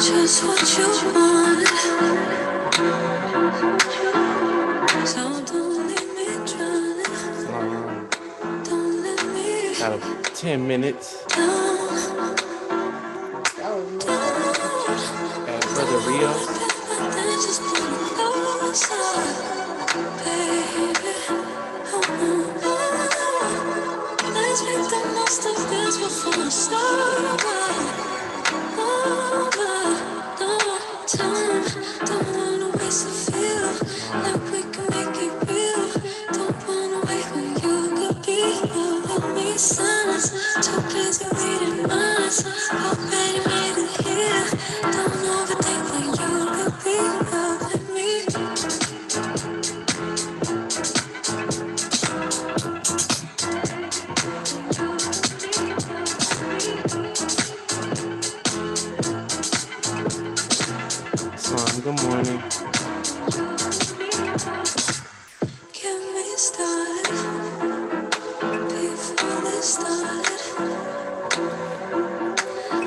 Just what you want. So don't leave me drowning. Don't let me Got 10 minutes. down. Brother Rio. Just pull me closer, baby. Let's make the most of this before it's over. Time, don't wanna waste a feel. Like we can make it real. Don't wanna wait when you could be here with me. Silence, too busy reading minds. Already made it here. Don't overthink when you could be here with me. Good morning. Get me started before this started.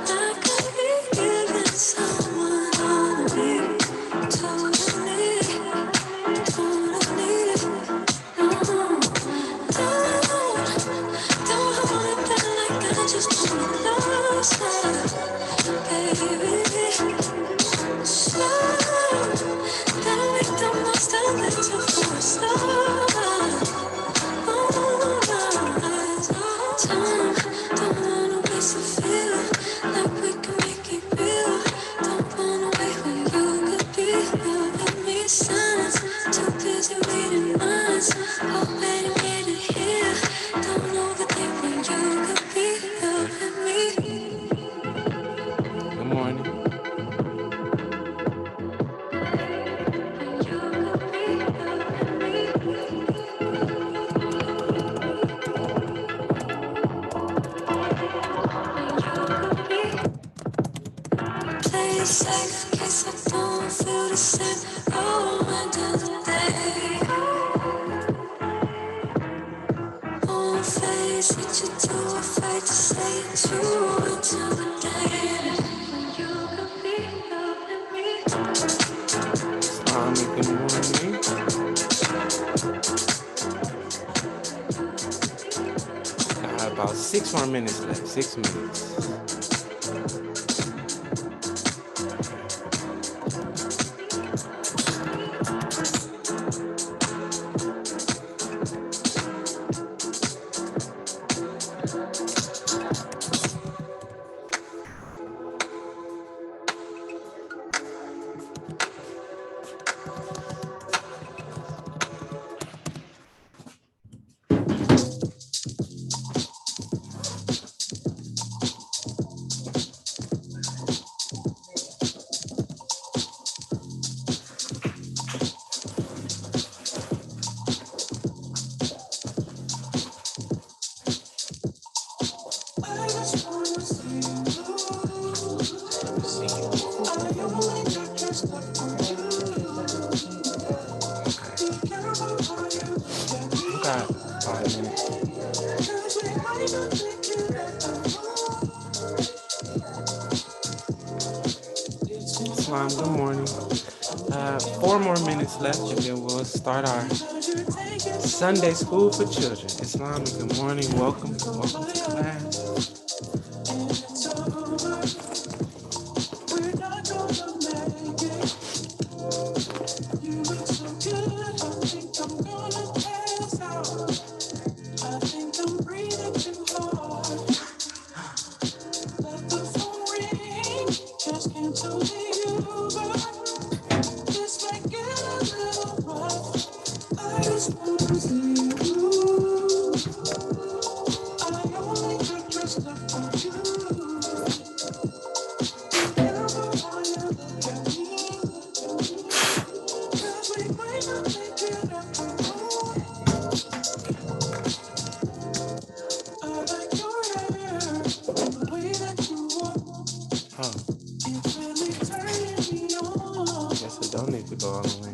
I could be giving someone on me, totally. Don't hold it back like I just pull it closer, baby. Slow, gotta make the most of this before it's over. Time, don't wanna waste a feel. Like we can make it real. Don't wanna wait when you could be here with me. Silence, too busy reading minds. Already made it here. Don't overthink when you could be here with me. Good morning. Play it safe in case I don't feel the same. Oh, end of the day. Won't face it, you're too afraid to say it true until the day when you could be here with me. Good morning. Got about 6 more minutes left. 6 minutes. Got 5 minutes. Slime, good morning. 4 more minutes left, and then we'll start our Sunday School for Children. Islamic, good morning. Welcome to class. Guess I don't need to go all the way.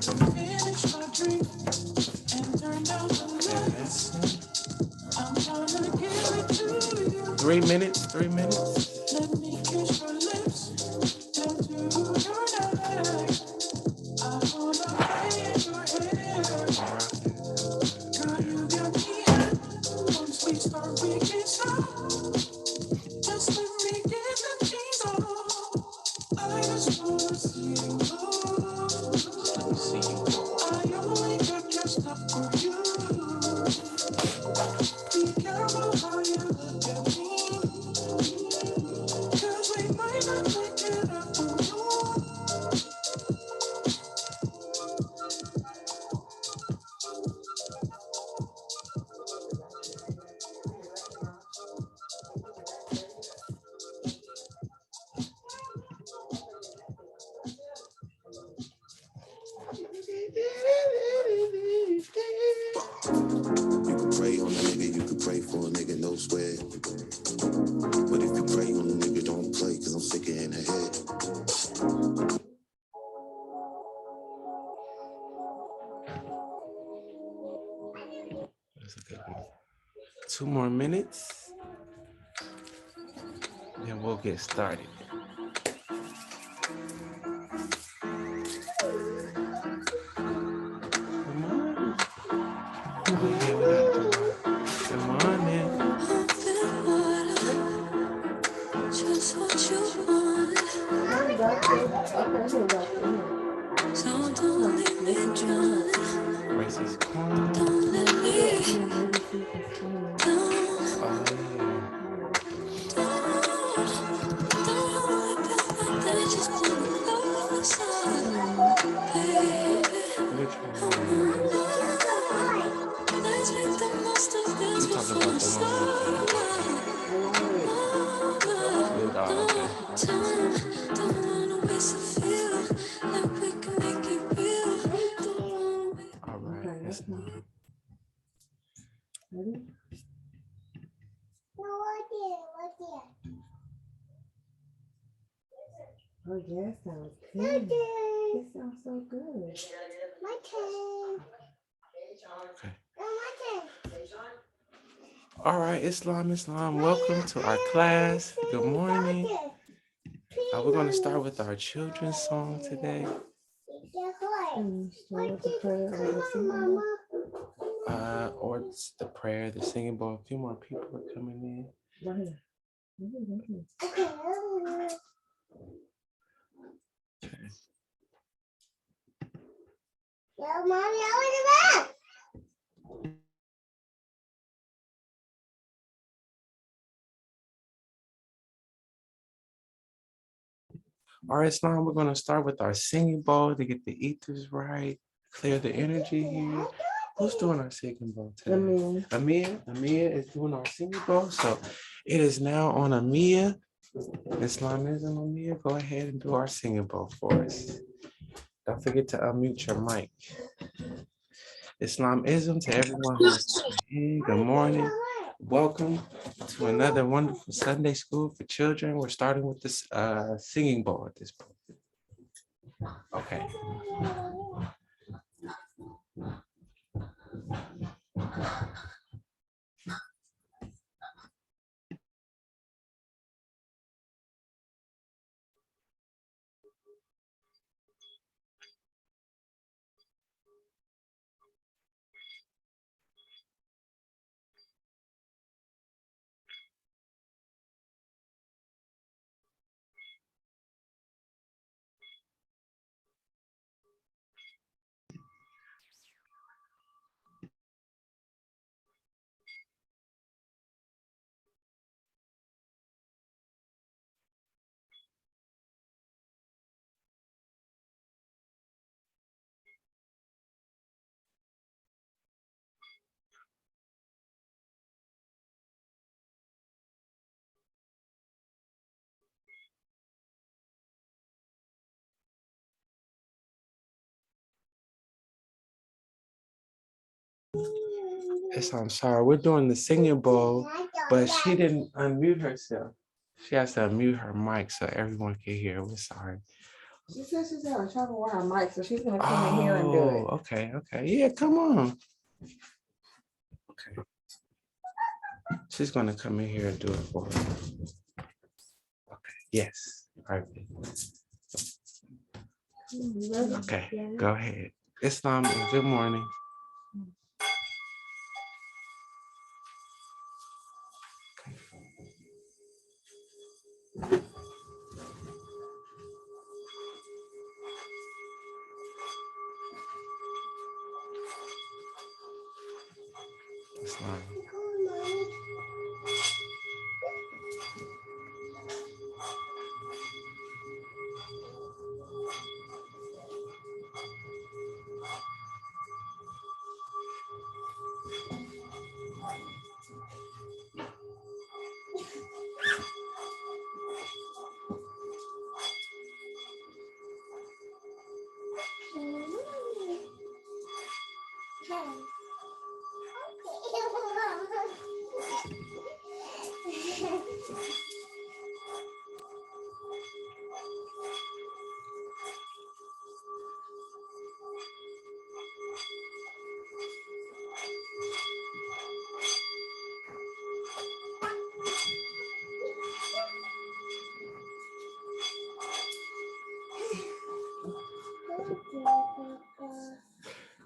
3 minutes. 3 minutes. 2 more minutes, then we'll get started. Good morning. Oh yeah, we gotta do it. Good morning. Just what you want. So don't leave me drowning. Racist corner. Don't let me down. Oh Don't hold it back like that. Just pull me closer, baby. yeah. Which one? Let's make the most of this I'm talking before about it's the one with over. the okay. Don't wanna waste a feel like we can make it real. All right, that's not. Oh, yeah, it sounds good. It sounds so good. My turn. Okay. All right, Islam. Welcome to our class. Good morning. We're going to start with our children's song today. Or it's the prayer, the singing bowl. A few more people are coming in. Okay. All right, Islam, we're going to start with our singing bowl to get the ethers right, clear the energy here. Who's doing our singing bowl today? Amir is doing our singing bowl. So it is now on Amir. Islamism, Amir, go ahead and do our singing bowl for us. Don't forget to unmute your mic. Islamism to everyone who's in. Good morning. Welcome to another wonderful Sunday school for children. We're starting with this singing bowl at this point. Okay. I'm sorry, we're doing the singing bowl, but she didn't unmute herself. She has to unmute her mic so everyone can hear. We're sorry. She said she's having trouble with her mic, so she's gonna come in here and do it. Okay. Yeah, come on. Okay. She's gonna come in here and do it for us. Okay, yes. Perfect. Okay, go ahead. Islam, good morning. Islam.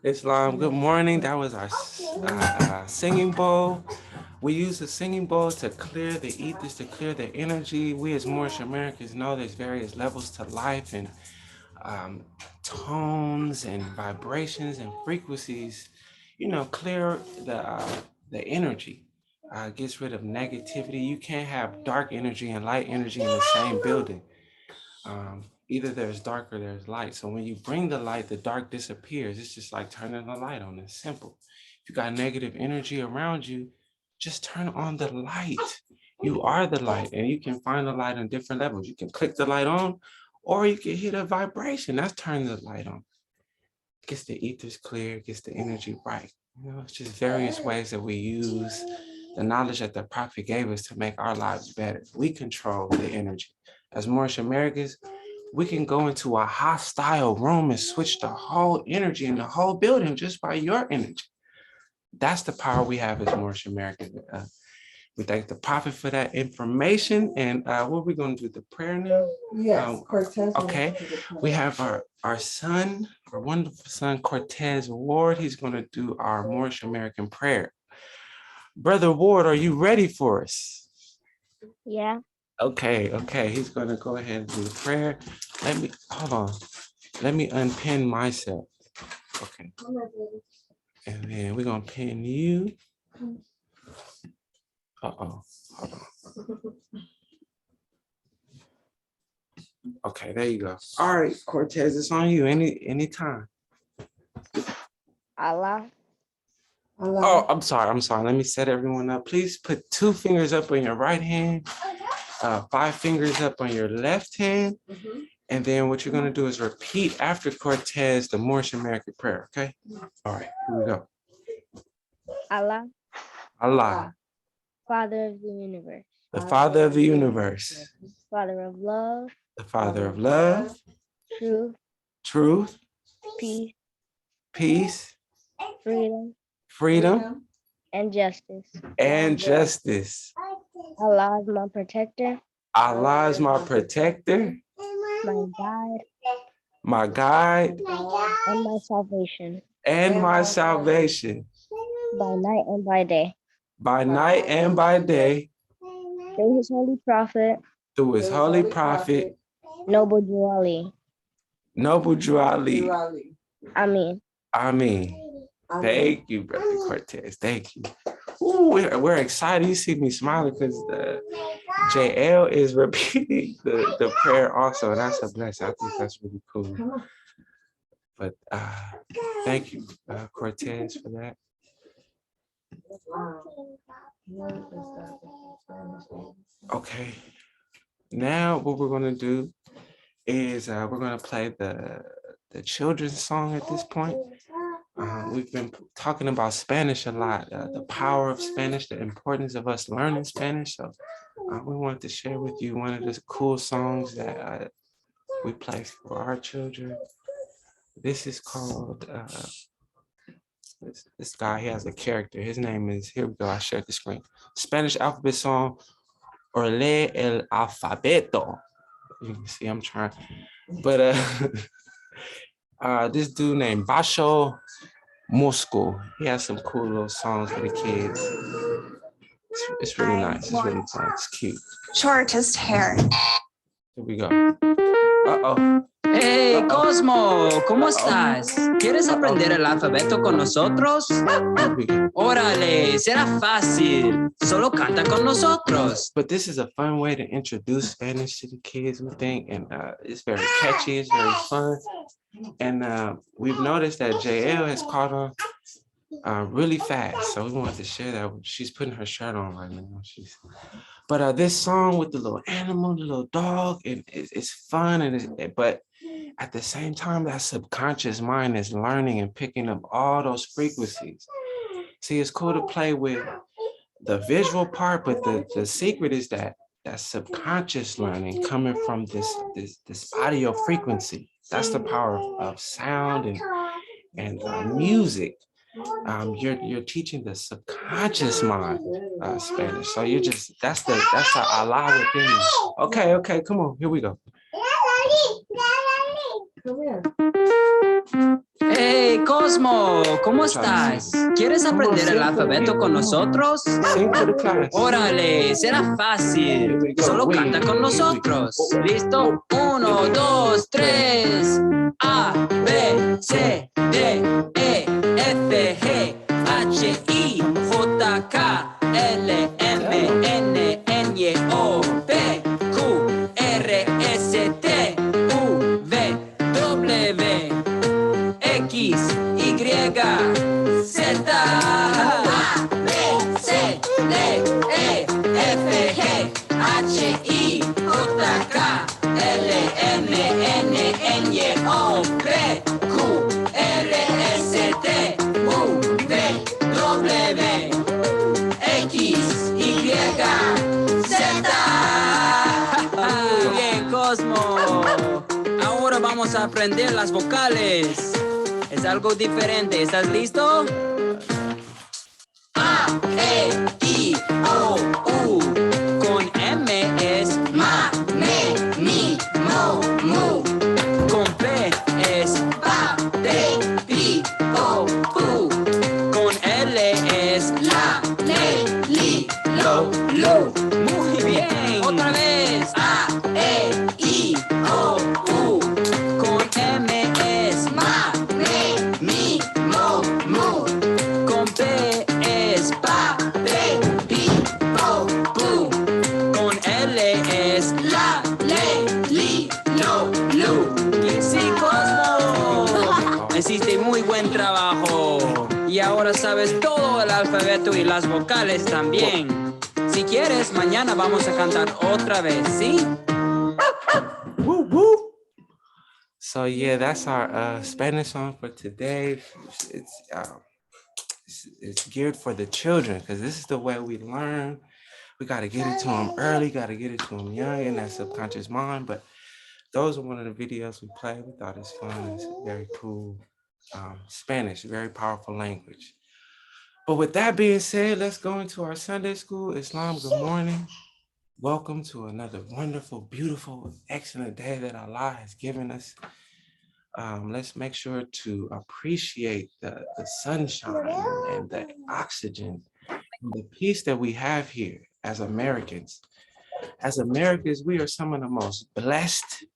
Islam, good morning. That was our singing bowl. We use the singing bowl to clear the ethers, to clear the energy. We as Moorish Americans know there's various levels to life and tones and vibrations and frequencies. Clear the energy. Gets rid of negativity. You can't have dark energy and light energy in the same building. Either there's dark or there's light. So when you bring the light, the dark disappears. It's just like turning the light on. It's simple. If you got negative energy around you, just turn on the light. You are the light, and you can find the light on different levels. You can click the light on, or you can hit a vibration. That's turning the light on. Gets the ethers clear, gets the energy bright. It's just various ways that we use the knowledge that the prophet gave us to make our lives better. We control the energy. As Moorish Americans, we can go into a hostile room and switch the whole energy in the whole building just by your energy. That's the power we have as Moorish Americans. We thank the prophet for that information. And what are we going to do? The prayer now? Yes, Cortez. Okay. We have our son, our wonderful son, Cortez Ward. He's going to do our Moorish American prayer. Brother Ward, are you ready for us? Yeah. Okay. He's going to go ahead and do the prayer. Hold on. Let me unpin myself. Okay. And then we're going to pin you. Hold on. Okay, there you go. All right, Cortez, it's on you. Anytime. Allah. Oh, I'm sorry. Let me set everyone up. Please put 2 fingers up on your right hand, 5 fingers up on your left hand. And then what you're going to do is repeat after Cortez the Moorish American prayer, okay? All right, here we go. Allah, Allah, Father of the universe, the Father of the universe, Father of love, the Father of love, truth, peace, freedom, and justice. Allah is my protector, Allah is my protector, my guide, and my salvation, by night and by day. Through his holy prophet, Noble Drew Ali. Amen. Thank you, Brother Cortez. Thank you. Ooh, we're excited. You see me smiling because JL is repeating the prayer also. And that's a blessing. I think that's really cool. But thank you, Cortez, for that. Okay. Now what we're going to do is we're going to play the children's song at this point. We've been talking about Spanish a lot, the power of Spanish, the importance of us learning Spanish. So we wanted to share with you one of the cool songs that we play for our children. This is called, this guy, he has a character. His name is, here we go, I shared the screen. Spanish alphabet song, Orle el Alfabeto. You can see I'm trying, but this dude named Basho Mosco, he has some cool little songs for the kids. It's really nice. It's really fun. It's cute. Shortest hair. Here we go. Uh-oh. Hey, Cosmo, ¿cómo estás? ¿Quieres aprender el alfabeto con nosotros? Órale, será fácil. Solo canta con nosotros. But this is a fun way to introduce Spanish to the kids, we think, and it's very catchy, it's very fun. And we've noticed that JL has caught on really fast, so we wanted to share that. She's putting her shirt on right now. But this song with the little animal, the little dog, it's fun, but at the same time, that subconscious mind is learning and picking up all those frequencies. See, it's cool to play with the visual part, but the secret is that subconscious learning coming from this audio frequency. That's the power of sound and music. You're teaching the subconscious mind Spanish. So that's the Allah within you. Okay, come on, here we go. Hey, Cosmo, ¿cómo estás? ¿Quieres aprender el alfabeto con nosotros? Sing for the class. Órale, será fácil. Solo canta con nosotros. ¿Listo? 1, 2, 3. A, B, C, D, E, F, G, H, I, J, K, L, M, N, N, O, P, Q, R, S, T, U, V, W, X, Y, Z. A, B, C, D, E, F, G, H, I, J, K, L, M, N, N, O, P, Q, R, S, T, U, V, W, X, Y, Z. Muy bien, Cosmo. Ahora vamos a aprender las vocales. Es algo diferente. ¿Estás listo? A, E, I, O, U. Con M es ma, me, mi, mo, mu. Con P es pa, pe, pi, po, pu. Con L es la, le, li, lo, lu. Muy bien. Otra vez. A, E, I, O, U. Con M es ma, me, mi, mo, mu. Con P es pa, pe, pi, po, pu. Con L es la, le, li, lo, lu. Y sí, Cosmo. Hiciste muy buen trabajo. Y ahora sabes todo el alfabeto y las vocales también. Si quieres, mañana vamos a cantar otra vez, ¿sí? Woo, woo. So yeah, that's our Spanish song for today. It's geared for the children because this is the way we learn. We got to get it to them early, got to get it to them young in that subconscious mind. But those are one of the videos we played. We thought it's fun. It's very cool. Spanish, very powerful language. But with that being said, let's go into our Sunday school. Islam, good morning. Welcome to another wonderful, beautiful, excellent day that Allah has given us. Let's make sure to appreciate the sunshine and the oxygen and the peace that we have here as Americans. As Americans, we are some of the most blessed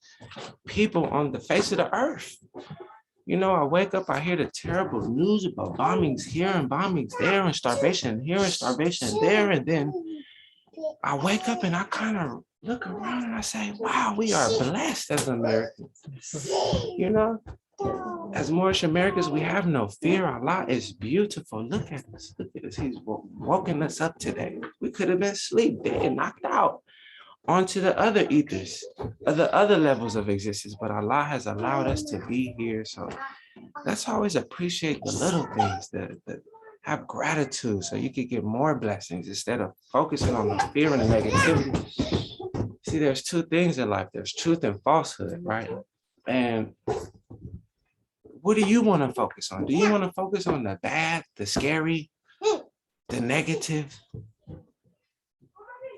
people on the face of the earth. You know, I wake up, I hear the terrible news about bombings here and bombings there and starvation here and starvation there. And then I wake up and I kind of look around and I say, wow, we are blessed as Americans. You know, as Moorish Americans, we have no fear. Allah is beautiful. Look at us. Look at us. He's woken us up today. We could have been asleep, dead, knocked out onto the other ethers, the other levels of existence. But Allah has allowed us to be here. So let's always appreciate the little things, that have gratitude so you could get more blessings instead of focusing on the fear and the negativity. See, there's two things in life. There's truth and falsehood, right? And what do you want to focus on? Do you want to focus on the bad, the scary, the negative,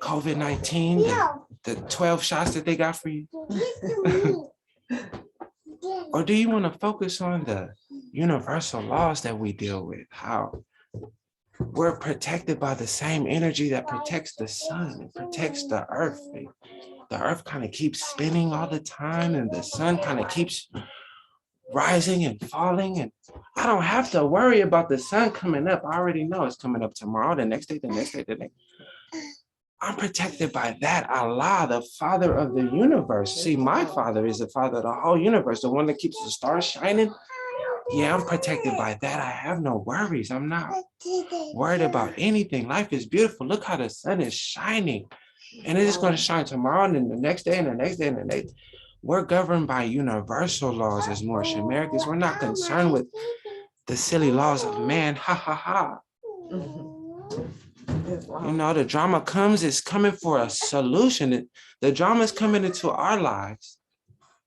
COVID-19, the 12 shots that they got for you? Or do you want to focus on the universal laws that we deal with? How we're protected by the same energy that protects the sun, it protects the earth. The earth kind of keeps spinning all the time and the sun kind of keeps rising and falling. And I don't have to worry about the sun coming up. I already know it's coming up tomorrow, the next day, the next day, the next. I'm protected by that. Allah, the father of the universe. See, my father is the father of the whole universe, the one that keeps the stars shining. Yeah, I'm protected by that. I have no worries. I'm not worried about anything. Life is beautiful. Look how the sun is shining. And it is going to shine tomorrow and then the next day and the next day and the next. We're governed by universal laws as Moorish Americans. We're not concerned with the silly laws of man. Ha, ha, ha. You know, the drama comes, it's coming for a solution. The drama is coming into our lives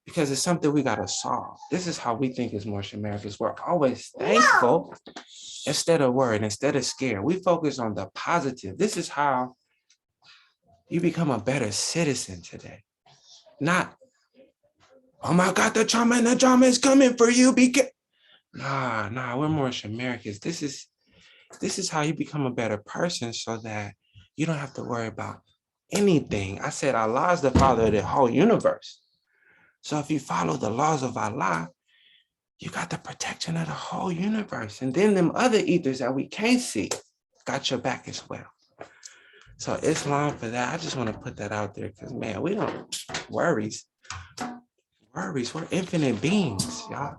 because it's something we got to solve. This is how we think as Moorish Americans. We're always thankful instead of worried, instead of scared. We focus on the positive. This is how you become a better citizen today. Not, oh my God, the drama and the drama is coming for you. Nah, we're Moorish Americans. This is how you become a better person so that you don't have to worry about anything. I said Allah is the father of the whole universe. So if you follow the laws of Allah, you got the protection of the whole universe. And then them other ethers that we can't see got your back as well. So Islam for that, I just want to put that out there because, man, we don't worries. We're infinite beings, y'all.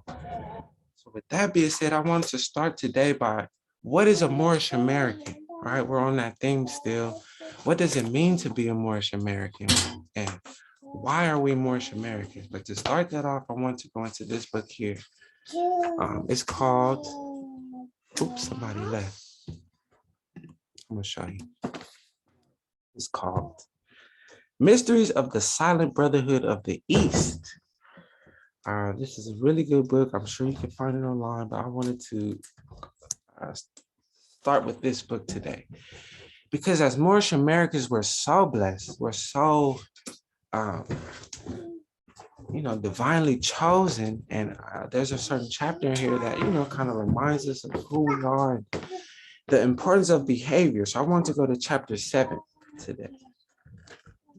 So with that being said, I wanted to start today by what is a Moorish American? All right, we're on that theme still. What does it mean to be a Moorish American? And why are we Moorish Americans? But to start that off, I want to go into this book here. It's called, oops, somebody left. I'm gonna show you. It's called Mysteries of the Silent Brotherhood of the East. This is a really good book. I'm sure you can find it online, but I wanted to start with this book today. Because as Moorish Americans, we're so blessed. We're so, divinely chosen. And there's a certain chapter in here that, kind of reminds us of who we are and the importance of behavior. So I want to go to chapter 7 today.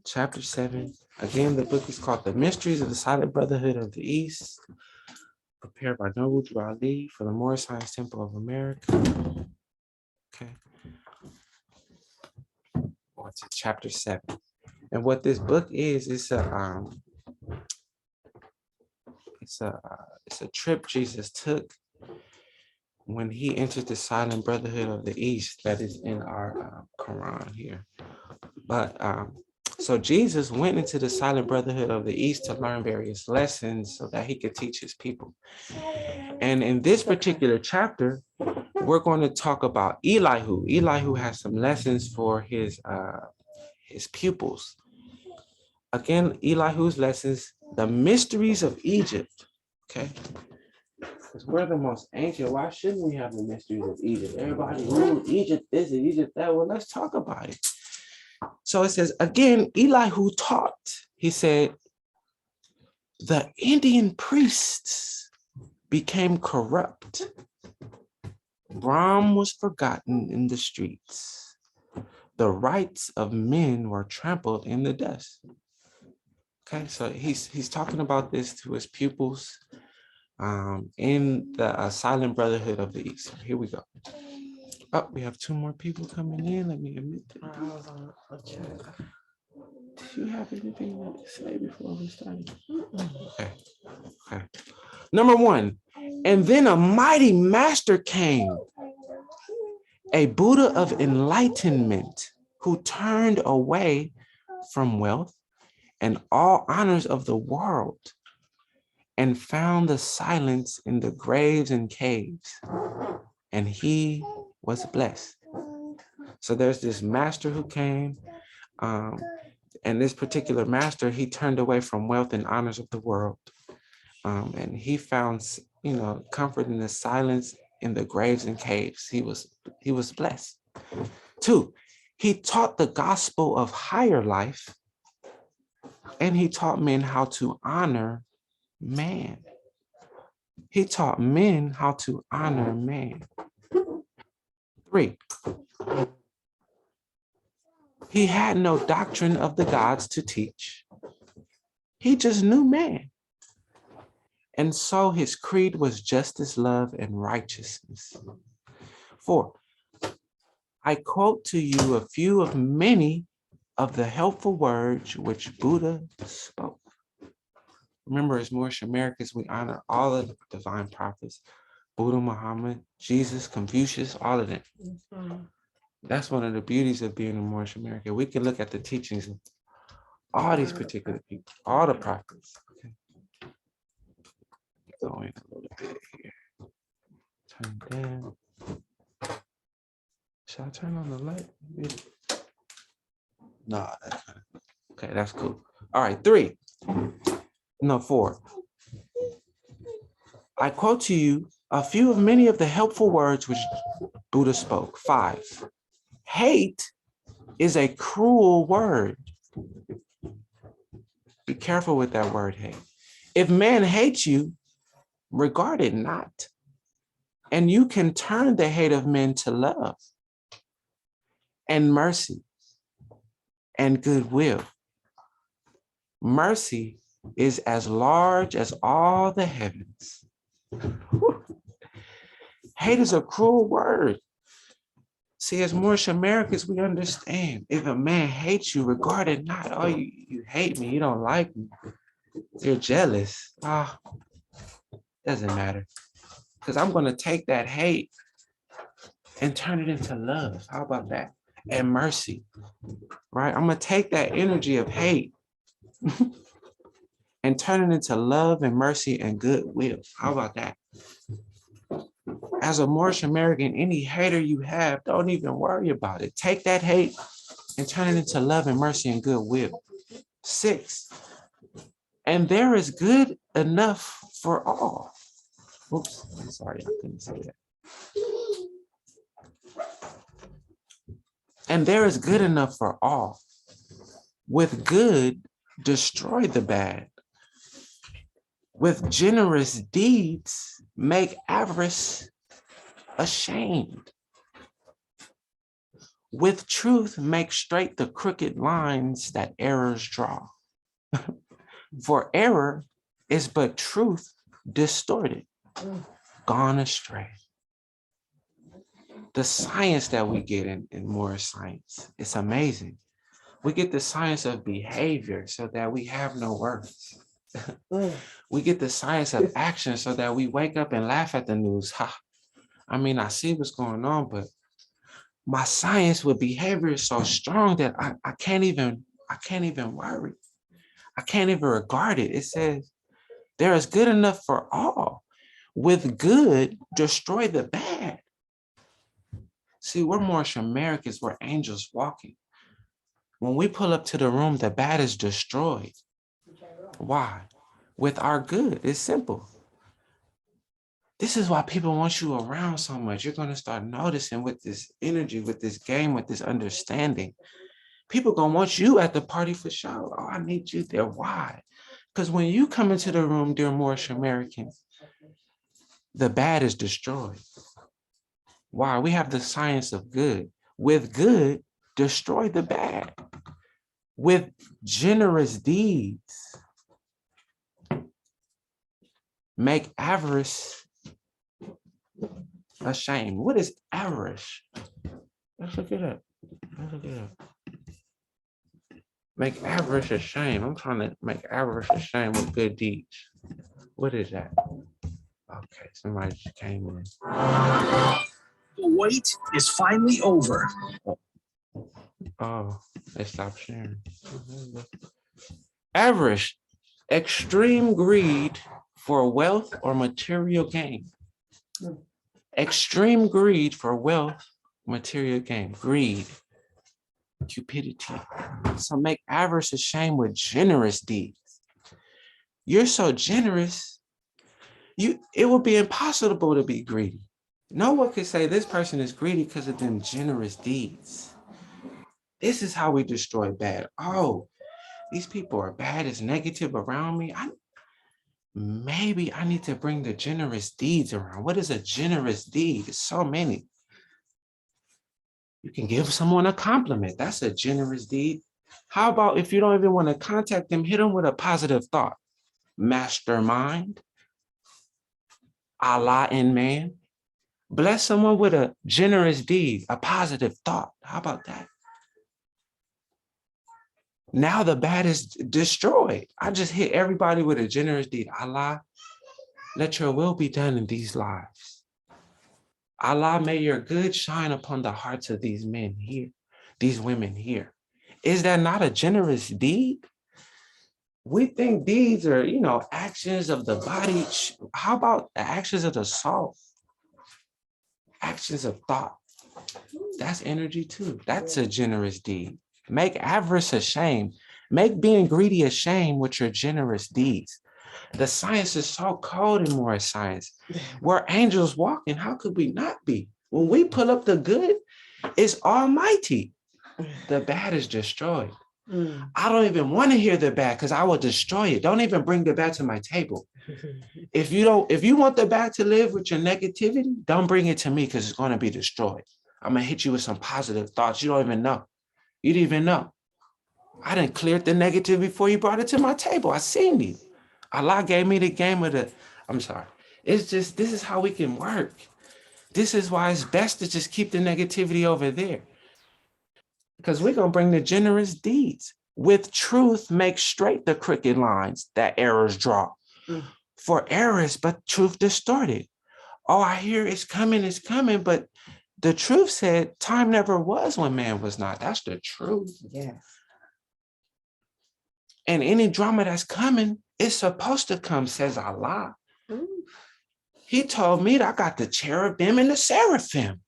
Chapter 7. Again, the book is called The Mysteries of the Silent Brotherhood of the East, prepared by Noble Drew Ali for the Moorish Science Temple of America. Okay. On to chapter 7. And what this book is, it's a trip Jesus took when he entered the Silent Brotherhood of the East that is in our Quran here. But so Jesus went into the Silent Brotherhood of the East to learn various lessons so that he could teach his people. And in this particular chapter, we're going to talk about Elihu. Elihu has some lessons for his pupils. Again, Elihu's lessons, the mysteries of Egypt. Okay. Because we're the most ancient. Why shouldn't we have the mysteries of Egypt? Everybody, Egypt this and Egypt that. Well, let's talk about it. So it says, again, Elihu taught. He said, the Indian priests became corrupt. Brahm was forgotten in the streets. The rights of men were trampled in the dust. Okay, so he's talking about this to his pupils in the Silent Brotherhood of the East. Here we go. Oh, we have 2 more people coming in. Let me admit that. Okay. Do you have anything to say before we start? Okay. Number 1, and then a mighty master came, a Buddha of enlightenment who turned away from wealth and all honors of the world and found the silence in the graves and caves, and he was blessed. So there's this master who came, and this particular master, he turned away from wealth and honors of the world, and he found, comfort in the silence in the graves and caves. He was blessed. 2, he taught the gospel of higher life, and he taught men how to honor man. He taught men how to honor man. 3, he had no doctrine of the gods to teach. He just knew man. And so his creed was justice, love, and righteousness. 4, I quote to you a few of many of the helpful words which Buddha spoke. Remember, as Moorish Americans, we honor all of the divine prophets, Buddha, Muhammad, Jesus, Confucius, all of them. That's one of the beauties of being a Moorish American. We can look at the teachings of all these particular people, all the prophets. Okay. Go in a little bit here. Turn down. Should I turn on the light? No, okay, that's cool. All right, 4. I quote to you a few of many of the helpful words which Buddha spoke. 5, hate is a cruel word. Be careful with that word, hate. If man hates you, regard it not. And you can turn the hate of men to love and mercy and goodwill. Mercy is as large as all the heavens. Hate is a cruel word. See, as Moorish Americans, we understand if a man hates you, regard it not, oh, you hate me, you don't like me, you're jealous. Doesn't matter. Because I'm going to take that hate and turn it into love. How about that? And mercy, right? I'm going to take that energy of hate and turn it into love and mercy and goodwill. How about that? As a Moorish American, any hater you have, don't even worry about it. Take that hate and turn it into love and mercy and goodwill. 6, and there is good enough for all. Oops, I'm sorry, I couldn't say that. And there is good enough for all. With good, destroy the bad. With generous deeds, make avarice ashamed. With truth, make straight the crooked lines that errors draw. For error is but truth distorted, gone astray. The science that we get in Moorish science, it's amazing. We get the science of behavior so that we have no words. We get the science of action so that we wake up and laugh at the news. I mean, I see what's going on, but my science with behavior is so strong that I can't even worry. I can't even regard it. It says, there is good enough for all. With good, destroy the bad. See, we're Moorish Americans, we're angels walking. When we pull up to the room, the bad is destroyed. Why? With our good. It's simple. This is why people want you around so much. You're going to start noticing with this energy, with this game, with this understanding. People going to want you at the party for sure. Oh, I need you there. Why? Because when you come into the room, dear Moorish Americans, the bad is destroyed. Why? We have the science of good. With good, destroy the bad. With generous deeds, make avarice ashamed. What is avarice? Let's look it up. Make avarice ashamed. I'm trying to make avarice ashamed with good deeds. What is that? Okay, somebody just came in. The wait is finally over. Oh, they stopped sharing. Avarice, extreme greed for wealth or material gain. Extreme greed for wealth, material gain. Greed, cupidity. So make avarice ashamed with generous deeds. You're so generous, it would be impossible to be greedy. No one could say this person is greedy because of them generous deeds. This is how we destroy bad. Oh, these people are bad, it's negative around me. Maybe I need to bring the generous deeds around. What is a generous deed? It's so many. You can give someone a compliment. That's a generous deed. How about if you don't even want to contact them, hit them with a positive thought. Mastermind, Allah in man. Bless someone with a generous deed, a positive thought. How about that? Now the bad is destroyed. I just hit everybody with a generous deed. Allah, let your will be done in these lives. Allah, may your good shine upon the hearts of these men here, these women here. Is that not a generous deed? We think deeds are, actions of the body. How about the actions of the soul? Actions of thought. That's energy too. That's a generous deed. Make avarice ashamed. Make being greedy ashamed with your generous deeds. The science is so cold in Moorish science. We're angels walking. How could we not be? When we pull up the good, it's almighty. The bad is destroyed. I don't even want to hear the bad because I will destroy it. Don't even bring the bad to my table. If you want the bad to live with your negativity, don't bring it to me because it's going to be destroyed. I'm going to hit you with some positive thoughts. You don't even know. You didn't even know. I didn't clear the negative before you brought it to my table. I seen you. Allah gave me the game of the, I'm sorry. It's just, this is how we can work. This is why it's best to just keep the negativity over there. Because we're going to bring the generous deeds. With truth, make straight the crooked lines that errors draw. For errors, but truth distorted. Oh, I hear it's coming, but the truth said time never was when man was not. That's the truth. Yes. And any drama that's coming, it's supposed to come, says Allah. He told me that I got the cherubim and the seraphim.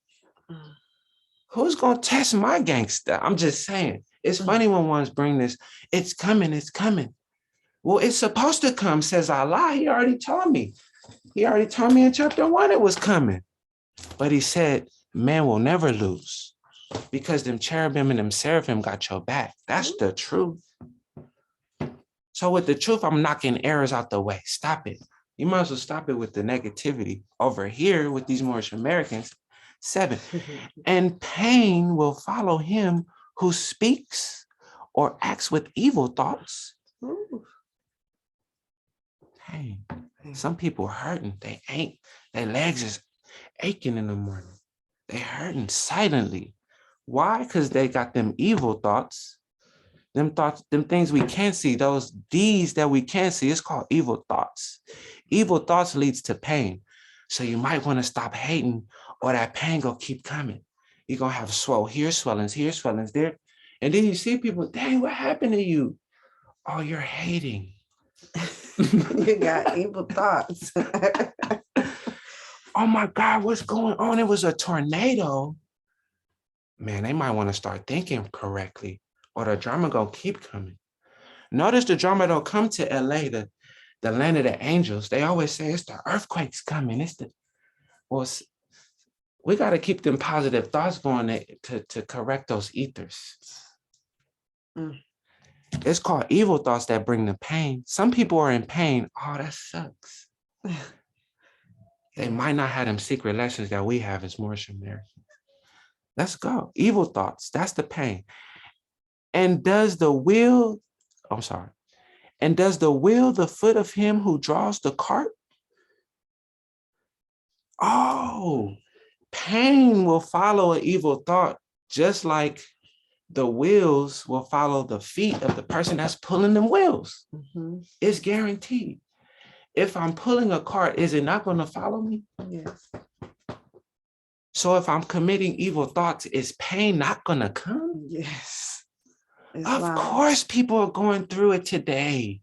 Who's going to test my gangster? I'm just saying. It's funny when ones bring this. It's coming. It's coming. Well, it's supposed to come, says Allah. He already told me. He already told me in chapter 1 it was coming. But he said, man will never lose because them cherubim and them seraphim got your back. That's the truth. So with the truth, I'm knocking errors out the way. Stop it. You might as well stop it with the negativity. Over here with these Moorish Americans, 7. And pain will follow him who speaks or acts with evil thoughts. Pain. Some people are hurting. Their legs is aching in the morning. They hurting silently. Why? Because they got them evil thoughts. Them thoughts, them things we can't see, those deeds that we can't see, it's called evil thoughts. Evil thoughts leads to pain. So you might want to stop hating or that pain gonna keep coming. You're gonna have swellings there. And then you see people, dang, what happened to you? Oh, you're hating. You got evil thoughts. Oh my God, what's going on? It was a tornado. Man, they might want to start thinking correctly or the drama gonna keep coming. Notice the drama don't come to LA, the land of the angels. They always say it's the earthquakes coming. We got to keep them positive thoughts going to correct those ethers. It's called evil thoughts that bring the pain. Some people are in pain. Oh, that sucks. They might not have them secret lessons that we have as Moorish Americans. Let's go. Evil thoughts, that's the pain. And does the will the foot of him who draws the cart? Oh, pain will follow an evil thought, just like the wheels will follow the feet of the person that's pulling them wheels. It's guaranteed. If I'm pulling a cart, is it not going to follow me? Yes. So if I'm committing evil thoughts, is pain not going to come? Yes. Of course, people are going through it today.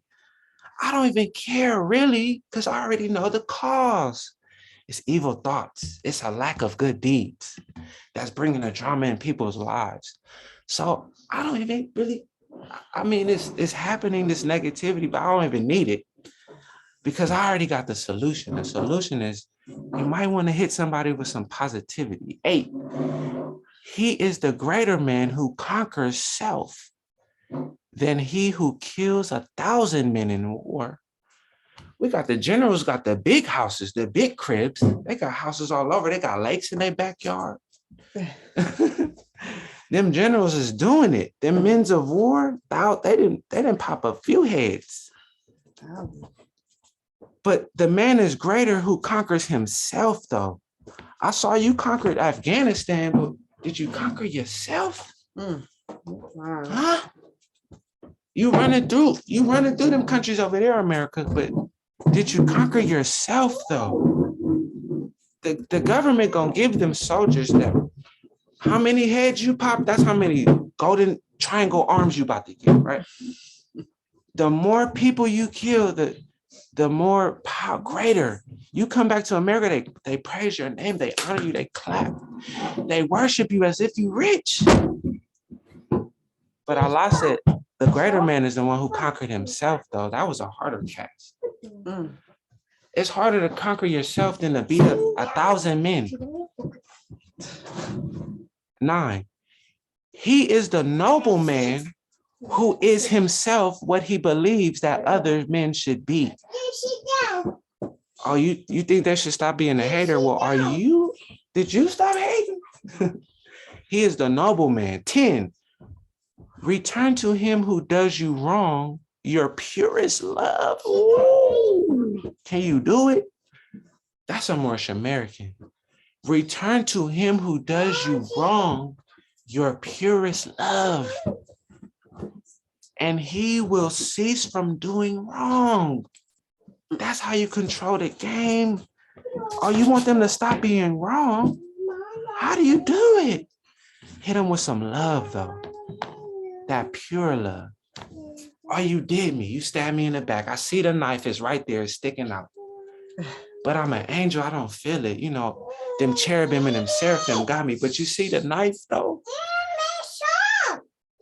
I don't even care really, because I already know the cause. It's evil thoughts. It's a lack of good deeds that's bringing the drama in people's lives. So I don't even really, I mean, it's happening, this negativity, but I don't even need it because I already got the solution. The solution is you might want to hit somebody with some positivity. 8, he is the greater man who conquers self than he who kills 1,000 men in war. We got the generals, got the big houses, the big cribs. They got houses all over. They got lakes in their backyard. Them generals is doing it. Them men's of war, they didn't pop a few heads. But the man is greater who conquers himself, though. I saw you conquered Afghanistan, but did you conquer yourself? Huh? You running through them countries over there, America, but did you conquer yourself, though? The government gonna give them soldiers that how many heads you pop, that's how many golden triangle arms you about to get, right? The more people you kill, the more power, greater. You come back to America, they praise your name, they honor you, they clap, they worship you as if you're rich. But Allah said, the greater man is the one who conquered himself, though. That was a harder task. It's harder to conquer yourself than to beat up 1,000 men. 9, he is the noble man who is himself what he believes that other men should be. Oh, you think they should stop being a hater? Well, did you stop hating? He is the nobleman. 10, return to him who does you wrong, your purest love. Ooh. Can you do it? That's a Moorish American. Return to him who does you wrong, your purest love, and he will cease from doing wrong. That's how you control the game. Oh, you want them to stop being wrong? How do you do it? Hit them with some love, though. That pure love. Oh, you did me. You stabbed me in the back. I see the knife is right there, sticking out. But I'm an angel. I don't feel it. You know, them cherubim and them seraphim got me. But you see the knife, though?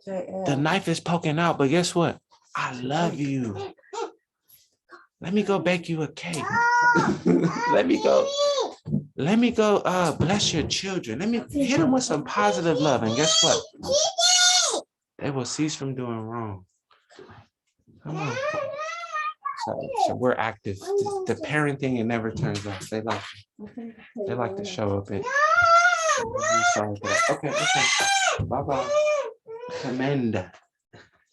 The knife is poking out. But guess what? I love you. Let me go bake you a cake. Let me go bless your children. Let me hit them with some positive love. And guess what? They will cease from doing wrong. Come on. So we're active. The parenting, it never turns off. They like to show up. Okay. Bye-bye.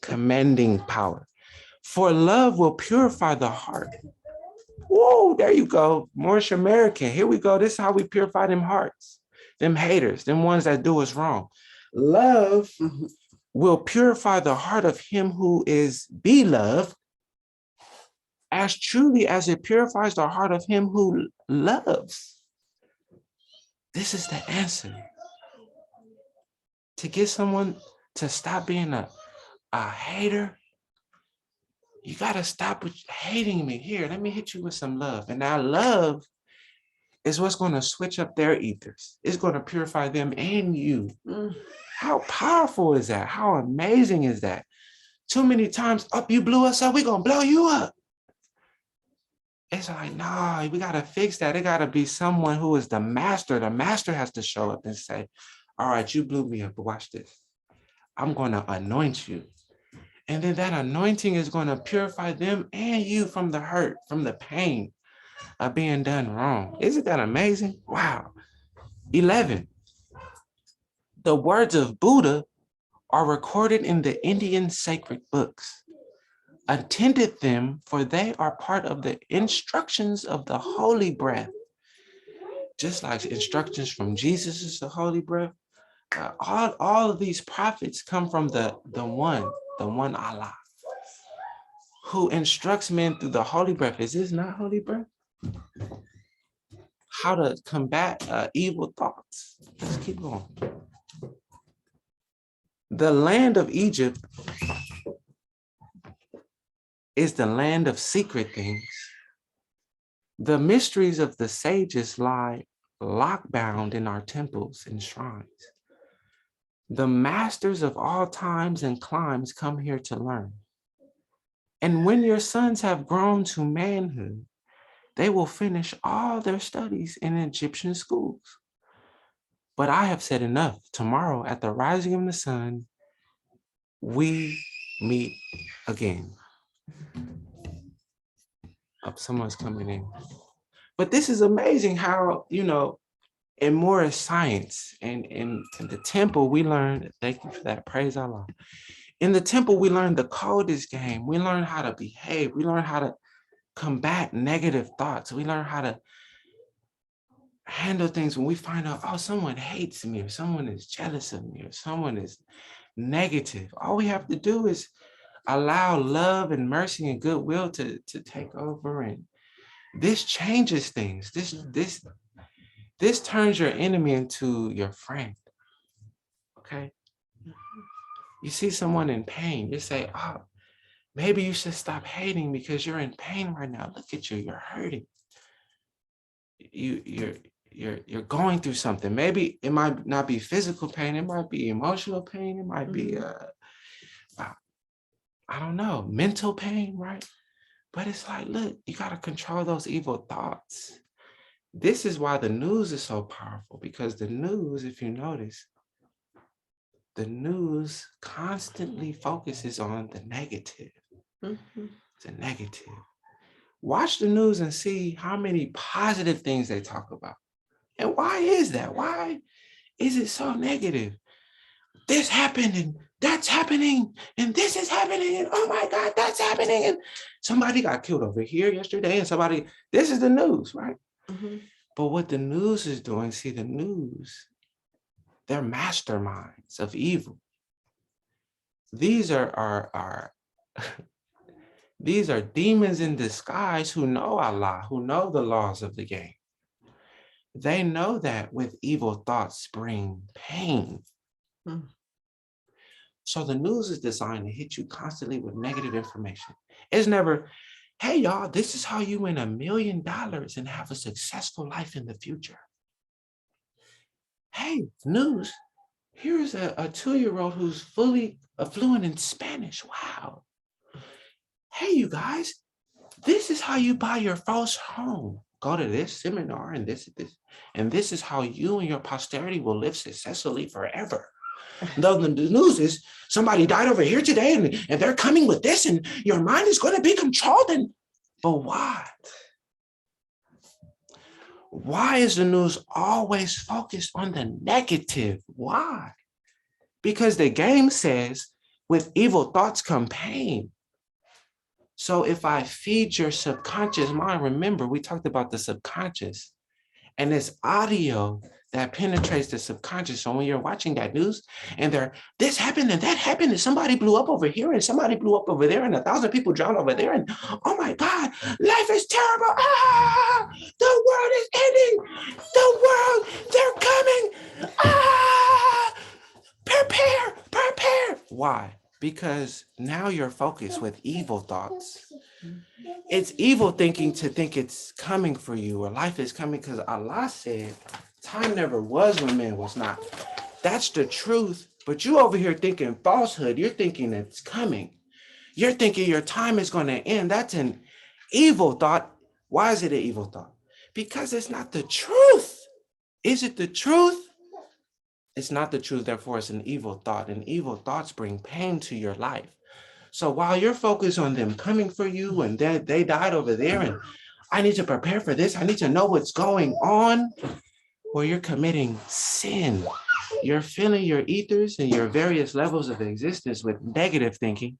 Commending power. For love will purify the heart. Whoa, there you go. Moorish American. Here we go. This is how we purify them hearts. Them haters, them ones that do us wrong. Love will purify the heart of him who is beloved as truly as it purifies the heart of him who loves. This is the answer. To get someone to stop being a hater, you got to stop with hating me. Here, let me hit you with some love. And now love is what's going to switch up their ethers. It's going to purify them and you. How powerful is that? How amazing is that? Too many times, you blew us up, we're going to blow you up. It's like, no, we got to fix that. It got to be someone who is the master. The master has to show up and say, all right, you blew me up, but watch this. I'm going to anoint you. And then that anointing is going to purify them and you from the hurt, from the pain of being done wrong. Isn't that amazing? Wow. 11. The words of Buddha are recorded in the Indian sacred books. Attended them, for they are part of the instructions of the holy breath. Just like instructions from Jesus is the holy breath. All of these prophets come from the one Allah, who instructs men through the holy breath. Is this not holy breath? How to combat evil thoughts. Let's keep going. The land of Egypt is the land of secret things. The mysteries of the sages lie lockbound in our temples and shrines. The masters of all times and climes come here to learn. And when your sons have grown to manhood, they will finish all their studies in Egyptian schools. But I have said enough. Tomorrow at the rising of the sun, we meet again. Someone's coming in. But this is amazing how, in Moorish science and in the temple, we learned, thank you for that, praise Allah. In the temple, we learned the coldest game. We learn how to behave. We learn how to combat negative thoughts. We learn how to handle things when we find out, someone hates me, or someone is jealous of me, or someone is negative. All we have to do is allow love and mercy and goodwill to take over. And this changes things. This turns your enemy into your friend. Okay? You see someone in pain, you say, maybe you should stop hating because you're in pain right now. Look at you, you're hurting. You're going through something. Maybe it might not be physical pain, it might be emotional pain, it might be I don't know, mental pain, right? But it's like, look, you got to control those evil thoughts. This is why the news is so powerful, because the news, if you notice, The news constantly focuses on the negative. The negative. Watch the news and see how many positive things they talk about. And why is that? Why is it so negative? This happened and that's happening and this is happening and oh my God, that's happening and somebody got killed over here yesterday and somebody, this is the news, right? But what the news is doing, see the news, they're masterminds of evil. These are these are demons in disguise who know Allah, who know the laws of the game. They know that with evil thoughts bring pain. So the news is designed to hit you constantly with negative information. It's never, hey y'all, this is how you win $1 million and have a successful life in the future. Hey, news, here's a 2-year-old who's fully fluent in Spanish. Wow. Hey, you guys, this is how you buy your first home. Go to this seminar and this. And this is how you and your posterity will live successfully forever. Though the news is somebody died over here today and they're coming with this and your mind is going to be controlled. But why? Why is the news always focused on the negative? Why? Because the game says with evil thoughts come pain. So if I feed your subconscious mind, remember we talked about the subconscious and this audio that penetrates the subconscious. So when you're watching that news and this happened and that happened and somebody blew up over here and somebody blew up over there and 1,000 people drowned over there and oh my God, life is terrible. Ah, the world is ending. The world, they're coming. Ah, prepare. Why? Because now you're focused with evil thoughts. It's evil thinking to think it's coming for you or life is coming because Allah said time never was when man was not. That's the truth. But you over here thinking falsehood. You're thinking it's coming. You're thinking your time is going to end. That's an evil thought. Why is it an evil thought? Because it's not the truth. Is it the truth? It's not the truth, therefore it's an evil thought, and evil thoughts bring pain to your life. So while you're focused on them coming for you and they died over there and I need to prepare for this, I need to know what's going on, well, you're committing sin. You're filling your ethers and your various levels of existence with negative thinking,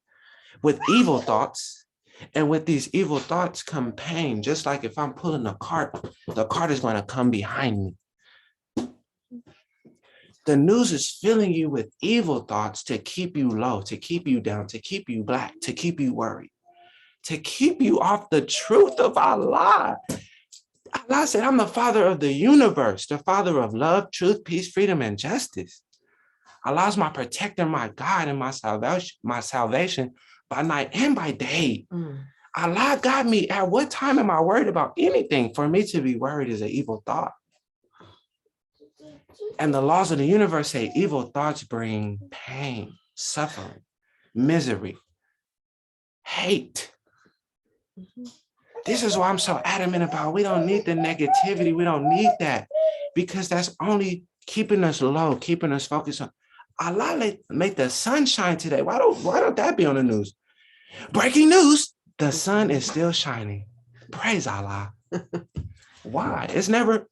with evil thoughts, and with these evil thoughts come pain. Just like if I'm pulling a cart, the cart is going to come behind me. The news is filling you with evil thoughts to keep you low, to keep you down, to keep you black, to keep you worried, to keep you off the truth of Allah. Allah said, I'm the father of the universe, the father of love, truth, peace, freedom, and justice. Allah is my protector, my God, and my salvation by night and by day. Allah got me. At what time am I worried about anything? For me to be worried is an evil thought. And the laws of the universe say evil thoughts bring pain, suffering, misery, hate. This is why I'm so adamant about we don't need the negativity. We don't need that because that's only keeping us low, keeping us focused on Allah. Make the sun shine today. Why don't that be on the news? Breaking news, the sun is still shining. Praise Allah. Why? It's never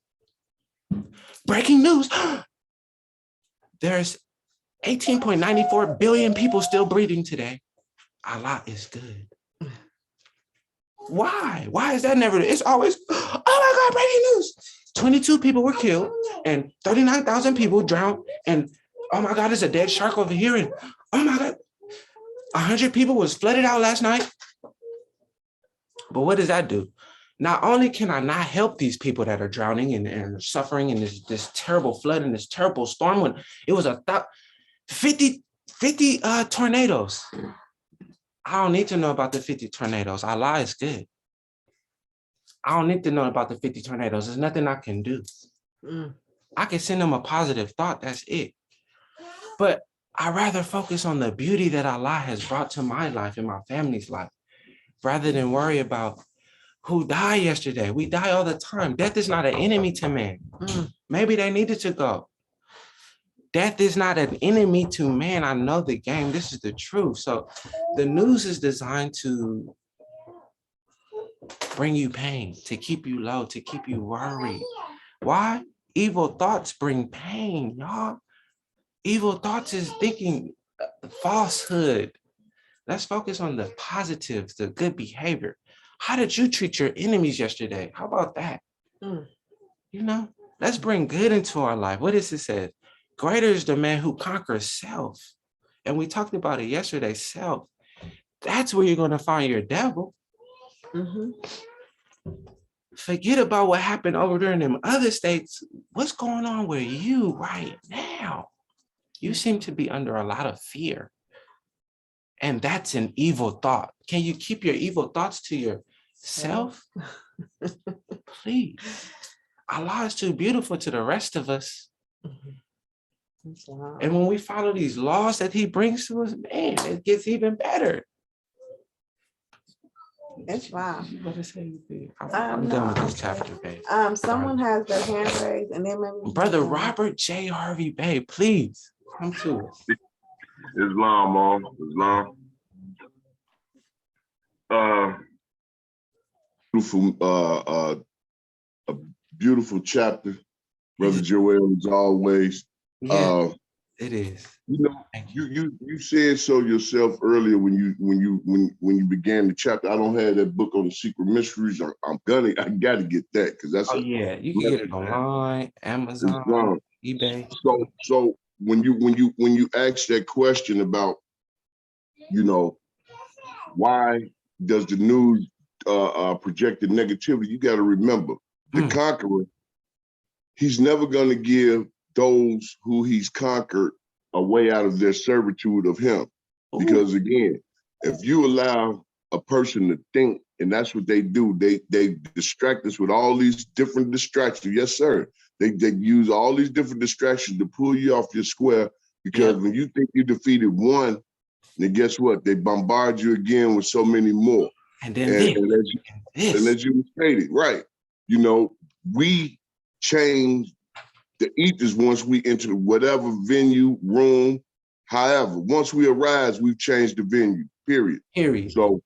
breaking news. There's 18.94 billion people still breathing today. Allah is good. Why? Why is that never? It's always, oh my God, breaking news. 22 people were killed and 39,000 people drowned. And oh my God, there's a dead shark over here. And oh my God, 100 people was flooded out last night. But what does that do? Not only can I not help these people that are drowning and suffering in this terrible flood and this terrible storm when it was 50 tornadoes. I don't need to know about the 50 tornadoes. Allah is good. I don't need to know about the 50 tornadoes. There's nothing I can do. I can send them a positive thought. That's it. But I rather focus on the beauty that Allah has brought to my life and my family's life, rather than worry about who died yesterday. We die all the time. Death is not an enemy to man. Maybe they needed to go. Death is not an enemy to man. I know the game. This is the truth. So the news is designed to bring you pain, to keep you low, to keep you worried. Why? Evil thoughts bring pain, y'all. Evil thoughts is thinking falsehood. Let's focus on the positives, the good behavior. How did you treat your enemies yesterday? How about that? You know, let's bring good into our life. What does it say? Greater is the man who conquers self. And we talked about it yesterday, self. That's where you're going to find your devil. Forget about what happened over there in them other states. What's going on with you right now? You seem to be under a lot of fear. And that's an evil thought. Can you keep your evil thoughts to yourself? Please. Allah is too beautiful to the rest of us. And when we follow these laws that he brings to us, man, it gets even better. It's wow. I'm done with this chapter, babe. Someone has their hand raised, and then maybe Brother Robert J. Harvey Bay, please come to us. Islam, Mom. Islam. A beautiful chapter, Brother Joel, as always. Yeah, it is. You know, you said so yourself earlier when you began the chapter. I don't have that book on the secret mysteries. I gotta get that because that's you can get it online, Amazon, eBay. So when you ask that question about, you know, why does the news project the negativity, you got to remember the conqueror. He's never going to give those who he's conquered a way out of their servitude of him. Because again, if you allow a person to think, and that's what they do, they distract us with all these different distractions. Yes, sir. They use all these different distractions to pull you off your square, because when you think you defeated one, then guess what? They bombard you again with so many more. And then as you stated, right? You know, we change the ethers once we enter whatever venue, room, however. Once we arise, we've changed the venue, period. So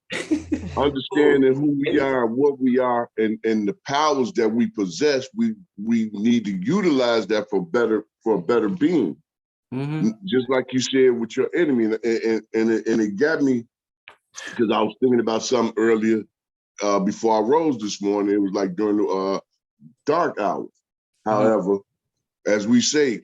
understanding who we are, what we are, and the powers that we possess, we need to utilize that for a better being. Just like you said with your enemy. And it got me, because I was thinking about something earlier before I rose this morning. It was like during the dark hours. However, as we say,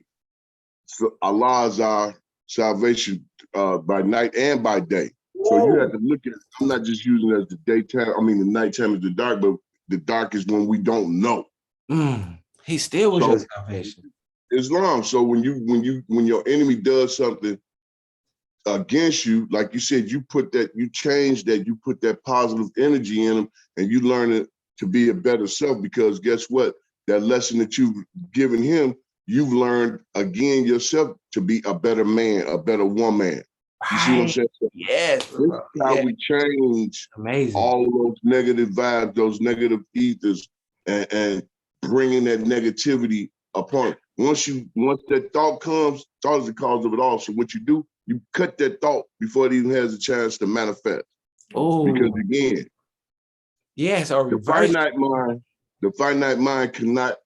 Allah is our salvation by night and by day. So you have to look at it. I'm not just using it as the daytime. I mean, the nighttime is the dark, but the dark is when we don't know. He still was your salvation. Islam. So when your enemy does something against you, like you said, you change that, you put that positive energy in them, and you learn it to be a better self. Because guess what? That lesson that you've given him, you've learned again yourself to be a better man, a better woman. You see what I'm saying? Yes. This is how we change all of those negative vibes, those negative ethers, and bringing that negativity upon. Once that thought comes, thought is the cause of it all. So what you do, you cut that thought before it even has a chance to manifest. Because again, the finite mind cannot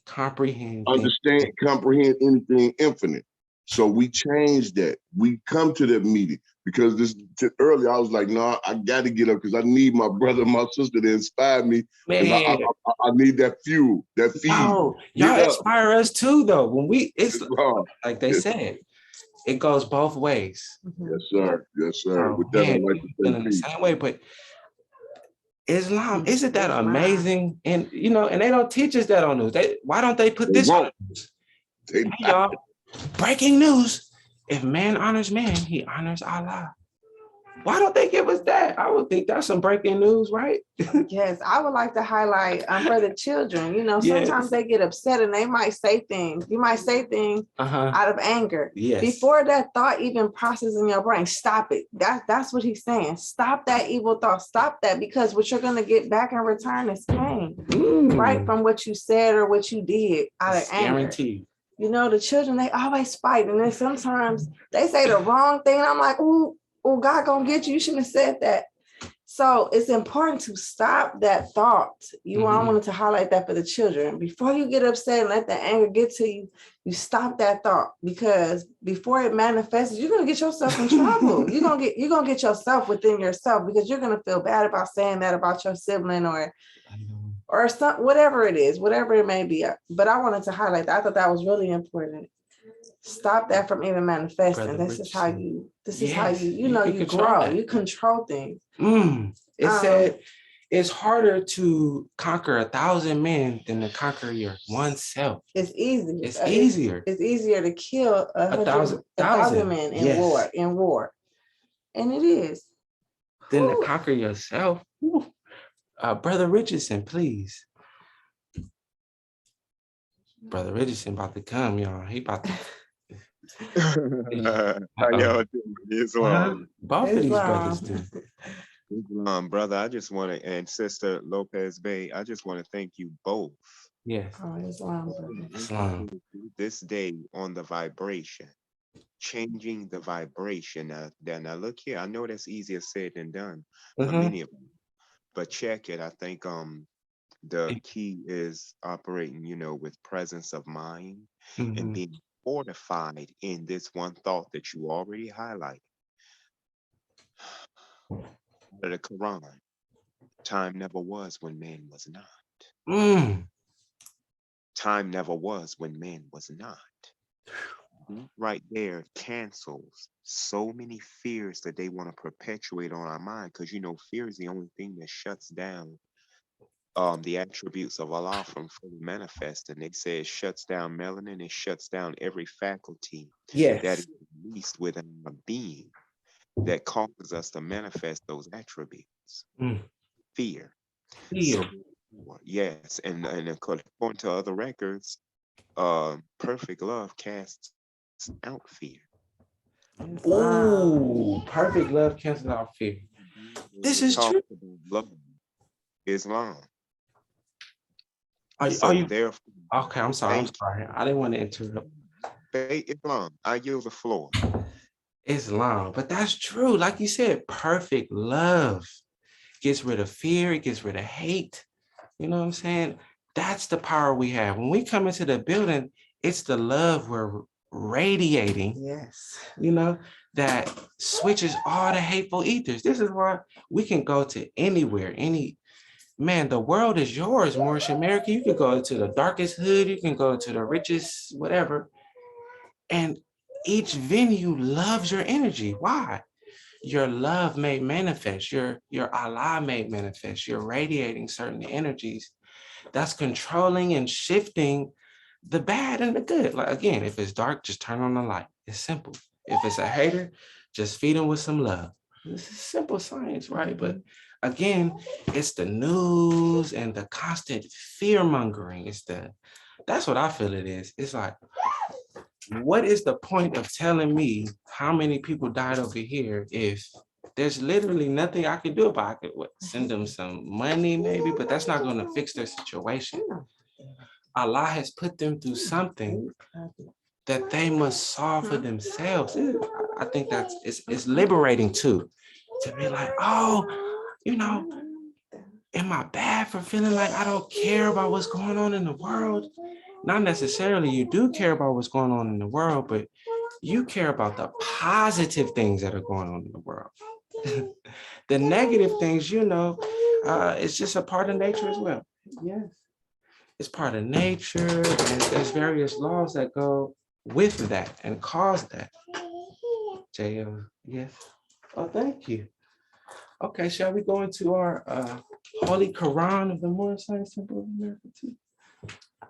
comprehend anything infinite. So we change that. We come to that meeting, because earlier I was like, no, I got to get up because I need my brother and my sister to inspire me. Because I need that fuel, that feed. Y'all inspire us too, though. It's like they said, it goes both ways. Yes, sir. Yes, sir. With that, I like to feeling the same way, but Islam, isn't that amazing? And and they don't teach us that on news. Why don't they put this on news? Hey, y'all, breaking news. If man honors man, he honors Allah. Why don't they give us that? I would think that's some breaking news, right? Yes, I would like to highlight for the children. Sometimes they get upset and they might say things. You might say things out of anger. Yes. Before that thought even processes in your brain, stop it. That's what he's saying. Stop that evil thought. Stop that, because what you're going to get back in return is pain, right? From what you said or what you did out of anger. Guaranteed. You know, the children, they always fight. And then sometimes they say the wrong thing. I'm like, oh, God gonna get you. You shouldn't have said that. So it's important to stop that thought. I wanted to highlight that for the children. Before you get upset and let the anger get to you, you stop that thought, because before it manifests, you're gonna get yourself in trouble. You're gonna get yourself within yourself, because you're gonna feel bad about saying that about your sibling or some, whatever it is, whatever it may be. But I wanted to highlight that. I thought that was really important. Stop that from even manifesting. This is how you grow. You control things. It said it's harder to conquer 1,000 men than to conquer your oneself. It's easy. It's easier. It's easier to kill 1,000 men in war. And it is. Than to conquer yourself. Brother Richardson, please. Brother Richardson about to come, y'all. He about to. How y'all doing? Islam. Both of these brothers do. Brother, I just want to, and Sister Lopez Bey, I just want to thank you both. Yes. Islam. This day on the vibration, changing the vibration. Now look here, I know that's easier said than done for many of them, but check it. I think the key is operating, with presence of mind and being fortified in this one thought that you already highlighted. The Quran, time never was when man was not. Time never was when man was not. Right there cancels so many fears that they want to perpetuate on our mind, because fear is the only thing that shuts down the attributes of Allah from fully manifesting. They say it shuts down melanin, it shuts down every faculty that is released within our being that causes us to manifest those attributes. Fear. So, yes, and according to other records, perfect love casts out fear. Ooh, perfect love casts out fear. This is true. Love, Islam. Are you there? Okay, I'm sorry. I didn't want to interrupt. Islam, I yield the floor. Islam, but that's true. Like you said, perfect love gets rid of fear. It gets rid of hate. You know what I'm saying? That's the power we have. When we come into the building, it's the love we're radiating. Yes. That switches all the hateful ethers. This is why we can go to anywhere, the world is yours, Moorish America. You can go to the darkest hood, you can go to the richest, whatever. And each venue loves your energy. Why? Your love made manifest, your Allah made manifest. You're radiating certain energies that's controlling and shifting the bad and the good. Like, again, if it's dark, just turn on the light. It's simple. If it's a hater, just feed them with some love. This is simple science, right? But again, it's the news and the constant fear mongering. That's what I feel it is. It's like, what is the point of telling me how many people died over here if there's literally nothing I can do about it? I could send them some money maybe, but that's not going to fix their situation. Allah has put them through something that they must solve for themselves. I think it's liberating too, to be like, am I bad for feeling like I don't care about what's going on in the world? Not necessarily. You do care about what's going on in the world, but you care about the positive things that are going on in the world. The negative things, it's just a part of nature as well. Yes. It's part of nature, and there's various laws that go with that and cause that. JL, yes. Oh, thank you. Okay, shall we go into our Holy Quran of the Moorish Science Temple of America too?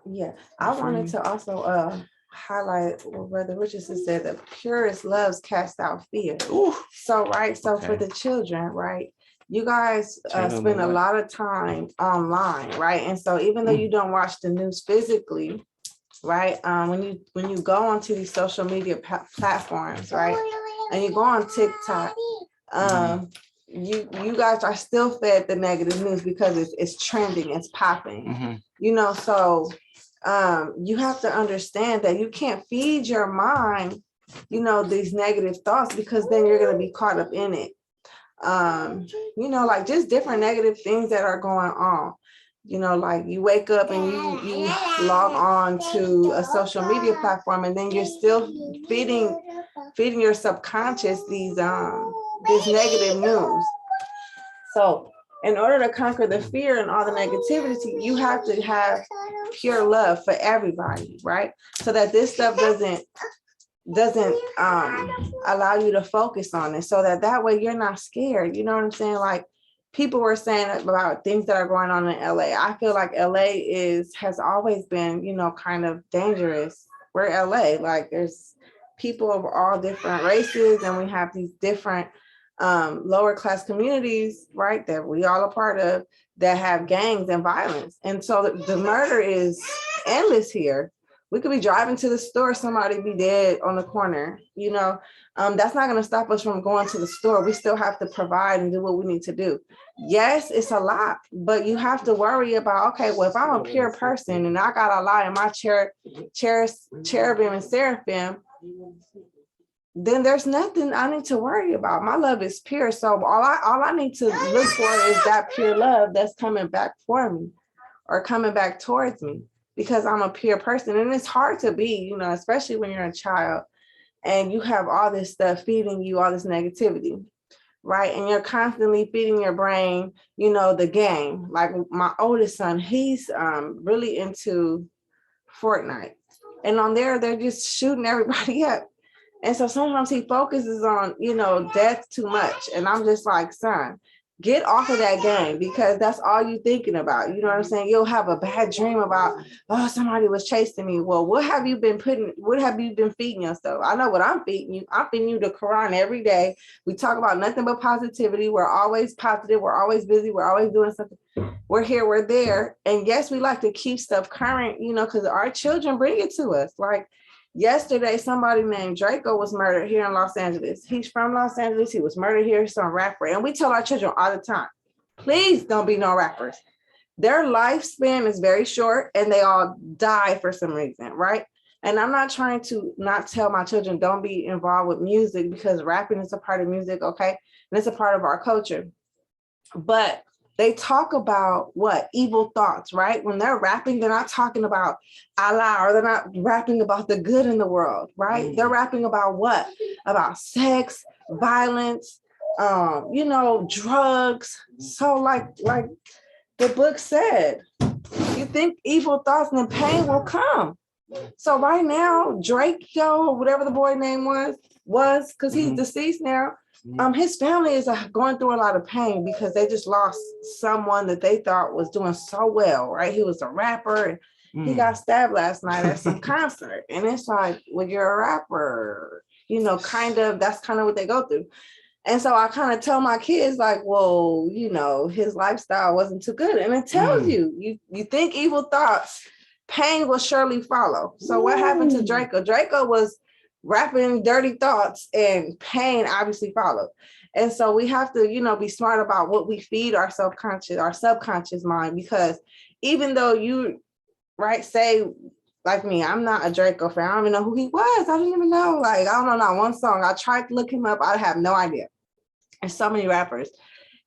Yeah, I wanted to also highlight what Brother Richardson said, that purest loves cast out fear. Ooh. So for the children, right? You guys spend a lot of time online, right? And so even though you don't watch the news physically, right? When you go onto these social media platforms, right? And you go on TikTok, you guys are still fed the negative news because it's trending, it's popping. So you have to understand that you can't feed your mind, these negative thoughts, because then you're going to be caught up in it. Like just different negative things that are going on. Like you wake up and you log on to a social media platform, and then you're still feeding your subconscious these this negative news. So in order to conquer the fear and all the negativity, you have to have pure love for everybody, right? So that this stuff doesn't allow you to focus on it, so that way you're not scared. You know what I'm saying? Like people were saying about things that are going on in LA. I feel like LA has always been, kind of dangerous. We're LA, like there's people of all different races, and we have these different lower class communities, right, that we all a part of, that have gangs and violence. And so the murder is endless here. We could be driving to the store, somebody be dead on the corner, that's not going to stop us from going to the store. We still have to provide and do what we need to do. Yes, it's a lot, but you have to worry about, okay, well, if I'm a pure person and I got a lot in my cherubim and seraphim, then there's nothing I need to worry about. My love is pure. So all I need to look for is that pure love that's coming back for me or coming back towards me, because I'm a pure person. And it's hard to be, especially when you're a child and you have all this stuff feeding you, all this negativity, right? And you're constantly feeding your brain, the game. Like my oldest son, he's really into Fortnite. And on there, they're just shooting everybody up. And so sometimes he focuses on, death too much. And I'm just like, son, get off of that game, because that's all you thinking about. You know what I'm saying? You'll have a bad dream about, oh, somebody was chasing me. Well, what have you been feeding yourself? I know what I'm feeding you. I'm feeding you the Quran every day. We talk about nothing but positivity. We're always positive. We're always busy. We're always doing something. We're here, we're there. And yes, we like to keep stuff current, because our children bring it to us. Like, yesterday, somebody named Draco was murdered here in Los Angeles. He's from Los Angeles. He was murdered here. He's some rapper. And we tell our children all the time, please don't be no rappers. Their lifespan is very short and they all die for some reason, right? And I'm not trying to not tell my children don't be involved with music, because rapping is a part of music, okay? And it's a part of our culture. But they talk about what? Evil thoughts, right? When they're rapping, they're not talking about Allah, or they're not rapping about the good in the world, right? They're rapping about what? About sex, violence, drugs. So like the book said, you think evil thoughts and then pain will come. So right now, Draco, whatever the boy name was, because he's deceased now, his family is going through a lot of pain because they just lost someone that they thought was doing so well, right? He was a rapper. And he got stabbed last night at some concert. And it's like, well, you're a rapper, that's kind of what they go through. And so I kind of tell my kids, like, well, his lifestyle wasn't too good. And it tells you think evil thoughts, pain will surely follow. So what happened to Draco? Draco was rapping dirty thoughts, and pain obviously followed. And so we have to, be smart about what we feed our subconscious mind, because even though you, right, say, like me, I'm not a Draco fan. I don't even know who he was. I didn't even know. Like, I don't know, not one song. I tried to look him up. I have no idea. There's so many rappers.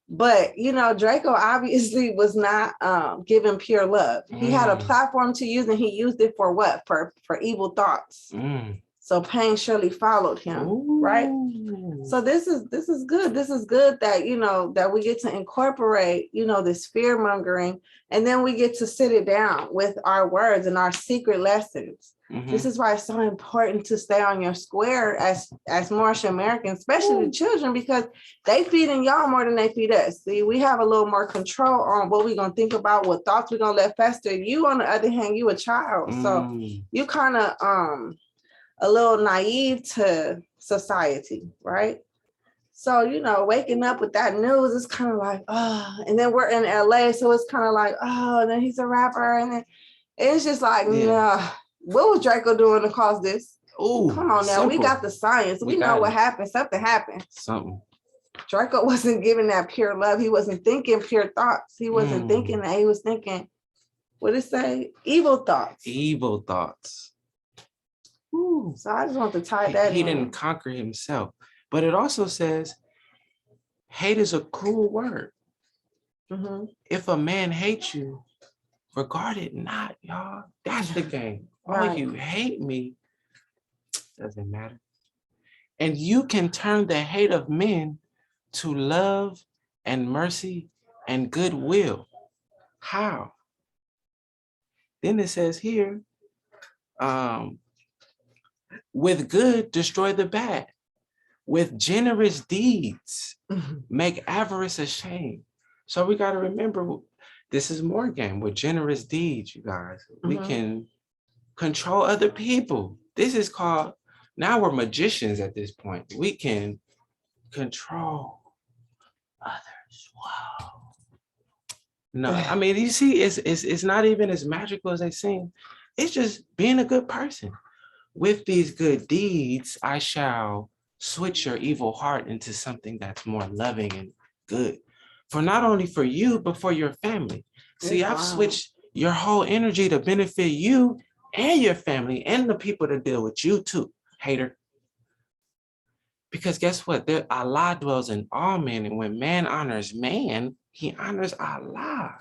But, Draco obviously was not given pure love. He had a platform to use, and he used it for what? For evil thoughts. So pain surely followed him, right? So this is good. This is good that, that we get to incorporate, this fear mongering, and then we get to sit it down with our words and our secret lessons. This is why it's so important to stay on your square as Moorish Americans, especially the children, because they feeding y'all more than they feed us. See, we have a little more control on what we're going to think about, what thoughts we're going to let fester. You, on the other hand, you a child. So you kind of, a little naive to society, right? So, waking up with that news is kind of like, oh, and then we're in LA, so it's kind of like, oh, and then he's a rapper, and then it's just like, nah, what was Draco doing to cause this? Oh, come on now, we got the science. We know what happened. Something happened. Draco wasn't giving that pure love. He wasn't thinking pure thoughts. He wasn't thinking that. He was thinking what it say? Evil thoughts. Evil thoughts. Ooh, so I just want to tie that He in. didn't conquer himself. But it also says, hate is a cruel word. Mm-hmm. If a man hates you, regard it not, y'all. That's the game. Right. Oh, you hate me, doesn't matter. And you can turn the hate of men to love and mercy and goodwill. How? Then it says here, with good, destroy the bad. With generous deeds, make avarice a shame. So we got to remember, this is more game with generous deeds, you guys. We can control other people. This is called, now we're magicians at this point. We can control others. Wow. No, I mean, you see, it's not even as magical as they seem. It's just being a good person. With these good deeds, I shall switch your evil heart into something that's more loving and good. For not only for you, but for your family. See, I've switched your whole energy to benefit you and your family and the people that deal with you too, hater. Because guess what? Allah dwells in all men. And when man honors man, he honors Allah.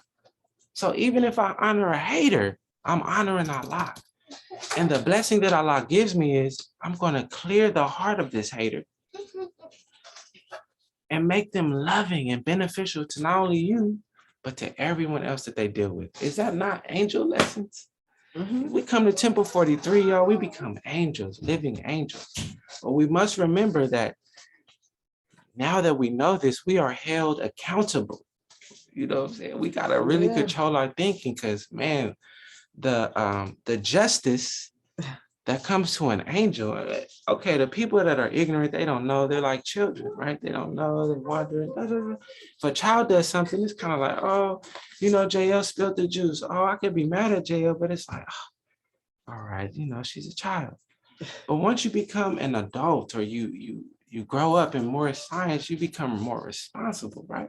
So even if I honor a hater, I'm honoring Allah. And the blessing that Allah gives me is I'm going to clear the heart of this hater and make them loving and beneficial to not only you, but to everyone else that they deal with. Is that not angel lessons? We come to Temple 43, y'all, we become angels, living angels. But we must remember that now that we know this, we are held accountable. You know what I'm saying? We got to really control our thinking because, man, the justice that comes to an angel, okay, the people that are ignorant, they don't know, they're like children, right? They don't know, they're wondering. If a child does something, it's kind of like, oh, you know, JL spilled the juice. Oh, I could be mad at JL, but it's like, oh, all right, you know, she's a child. But once you become an adult or you grow up in more science, you become more responsible, right?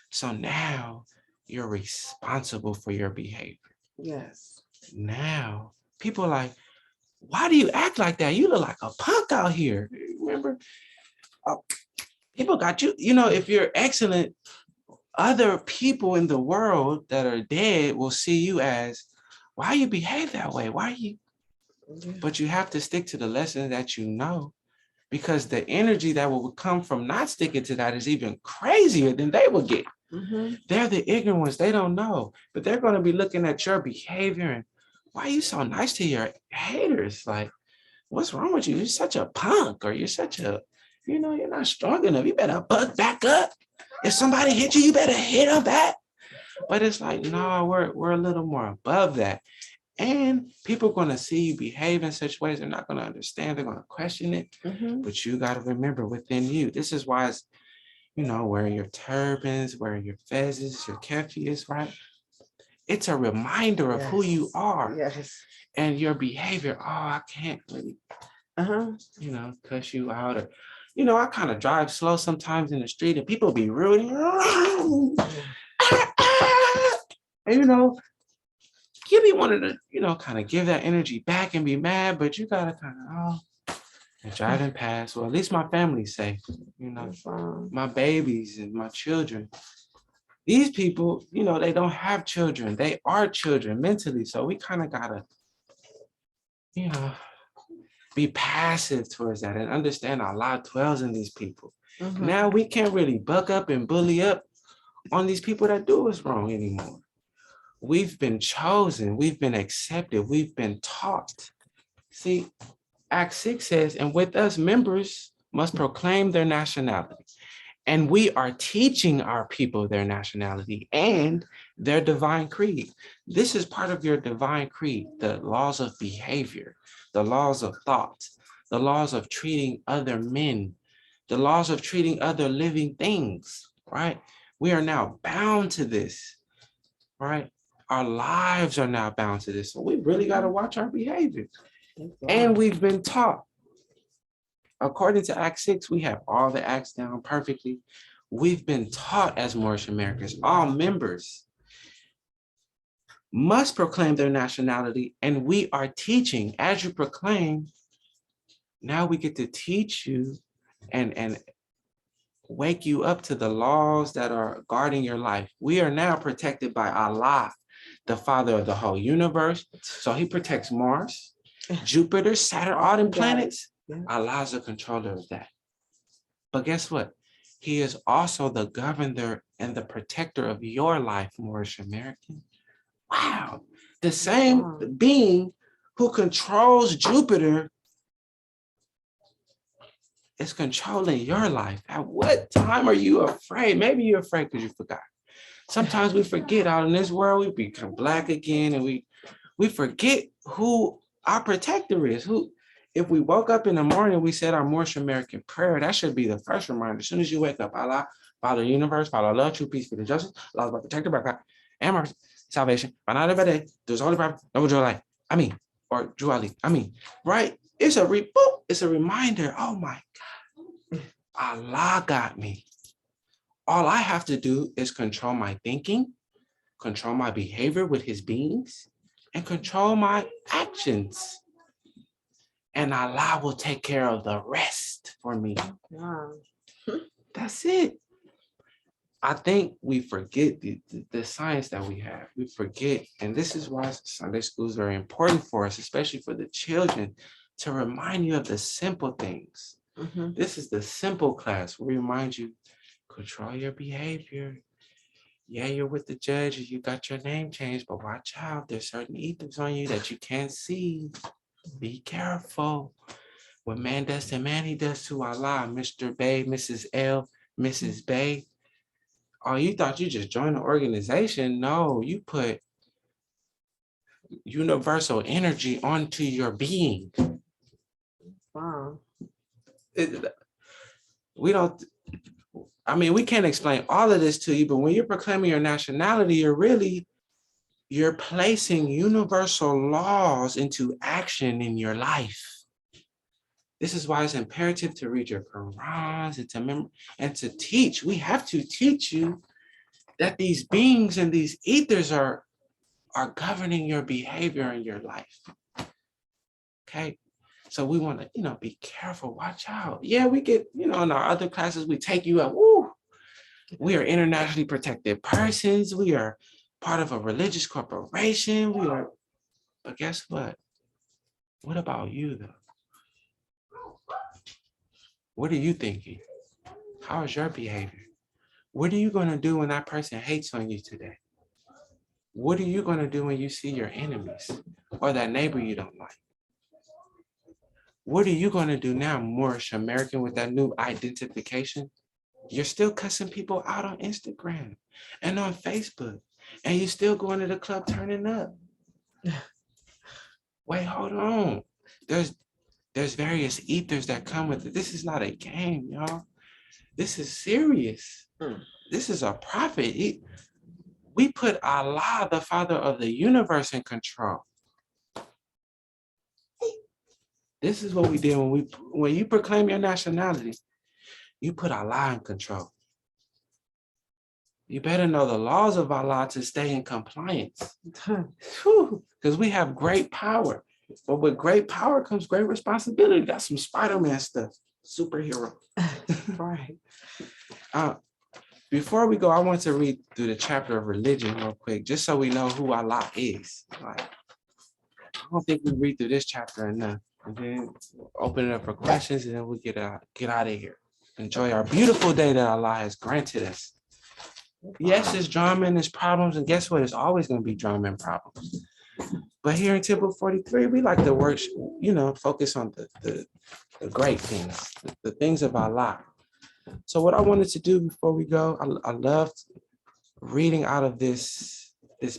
So now you're responsible for your behavior. Yes. Now people are like, why do you act like that? You look like a punk out here. Remember, people got you. You know, if you're excellent, other people in the world that are dead will see you as, why you behave that way? Why you? But you have to stick to the lesson that you know, because the energy that will come from not sticking to that is even crazier than they will get. They're the ignorant ones. They don't know, but they're going to be looking at your behavior and, why are you so nice to your haters? Like, what's wrong with you? You're such a punk, or you're such a, you know, you're not strong enough. You better buck back up. If somebody hit you, you better hit them back. But it's like, no, we're a little more above that. And people are going to see you behave in such ways they're not going to understand. They're going to question it. But you got to remember within you. This is why it's, you know, wearing your turbans, wearing your fezzes, your kefias, right? It's a reminder of who you are and your behavior. Oh, I can't really, you know, cuss you out. Or, you know, I kind of drive slow sometimes in the street and people be rude. And, you know, you be wanting to, you know, kind of give that energy back and be mad, but you got to kind of, and driving past. Well, at least my family's safe, you know, my babies and my children. These people, you know, they don't have children. They are children mentally. So we kind of got to, you know, be passive towards that and understand Allah dwells in these people. Now we can't really buck up and bully up on these people that do us wrong anymore. We've been chosen. We've been accepted. We've been taught. See, Acts 6 says, and with us members must proclaim their nationality. And we are teaching our people their nationality and their divine creed. This is part of your divine creed, the laws of behavior, the laws of thought, the laws of treating other men, the laws of treating other living things, right? We are now bound to this, right? Our lives are now bound to this. So we really got to watch our behavior. And we've been taught. According to Acts 6, we have all the acts down perfectly. We've been taught as Moorish Americans, all members, must proclaim their nationality, and we are teaching. As you proclaim, now we get to teach you and wake you up to the laws that are guarding your life. We are now protected by Allah, the father of the whole universe. So he protects Mars, Jupiter, Saturn, all them planets. Allah's the controller of that. But guess what? He is also the governor and the protector of your life, Moorish American. Wow. The same being who controls Jupiter is controlling your life. At what time are you afraid? Maybe you're afraid because you forgot. Sometimes we forget out in this world, we become black again, and we forget who our protector is. Who, if we woke up in the morning, we said our Moorish American prayer, that should be the first reminder. As soon as you wake up, Allah, Father, the universe, Father, love, true peace, freedom, justice, Allah, my protector, by God, and my salvation. There's only problem, no life. I mean, or Juali. I mean, right? It's a reminder. Oh my God, Allah got me. All I have to do is control my thinking, control my behavior with his beings, and control my actions. And Allah will take care of the rest for me. Wow. That's it. I think we forget the science that we have. We forget, and this is why Sunday school is very important for us, especially for the children, to remind you of the simple things. Mm-hmm. This is the simple class. We remind you, control your behavior. Yeah, you're with the judge and you got your name changed, but watch out. There's certain ethers on you that you can't see. Be careful. What man does to man, he does to Allah. Mr. Bey, Mrs. L, Mrs. Bey. Oh, you thought you just joined the organization? No, you put universal energy onto your being. Wow. We can't explain all of this to you, but when you're proclaiming your nationality, you're placing universal laws into action in your life. This is why it's imperative to read your Qurans and to remember and to teach. We have to teach you that these beings and these ethers are governing your behavior in your life. Okay. So we want to, be careful, watch out. Yeah, we get, in our other classes, we take you up. Woo! We are internationally protected persons. We are part of a religious corporation. But guess what? What about you though? What are you thinking? How is your behavior? What are you going to do when that person hates on you today? What are you going to do when you see your enemies or that neighbor you don't like? What are you going to do now, Moorish American, with that new identification? You're still cussing people out on Instagram and on Facebook, and you're still going to the club turning up. Wait, hold on. There's various ethers that come with it. This is not a game, y'all. This is serious. This is a prophet. We put Allah, the father of the universe, in control. This is what we did when you proclaim your nationality, you put Allah in control. You better know the laws of Allah to stay in compliance. Because we have great power. But with great power comes great responsibility. That's some Spider-Man stuff. Superhero. Right. Before we go, I want to read through the chapter of religion real quick, just so we know who Allah is. I don't think we read through this chapter enough. And then we'll open it up for questions, and then we'll get out of here. Enjoy our beautiful day that Allah has granted us. Yes, there's drama and there's problems, and guess what? It's always going to be drama and problems. But here in Temple 43, we like to work, focus on the great things, the things of Allah. So what I wanted to do before we go, I loved reading out of this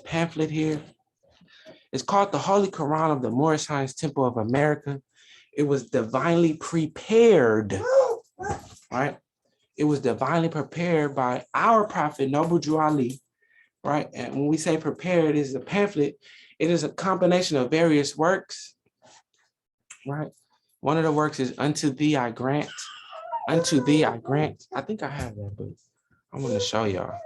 pamphlet here. It's called the Holy Quran of the Moorish Science Temple of America. It was divinely prepared, right? It was divinely prepared by our prophet, Noble Drew Ali, right? And when we say prepared, it is a pamphlet. It is a combination of various works, right? One of the works is Unto Thee I Grant. Unto Thee I Grant. I think I have that, but I want to show y'all.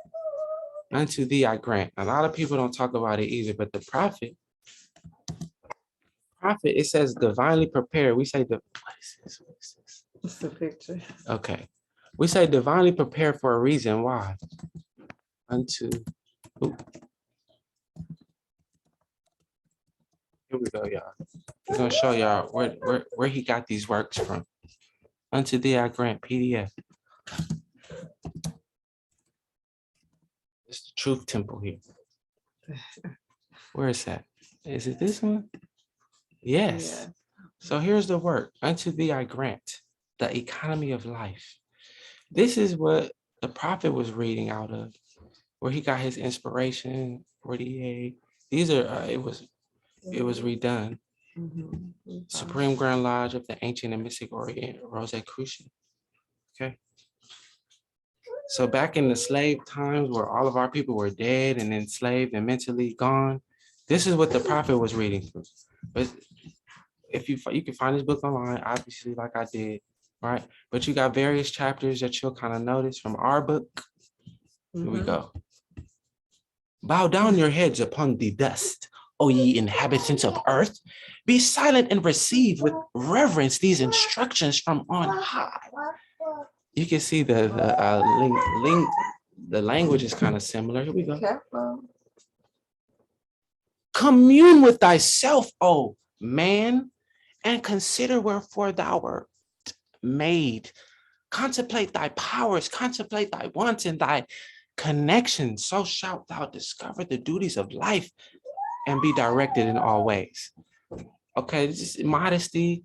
Unto thee I grant. A lot of people don't talk about it either, but the prophet, it says divinely prepared. We say what is this? What is this? It's a picture. Okay. We say divinely prepared for a reason. Why? Unto. Ooh. Here we go, y'all. We're gonna show y'all where he got these works from. Unto thee I grant PDF. It's the truth temple here. Where is that? Is it this one? Yes. Yeah. So here's the work. Unto thee I grant the economy of life. This is what the prophet was reading out of, where he got his inspiration. 48. These are it was redone. Mm-hmm. Supreme Grand Lodge of the Ancient and Mystic Orient, Rosicrucian. Okay. So back in the slave times where all of our people were dead and enslaved and mentally gone, this is what the prophet was reading from. But if you can find this book online, obviously, like I did, right? But you got various chapters that you'll kind of notice from our book. Here we go. Bow down your heads upon the dust, O ye inhabitants of earth. Be silent and receive with reverence these instructions from on high. You can see the language is kind of similar. Here we go. Commune with thyself, O man, and consider wherefore thou wert made. Contemplate thy powers, contemplate thy wants and thy connections. So shalt thou discover the duties of life and be directed in all ways. Okay, this is modesty.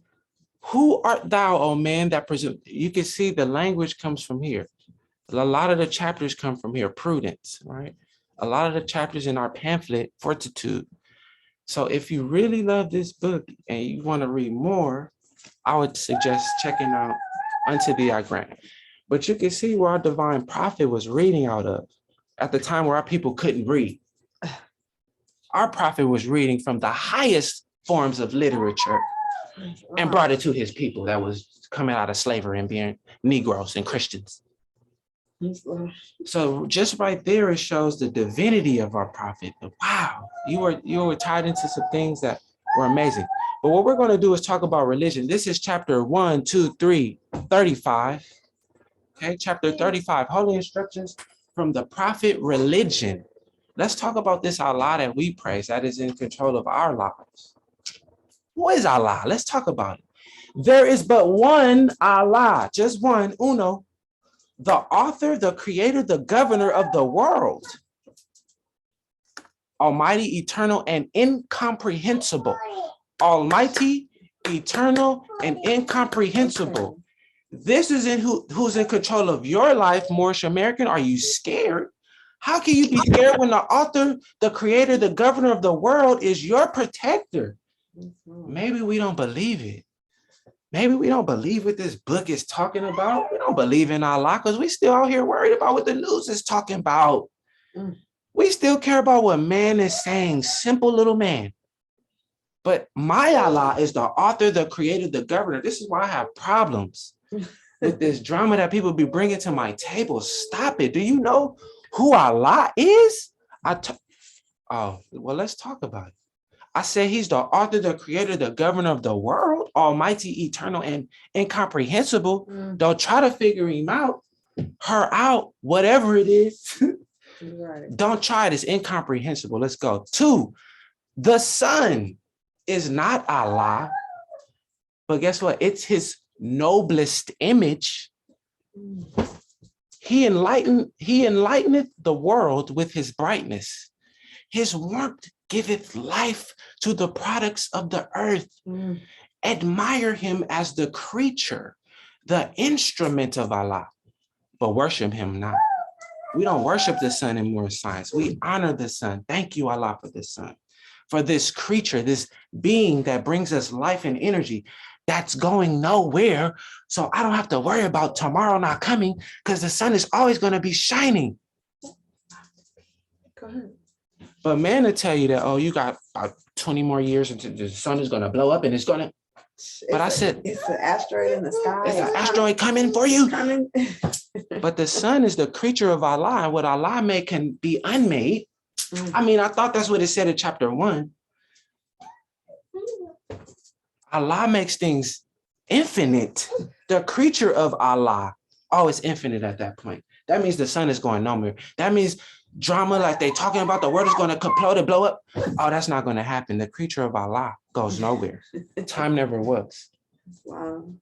Who art thou, O man, that presume? You can see the language comes from here. A lot of the chapters come from here. Prudence, right? A lot of the chapters in our pamphlet, fortitude. So if you really love this book and you want to read more, I would suggest checking out Unto Thee I Grant. But you can see where our divine prophet was reading out of at the time where our people couldn't read. Our prophet was reading from the highest forms of literature and brought it to his people that was coming out of slavery and being Negroes and Christians. So just right there, it shows the divinity of our prophet. Wow, you were tied into some things that were amazing. But what we're going to do is talk about religion. This is chapter 1, 2, 3, 35. Okay, chapter 35, Holy Instructions from the Prophet Religion. Let's talk about this Allah that we praise, that is in control of our lives. Who is Allah? Let's talk about it. There is but one Allah, just one, uno, the author, the creator, the governor of the world, almighty, eternal, and incomprehensible. Almighty, eternal, and incomprehensible. This is who's in control of your life, Moorish American. Are you scared? How can you be scared when the author, the creator, the governor of the world is your protector? Maybe we don't believe it. Maybe we don't believe what this book is talking about. We don't believe in Allah because we still out here worried about what the news is talking about. We still care about what man is saying, simple little man. But my Allah is the author, the creator, the governor. This is why I have problems with this drama that people be bringing to my table. Stop it. Do you know who Allah is? Oh, well, let's talk about it. I said he's the author, the creator, the governor of the world, almighty, eternal, and incomprehensible. Don't try to figure him out, her out, whatever it is. Right. Don't try it. It's incomprehensible. Let's go. 2, the Son is not Allah, but guess what? It's his noblest image. He enlighteneth the world with his brightness. His warmth giveth life to the products of the earth. Admire him as the creature, the instrument of Allah, but worship him not. We don't worship the sun in more science. We honor the sun. Thank you, Allah, for the sun, for this creature, this being that brings us life and energy that's going nowhere. So I don't have to worry about tomorrow not coming because the sun is always going to be shining. Go ahead. But man will tell you that, oh, you got about 20 more years until the sun is going to blow up and it's going to. But I said, it's an asteroid in the sky. It's an asteroid coming for you. Coming. But the sun is the creature of Allah, and what Allah made can be unmade. I mean, I thought that's what it said in chapter 1. Allah makes things infinite. The creature of Allah, it's infinite at that point. That means the sun is going nowhere. That means drama like they talking about the world is going to implode and blow up. Oh, that's not going to happen. The creature of Allah goes nowhere. Time never was. Wow.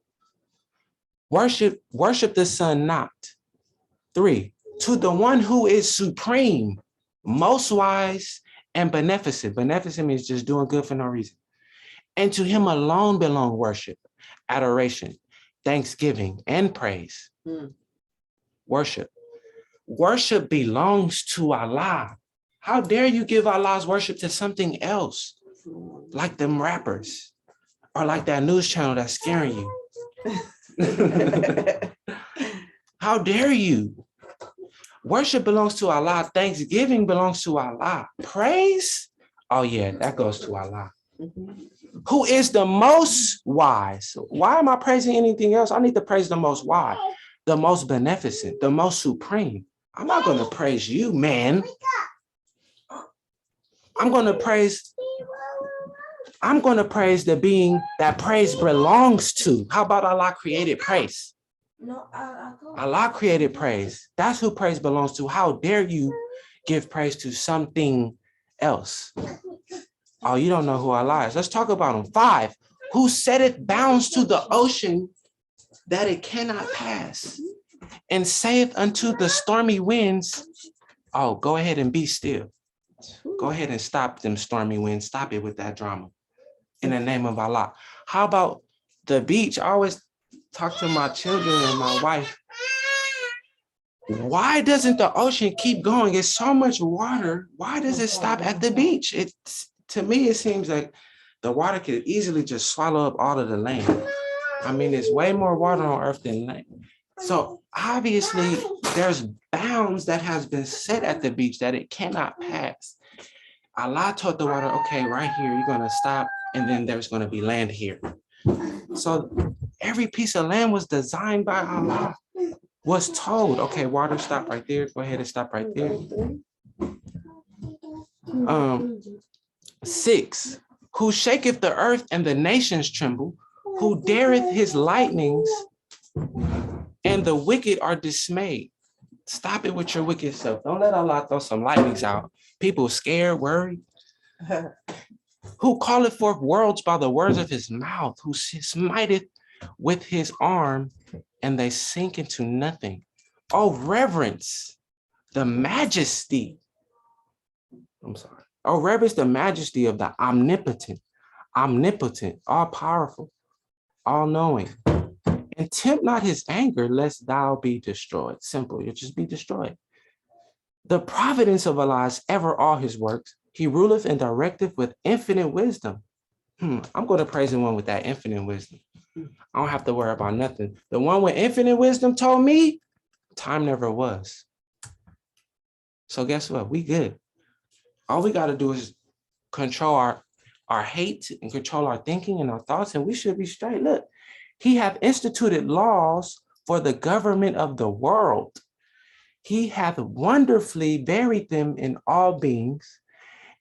Worship the sun not. 3, to the one who is supreme, most wise, and beneficent. Beneficent means just doing good for no reason. And to him alone belong worship, adoration, thanksgiving, and praise. Worship. Worship belongs to Allah. How dare you give Allah's worship to something else? Like them rappers, or like that news channel that's scaring you. How dare you? Worship belongs to Allah. Thanksgiving belongs to Allah. Praise? Oh yeah, that goes to Allah. Who is the most wise? Why am I praising anything else? I need to praise the most wise, the most beneficent, the most supreme. I'm not going to praise you, man. I'm going to praise the being that praise belongs to. How about Allah created praise? No, Allah created praise. That's who praise belongs to. How dare you give praise to something else? Oh, you don't know who Allah is. Let's talk about him. 5, who setteth bounds to the ocean that it cannot pass, and saith unto the stormy winds, oh, go ahead and be still. Go ahead and stop them stormy winds. Stop it with that drama. In the name of Allah. How about the beach? I always talk to my children and my wife. Why doesn't the ocean keep going? It's so much water. Why does it stop at the beach? To me, it seems like the water could easily just swallow up all of the land. I mean, there's way more water on earth than land. So obviously there's bounds that has been set at the beach that it cannot pass. Allah told the water, okay, right here, you're going to stop, and then there's going to be land here. So every piece of land was designed by Allah, was told, okay, water, stop right there. Go ahead and stop right there. 6, who shaketh the earth and the nations tremble, who dareth his lightnings, and the wicked are dismayed. Stop it with your wicked self. Don't let Allah throw some lightnings out. People scared, worried. Who calleth forth worlds by the words of his mouth, who smiteth with his arm, and they sink into nothing. Oh, reverence the majesty. Oh, reverence the majesty of the omnipotent, all powerful, all knowing. And tempt not his anger, lest thou be destroyed. Simple, you'll just be destroyed. The providence of Allah is ever all his works. He ruleth and directeth with infinite wisdom. I'm going to praise the one with that infinite wisdom. I don't have to worry about nothing. The one with infinite wisdom told me, time never was. So guess what? We good. All we got to do is control our hate and control our thinking and our thoughts, and we should be straight. Look, he hath instituted laws for the government of the world. He hath wonderfully varied them in all beings,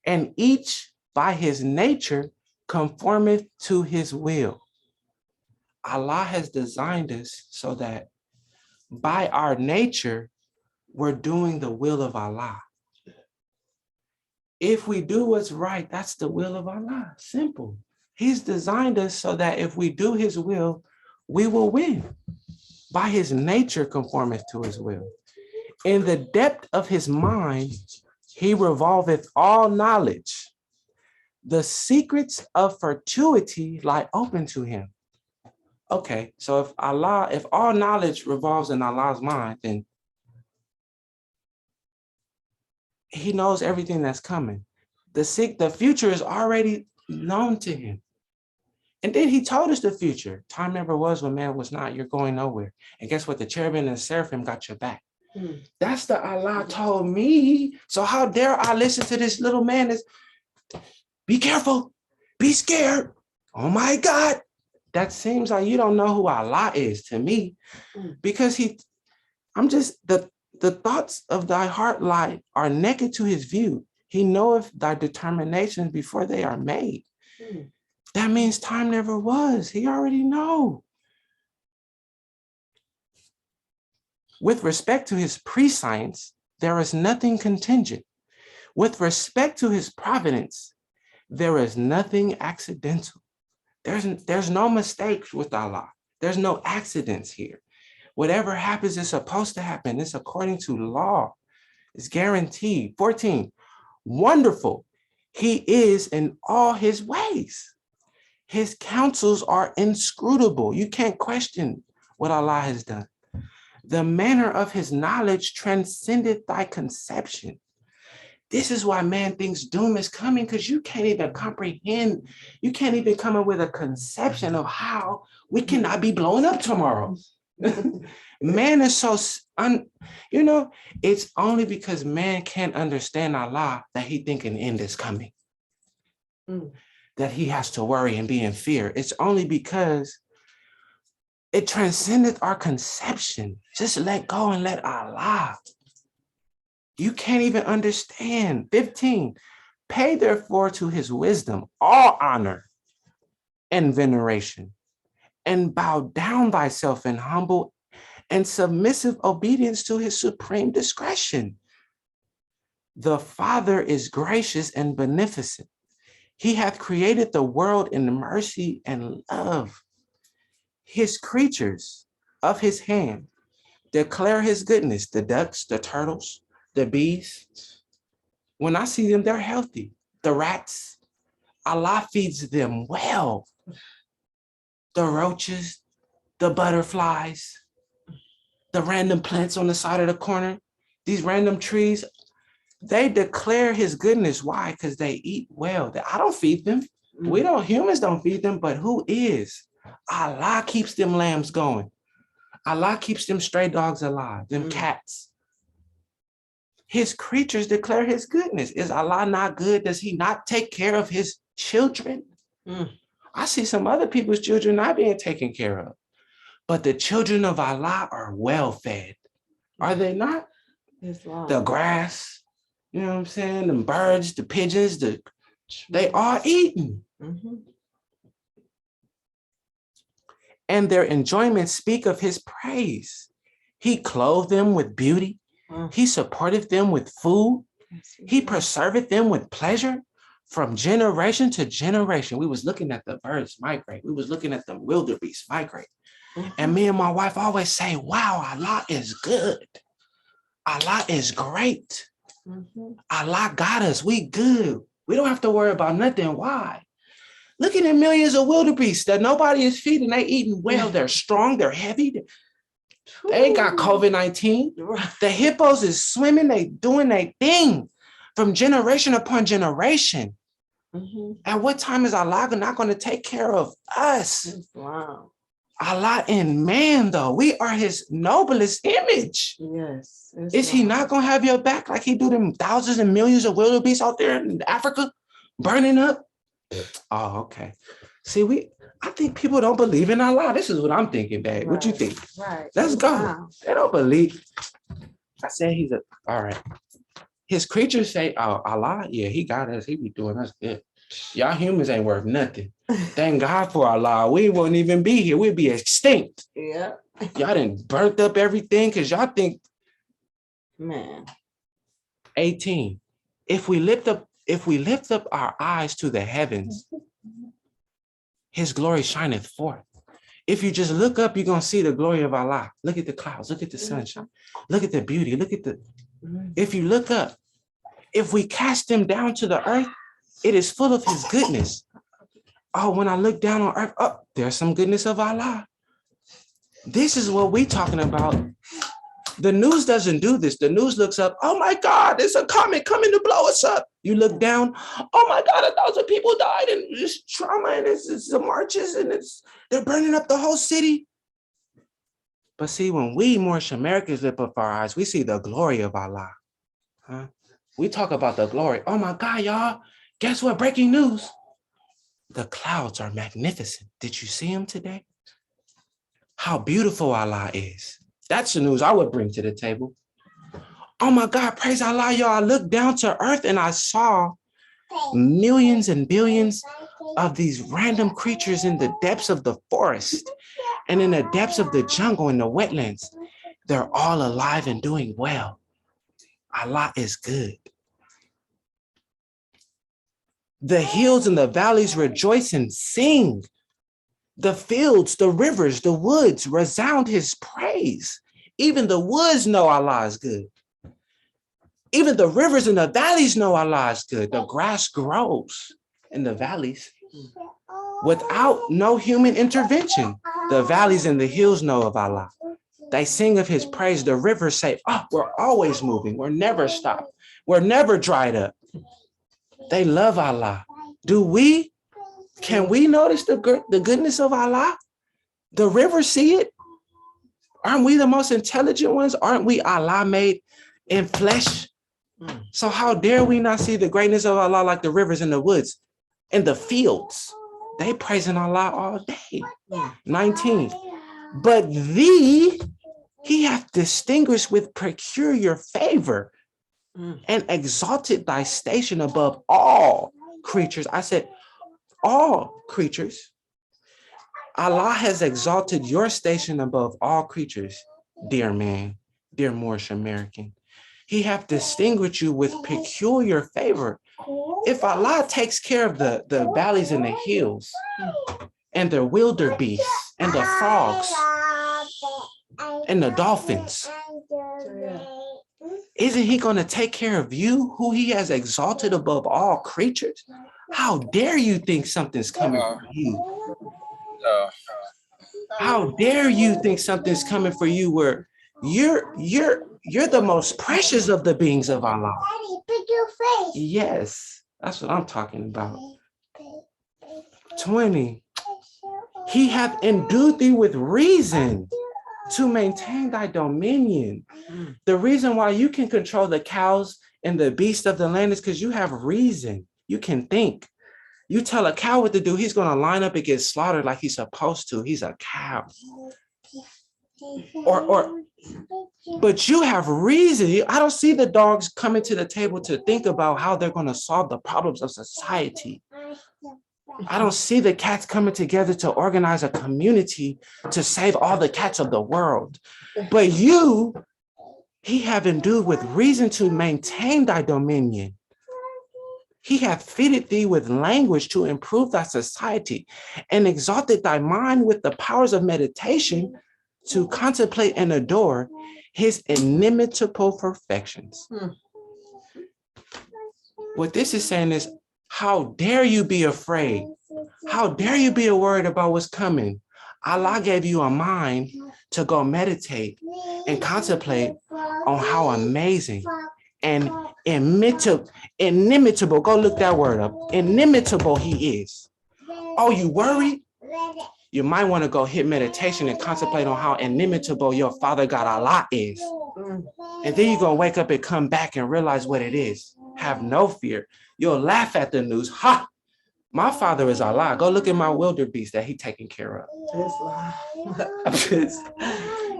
and each by his nature conformeth to his will. Allah has designed us so that by our nature, we're doing the will of Allah. If we do what's right, that's the will of Allah. Simple. He's designed us so that if we do his will, we will win. By his nature conformeth to his will. In the depth of his mind, he revolveth all knowledge. The secrets of fortuity lie open to him. Okay, so if all knowledge revolves in Allah's mind, then he knows everything that's coming. The future is already known to him. And then he told us the future. Time never was when man was not. You're going nowhere. And guess what? The cherubim and the seraphim got your back. That's the Allah told me. So how dare I listen to this little man? Be careful. Be scared. Oh my God. that seems like you don't know who Allah is to me, because the thoughts of thy heart lie are naked to his view. He knoweth thy determinations before they are made. That means time never was. He already know. With respect to his prescience, there is nothing contingent. With respect to his providence, there is nothing accidental. There's no mistakes with Allah. There's no accidents here. Whatever happens is supposed to happen. It's according to law. It's guaranteed. 14, wonderful. He is in all his ways. His counsels are inscrutable. You can't question what Allah has done. The manner of his knowledge transcended thy conception. This is why man thinks doom is coming, because you can't even comprehend. You can't even come up with a conception of how we cannot be blown up tomorrow. Man is so, it's only because man can't understand Allah that he thinks an end is coming. That he has to worry and be in fear. It's only because it transcended our conception. Just let go and let Allah. You can't even understand. 15, pay therefore to his wisdom all honor and veneration, and bow down thyself in humble and submissive obedience to his supreme discretion. The Father is gracious and beneficent. He hath created the world in mercy and love. His creatures of his hand declare his goodness, the ducks, the turtles, the bees. When I see them, they're healthy. The rats, Allah feeds them well. The roaches, the butterflies, the random plants on the side of the corner, these random trees, they declare his goodness. Why? Because they eat well. I don't feed them. Humans don't feed them, but who is? Allah keeps them lambs going. Allah keeps them stray dogs alive, them cats. His creatures declare his goodness. Is Allah not good? Does he not take care of his children? I see some other people's children not being taken care of. But the children of Allah are well fed. Are they not? The grass, you know what I'm saying? The birds, the pigeons, they are eating. And their enjoyments speak of his praise. He clothed them with beauty. He supported them with food. He preserved them with pleasure from generation to generation. We was looking at the birds migrate. We was looking at the wildebeest migrate. And me and my wife always say, wow, Allah is good. Allah is great. Allah got us. We good. We don't have to worry about nothing. Why? Look at the millions of wildebeest that nobody is feeding. They eating well. They're strong. They're heavy. They ain't got COVID-19. The hippos is swimming. They doing their thing from generation upon generation. At what time is Allah not going to take care of us? Wow. Allah in man, though, we are his noblest image. Yes. Is he not going to have your back like he do them thousands and millions of wildebeest out there in Africa burning up? Oh, okay. See, I think people don't believe in Allah. This is what I'm thinking, babe. Right. What you think? Right. Let's go. Wow. They don't believe. I said all right. His creatures say, oh, Allah, yeah, he got us. He be doing us good. Y'all humans ain't worth nothing. Thank God for Allah. We wouldn't even be here. We'd be extinct. Yeah. Y'all done burnt up everything because y'all think. Man. 18. If we lift up our eyes to the heavens, his glory shineth forth. If you just look up, you're going to see the glory of Allah. Look at the clouds. Look at the sunshine. Look at the beauty. If you look up, if we cast them down to the earth, it is full of his goodness. Oh, when I look down on earth, oh, there's some goodness of Allah. This is what we're talking about. The news doesn't do this. The news looks up, oh my God, there's a comet coming to blow us up. You look down, oh my God, 1,000 people died, and it's trauma, and it's the marches, and they're burning up the whole city. But see, when we Moorish Americans lift up our eyes, we see the glory of Allah. We talk about the glory. Oh my God, y'all, guess what? Breaking news. The clouds are magnificent. Did you see them today? How beautiful Allah is. That's the news I would bring to the table. Oh my God, praise Allah, y'all. I looked down to earth and I saw millions and billions of these random creatures in the depths of the forest and in the depths of the jungle and the wetlands. They're all alive and doing well. Allah is good. The hills and the valleys rejoice and sing. The fields, the rivers, the woods resound his praise. Even the woods know Allah is good. Even the rivers and the valleys know Allah is good. The grass grows in the valleys without no human intervention. The valleys and the hills know of Allah. They sing of his praise. The rivers say, oh, we're always moving. We're never stopped. We're never dried up. They love Allah. Do we? Can we notice the goodness of Allah? The rivers see it. Aren't we the most intelligent ones? Aren't we Allah made in flesh? So how dare we not see the greatness of Allah like the rivers in the woods and the fields? They praising Allah all day. 19. But thee, he hath distinguished with peculiar favor and exalted thy station above all creatures. I said, all creatures. Allah has exalted your station above all creatures, dear man, dear Moorish American. He hath distinguished you with peculiar favor. If Allah takes care of the valleys and the hills and the wildebeest and the frogs and the dolphins, isn't he going to take care of you, who he has exalted above all creatures? How dare you think something's coming for you? How dare you think something's coming for you where you're the most precious of the beings of Allah? Yes, that's what I'm talking about. 20. He hath endued thee with reason to maintain thy dominion. The reason why you can control the cows and the beasts of the land is because you have reason. You can think. You tell a cow what to do, he's going to line up and get slaughtered like he's supposed to. He's a cow. But you have reason. I don't see the dogs coming to the table to think about how they're going to solve the problems of society. I don't see the cats coming together to organize a community to save all the cats of the world. But you, he have endued with reason to maintain thy dominion. He hath fitted thee with language to improve thy society and exalted thy mind with the powers of meditation to contemplate and adore his inimitable perfections. What this is saying is, how dare you be afraid? How dare you be worried about what's coming? Allah gave you a mind to go meditate and contemplate on how amazing and inimitable, go look that word up, inimitable he is. Oh, you worried? You might want to go hit meditation and contemplate on how inimitable your Father God Allah is. And then you're going to wake up and come back and realize what it is. Have no fear. You'll laugh at the news. Ha! My Father is Allah. Go look at my wildebeest that He's taking care of.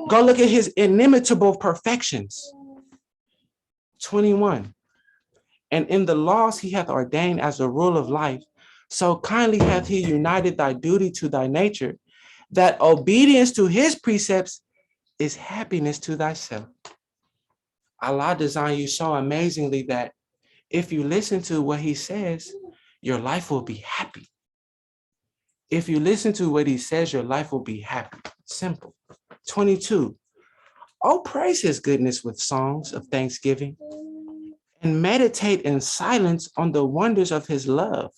Go look at his inimitable perfections. 21. And in the laws he hath ordained as a rule of life, so kindly hath he united thy duty to thy nature, that obedience to his precepts is happiness to thyself. Allah designed you so amazingly that if you listen to what he says, your life will be happy. If you listen to what he says, your life will be happy. Simple. 22. Oh, praise his goodness with songs of thanksgiving and meditate in silence on the wonders of his love.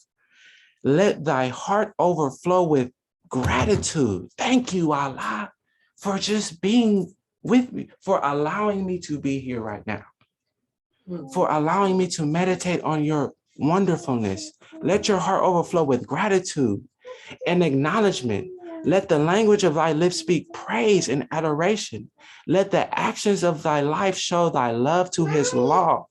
Let thy heart overflow with gratitude. Thank you, Allah, for just being with me, for allowing me to be here right now, for allowing me to meditate on your wonderfulness. Let your heart overflow with gratitude and acknowledgement. Let the language of thy lips speak praise and adoration. Let the actions of thy life show thy love to his law.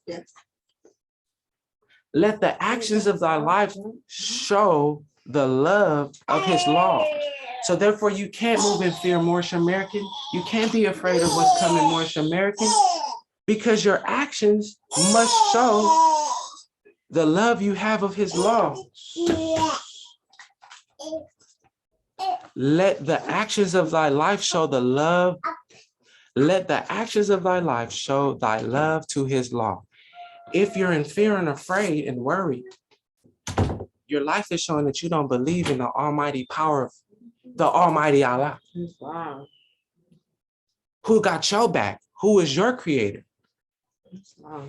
Let the actions of thy life show the love of his law. So therefore, you can't move in fear, Moorish American. You can't be afraid of what's coming, Moorish American, because your actions must show the love you have of his law. Let the actions of thy life show the love. Let the actions of thy life show thy love to his law. If you're in fear and afraid and worried, your life is showing that you don't believe in the almighty power of the almighty Allah. Wow. Who got your back? Who is your creator? Wow.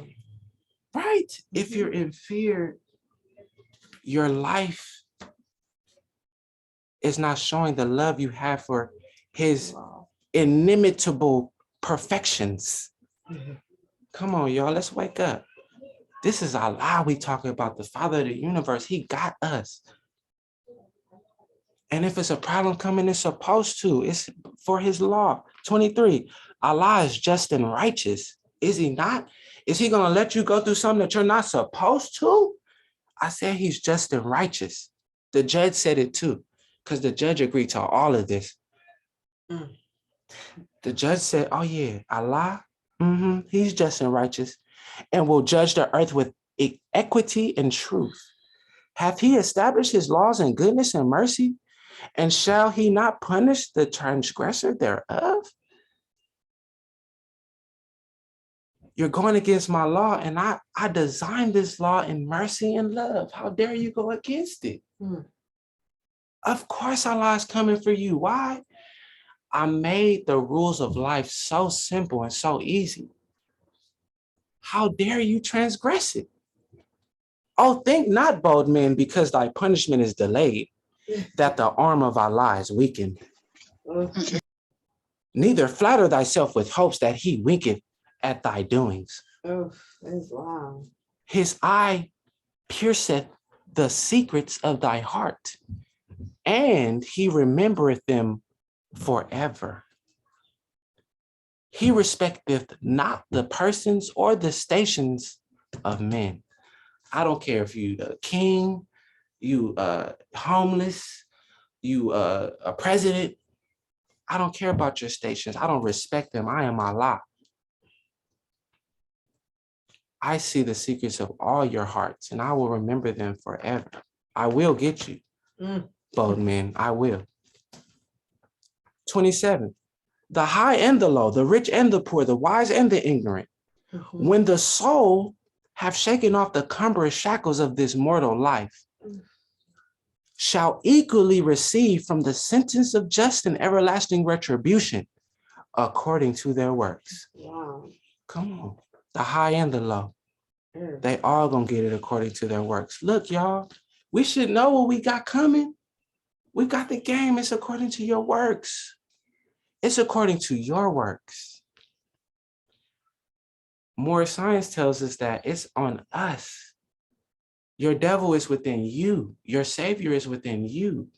Right? If you're in fear, your life is not showing the love you have for his inimitable perfections. Come on, y'all, let's wake up. This is Allah we talking about, the Father of the universe. He got us. And if it's a problem coming, it's supposed to. It's for his law. 23, Allah is just and righteous. Is he not? Is he going to let you go through something that you're not supposed to? I said he's just and righteous. The judge said it too, because the judge agreed to all of this. The judge said, oh yeah, Allah, he's just and righteous and will judge the earth with equity and truth. Hath he established his laws in goodness and mercy? And shall he not punish the transgressor thereof? You're going against my law, and I designed this law in mercy and love. How dare you go against it? Of course Allah is coming for you. Why? I made the rules of life so simple and so easy. How dare you transgress it? Oh, think not, bold men, because thy punishment is delayed, that the arm of Allah is weakened. Neither flatter thyself with hopes that he winketh at thy doings. Oh, that's wow. His eye pierceth the secrets of thy heart, and he remembereth them forever. He respecteth not the persons or the stations of men. I don't care if you a king, you homeless, you a president. I don't care about your stations. I don't respect them. I am Allah. I see the secrets of all your hearts, and I will remember them forever. I will get you, bold men. I will. 27. The high and the low, the rich and the poor, the wise and the ignorant. When the soul have shaken off the cumbrous shackles of this mortal life, shall equally receive from the sentence of just and everlasting retribution according to their works. Wow. Come on. The high and the low. They all gonna get it according to their works. Look, y'all, we should know what we got coming. We got the game. It's according to your works. It's according to your works. More science tells us that it's on us. Your devil is within you. Your savior is within you.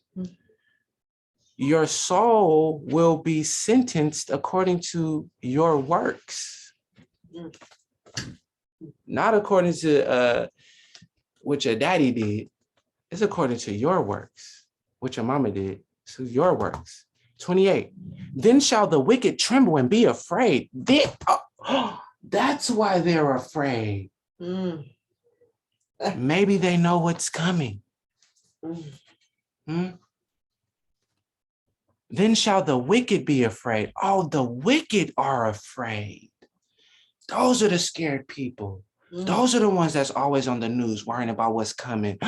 Your soul will be sentenced according to your works. Not according to what your daddy did. It's according to your works. What your mama did. So your works. 28. Then shall the wicked tremble and be afraid. That's why they're afraid. Maybe they know what's coming. Then shall the wicked be afraid. Oh, the wicked are afraid. Those are the scared people. Those are the ones that's always on the news worrying about what's coming.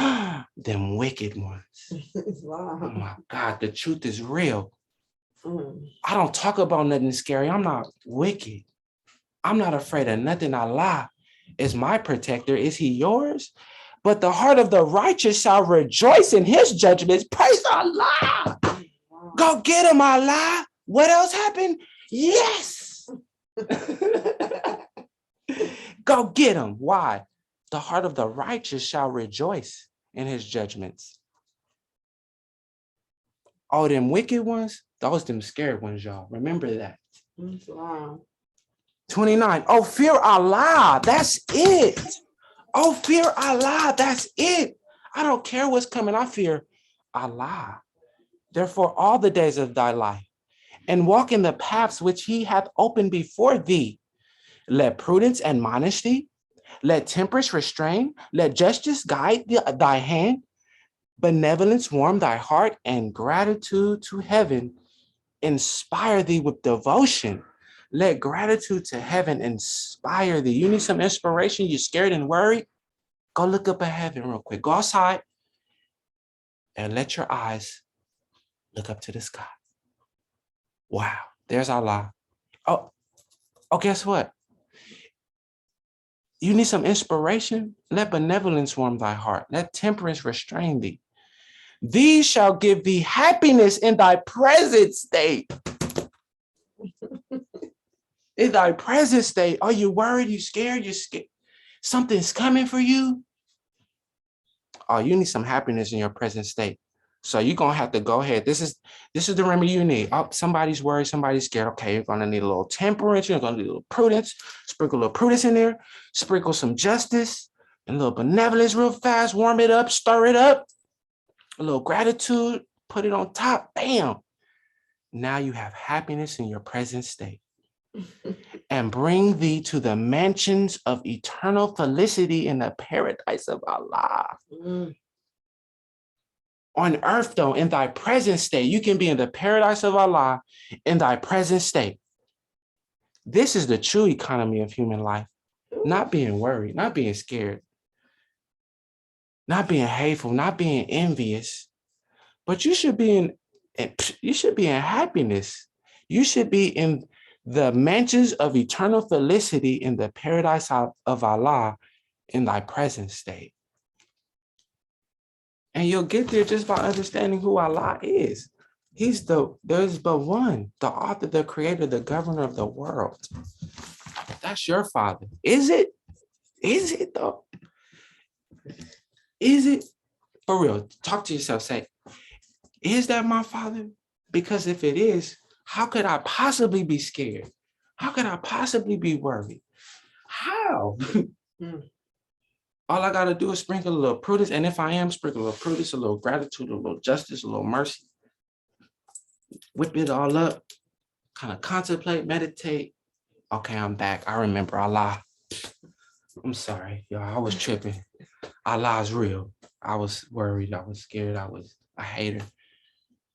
Them wicked ones. Wow. Oh my God, the truth is real. I don't talk about nothing scary. I'm not wicked. I'm not afraid of nothing. Allah is my protector. Is he yours? But the heart of the righteous shall rejoice in his judgments. Praise Allah. Go get him, Allah. What else happened? Yes. Go get him. Why? The heart of the righteous shall rejoice in his judgments. All them wicked ones, those them scared ones, y'all. Remember that. Wow. 29. Oh, fear Allah. That's it. Oh, fear Allah. That's it. I don't care what's coming. I fear Allah. Therefore, all the days of thy life, and walk in the paths which he hath opened before thee. Let prudence admonish thee, let temperance restrain, let justice guide thy hand, benevolence warm thy heart, and gratitude to heaven inspire thee with devotion. Let gratitude to heaven inspire thee. You need some inspiration, you're scared and worried? Go look up at heaven real quick. Go outside and let your eyes look up to the sky. Wow, there's Allah. Oh, guess what? You need some inspiration? Let benevolence warm thy heart. Let temperance restrain thee. These shall give thee happiness in thy present state. In thy present state. Are you worried? You scared? You scared? Something's coming for you? Oh, you need some happiness in your present state. So you're gonna have to go ahead. This is the remedy you need. Oh, somebody's worried, somebody's scared. Okay, you're gonna need a little temperance, you're gonna need a little prudence, sprinkle a little prudence in there, sprinkle some justice, and a little benevolence real fast, warm it up, stir it up, a little gratitude, put it on top, bam. Now you have happiness in your present state. And bring thee to the mansions of eternal felicity in the paradise of Allah. On earth, though, in thy present state, you can be in the paradise of Allah in thy present state. This is the true economy of human life. Not being worried, not being scared, not being hateful, not being envious, but you should be in happiness. You should be in the mansions of eternal felicity in the paradise of Allah in thy present state. And you'll get there just by understanding who Allah is. There's but one, the author, the creator, the governor of the world. That's your father. Is it? Is it though? Is it? For real, talk to yourself, say, is that my father? Because if it is, how could I possibly be scared? How could I possibly be worried? How? All I got to do is sprinkle a little prudence. And if I am, sprinkle a little prudence, a little gratitude, a little justice, a little mercy. Whip it all up, kind of contemplate, meditate. Okay, I'm back. I remember Allah. I'm sorry, y'all. I was tripping. Allah is real. I was worried. I was scared. I was a hater.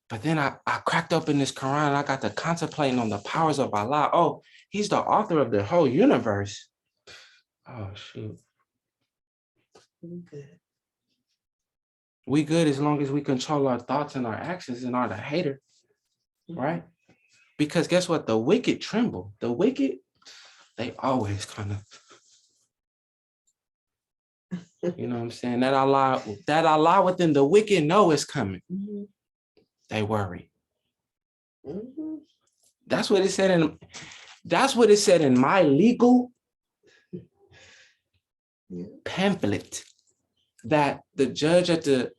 But then I cracked open this Quran and I got to contemplating on the powers of Allah. Oh, he's the author of the whole universe. Oh, shoot. We good as long as we control our thoughts and our actions and are the hater, right? Because guess what? The wicked tremble. The wicked, they always kind of, you know what I'm saying? That Allah within the wicked know is coming. They worry. That's what it said in my legal pamphlet that the judge at the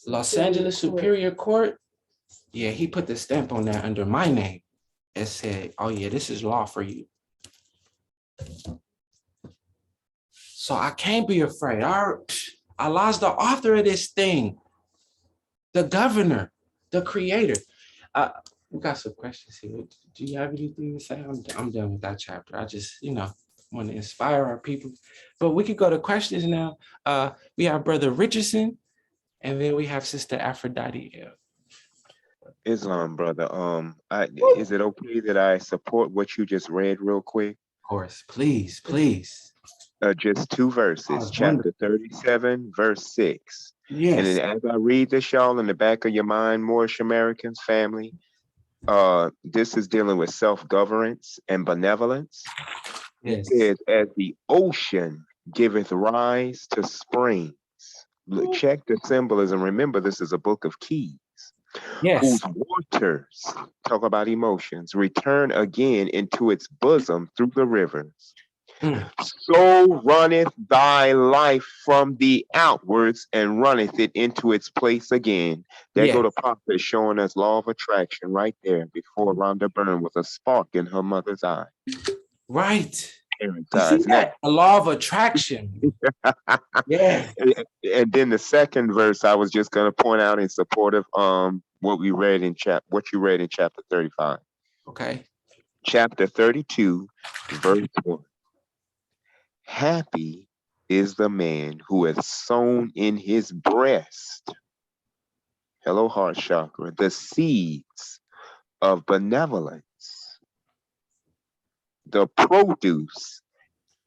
Los Angeles Superior Court, yeah, he put the stamp on that under my name and said, oh yeah, this is law for you. So I can't be afraid. Allah's the author of this thing, the governor, the creator. We got some questions here. Do you have anything to say? I'm done with that chapter. I just, want to inspire our people. But we could go to questions now. We have Brother Richardson, and then we have Sister Aphrodite. Islam, brother. Is it okay that I support what you just read real quick? Of course, please. Just two verses, chapter 37, verse 6. Yes. And then as I read this, y'all, in the back of your mind, Moorish Americans, family, this is dealing with self-governance and benevolence. Yes. It says, as the ocean giveth rise to springs. Look, check the symbolism. Remember, this is a book of keys. Yes. Whose waters, talk about emotions, return again into its bosom through the rivers. So runneth thy life from the outwards and runneth it into its place again. There go the prophet showing us law of attraction right there before Rhonda Byrne with a spark in her mother's eye. Right. You see characterized that? A law of attraction. Yeah. And then the second verse I was just gonna point out in support of what you read in chapter 35. Okay. Chapter 32, verse 1. Happy is the man who has sown in his breast, hello heart chakra, the seeds of benevolence. The produce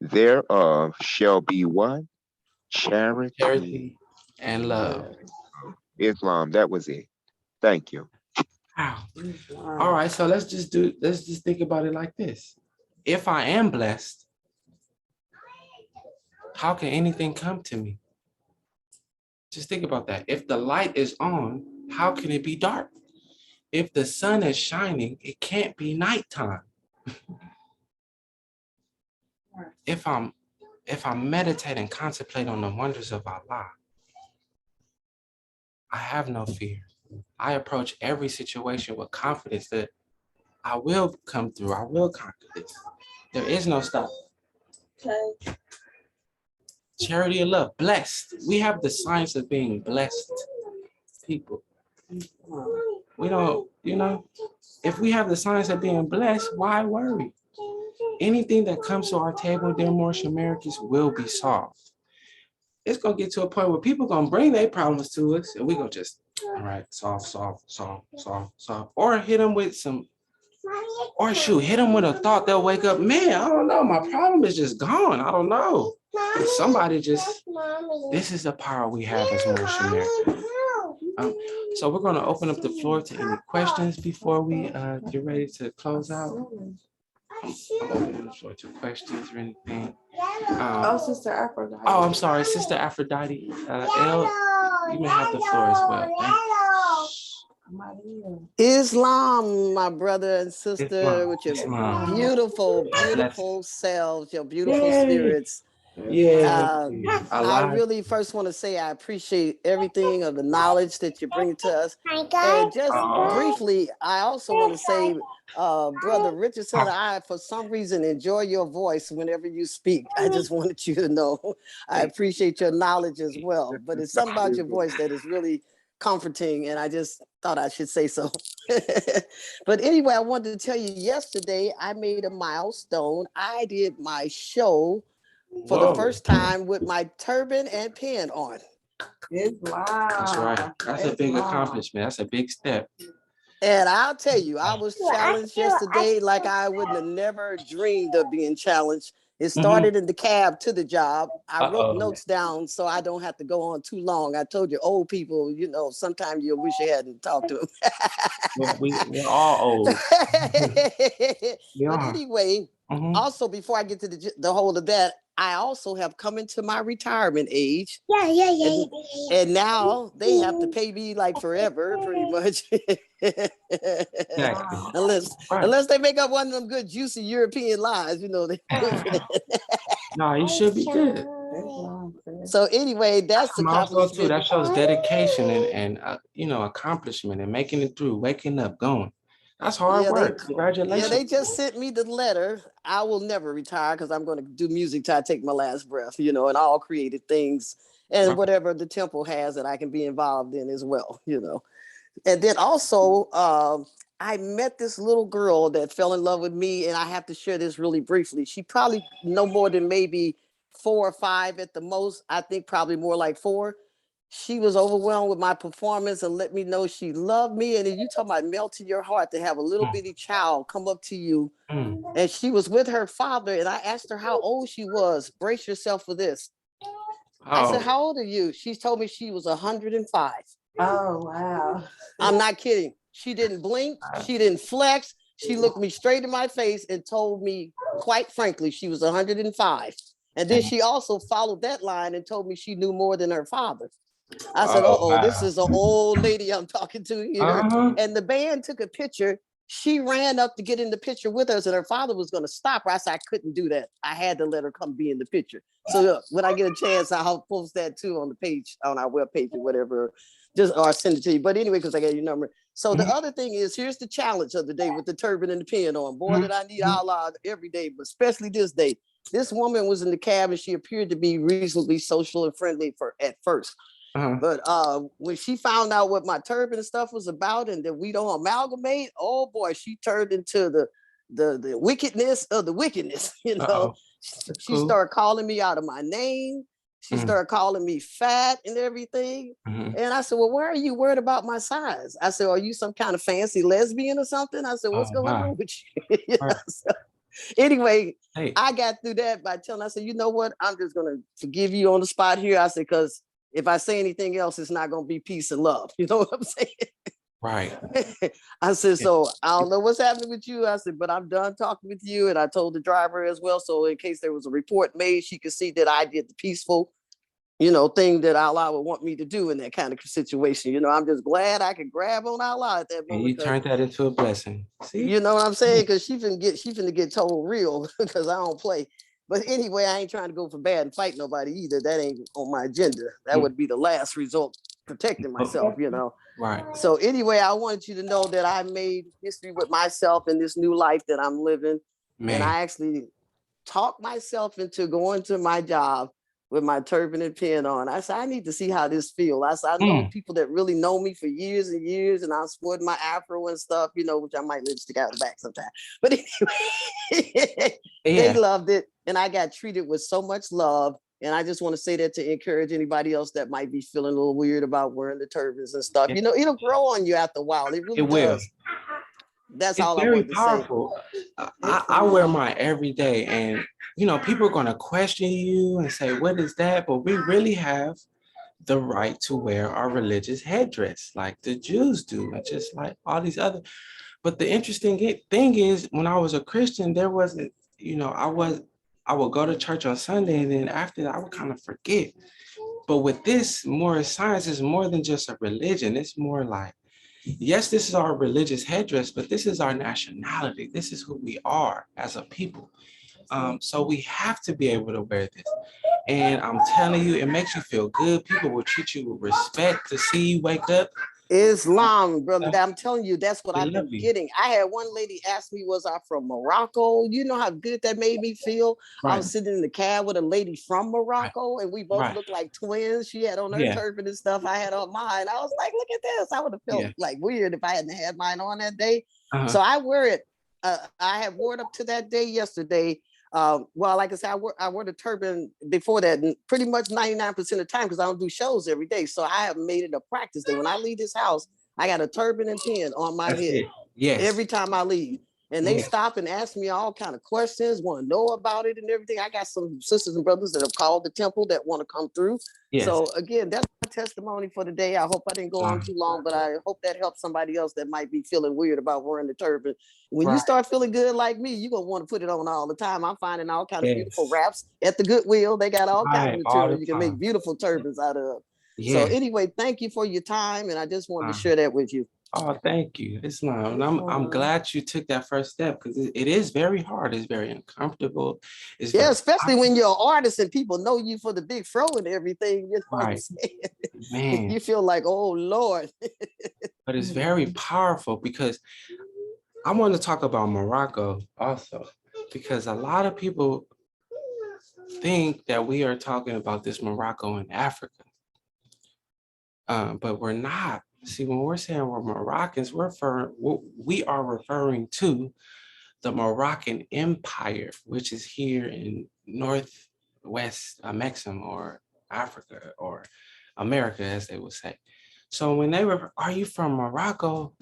thereof shall be what? Charity. Charity and love. Islam, that was it. Thank you. Wow. All right, so let's just think about it like this. If I am blessed, how can anything come to me? Just think about that. If the light is on, how can it be dark? If the sun is shining, it can't be nighttime. If I'm meditate and contemplate on the wonders of Allah, I have no fear. I approach every situation with confidence that I will come through. I will conquer this. There is no stop. Okay. Charity and love, blessed. We have the science of being blessed people. We don't, if we have the science of being blessed, why worry? Anything that comes to our table, dear Moorish Americans, will be solved. It's gonna get to a point where people gonna bring their problems to us, and we gonna just, all right, solve, or hit them with some, or shoot, hit them with a thought. They'll wake up, man, I don't know, my problem is just gone. I don't know. Somebody just, this is the power we have as Moorish Americans. So we're going to open up the floor to any questions before we get ready to close out. I'm opening the floor to questions or anything. Sister Aphrodite. Oh, I'm sorry, Sister Aphrodite. You may have the floor as well. Islam, my brother and sister, Islam. with your Islam. beautiful selves, your beautiful spirits. Yeah. I really first want to say I appreciate everything of the knowledge that you bring to us. And just briefly, I also want to say, Brother Richardson, I, for some reason, enjoy your voice whenever you speak. I just wanted you to know I appreciate your knowledge as well. But it's something about your voice that is really comforting, and I just thought I should say so. But anyway, I wanted to tell you, yesterday I made a milestone. I did my show for the first time with my turban and pen on. Wow. That's right. That's a big accomplishment. That's a big step. And I'll tell you, I was challenged yesterday like I wouldn't have never dreamed of being challenged. It started in the cab to the job. I wrote notes down so I don't have to go on too long. I told you, old people, sometimes you wish you hadn't talked to them. We're all old. But anyway, also before I get to the whole of that, I also have come into my retirement age. And now they have to pay me like forever, pretty much. Unless they make up one of them good juicy European lies, No, you should be good. So anyway, that's the also too. That shows dedication and accomplishment and making it through, waking up, going. That's hard work. Congratulations. Yeah, they just sent me the letter. I will never retire because I'm going to do music till I take my last breath, and all creative things and whatever the temple has that I can be involved in as well, And then also, I met this little girl that fell in love with me, and I have to share this really briefly. She probably no more than maybe 4 or 5 at the most. I think probably more like 4. She was overwhelmed with my performance and let me know she loved me. And then you talking about melting your heart to have a little bitty child come up to you. And she was with her father. And I asked her how old she was. Brace yourself for this. I said, how old are you? She told me she was 105. Oh, wow. I'm not kidding. She didn't blink. She didn't flex. She looked me straight in my face and told me, quite frankly, she was 105. And then she also followed that line and told me she knew more than her father. I said, wow. This is an old lady I'm talking to here. And the band took a picture. She ran up to get in the picture with us, and her father was going to stop her. I said, I couldn't do that. I had to let her come be in the picture. So look, when I get a chance, I'll post that too on the page, on our webpage or whatever, or send it to you. But anyway, because I got your number. So the other thing is, here's the challenge of the day with the turban and the pen on. Boy, that I need Allah every day, but especially this day. this woman was in the cab and she appeared to be reasonably social and friendly at first. But when she found out what my turban and stuff was about and that we don't amalgamate, oh boy, she turned into the wickedness of the wickedness, you know. She started calling me out of my name. She started calling me fat and everything. And I said, well, why are you worried about my size? I said, are you some kind of fancy lesbian or something? I said, what's going on with you? You know, so, anyway, I got through that by telling, I said, you know what? I'm just going to forgive you on the spot here. I said, because if I say anything else, it's not going to be peace and love. You know what I'm saying? Right. I said, so I don't know what's happening with you. I said, but I'm done talking with you. And I told the driver as well. So in case there was a report made, she could see that I did the peaceful, you know, thing that Allah would want me to do in that kind of situation. You know, I'm just glad I could grab on Allah at that moment. And you turned that into a blessing. See? You know what I'm saying? Because she finna get told real because I don't play. But anyway, I ain't trying to go for bad and fight nobody either. That ain't on my agenda. That would be the last result, protecting myself, you know. Right. So anyway, I wanted you to know that I made history with myself in this new life that I'm living. Man. And I actually talked myself into going to my job with my turban and pin on. I said, I need to see how this feels. I said, I know people that really know me for years and years, and I'm sporting my afro and stuff, you know, which I might lipstick out the back sometime. But anyway, they loved it. And I got treated with so much love. And I just want to say that to encourage anybody else that might be feeling a little weird about wearing the turbans and stuff. You know, it'll grow on you after a while. It really does. That's all I wanted to say. It's very powerful. I wear mine every day, and you know, people are going to question you and say, what is that? But we really have the right to wear our religious headdress like the Jews do, and just like all these other. But the interesting thing is, when I was a Christian, there wasn't, you know, I would go to church on Sunday, and then after that, I would kind of forget. But with this, more science is more than just a religion. It's more like, yes, this is our religious headdress, but this is our nationality. This is who we are as a people. So we have to be able to wear this. And I'm telling you, it makes you feel good. People will treat you with respect to see you wake up. Islam, brother. I'm telling you, that's what I've been getting. I had one lady ask me, was I from Morocco? You know how good that made me feel? Right. I was sitting in the cab with a lady from Morocco, and we both looked like twins. She had on her turban and stuff. I had on mine. I was like, look at this. I would have felt like weird if I hadn't had mine on that day. So I wear it. I had worn it up to that day yesterday. Well, like I said, I wore the turban before that, and pretty much 99% of the time, because I don't do shows every day. So I have made it a practice that when I leave this house, I got a turban and pin on my head. Yes. Every time I leave. And they stop and ask me all kind of questions, want to know about it and everything. I got some sisters and brothers that have called the temple that want to come through. Yes. So again, that's my testimony for the day. I hope I didn't go on too long, but I hope that helps somebody else that might be feeling weird about wearing the turban. When you start feeling good like me, you're going to want to put it on all the time. I'm finding all kind of beautiful wraps at the Goodwill. They got all kind of material you can make beautiful turbans out of. So anyway, thank you for your time. And I just wanted to share that with you. Oh, thank you, Islam. And I'm glad you took that first step, because it is very hard. It's very uncomfortable. It's especially when you're an artist and people know you for the big fro and everything. You know what I'm saying? Man. You feel like, oh, Lord. But it's very powerful, because I want to talk about Morocco also, because a lot of people think that we are talking about this Morocco in Africa. But we're not. See, when we're saying we're Moroccans, we are referring to the Moroccan Empire, which is here in Northwest Mexico, or Africa, or America, as they would say. So when they were, are you from Morocco?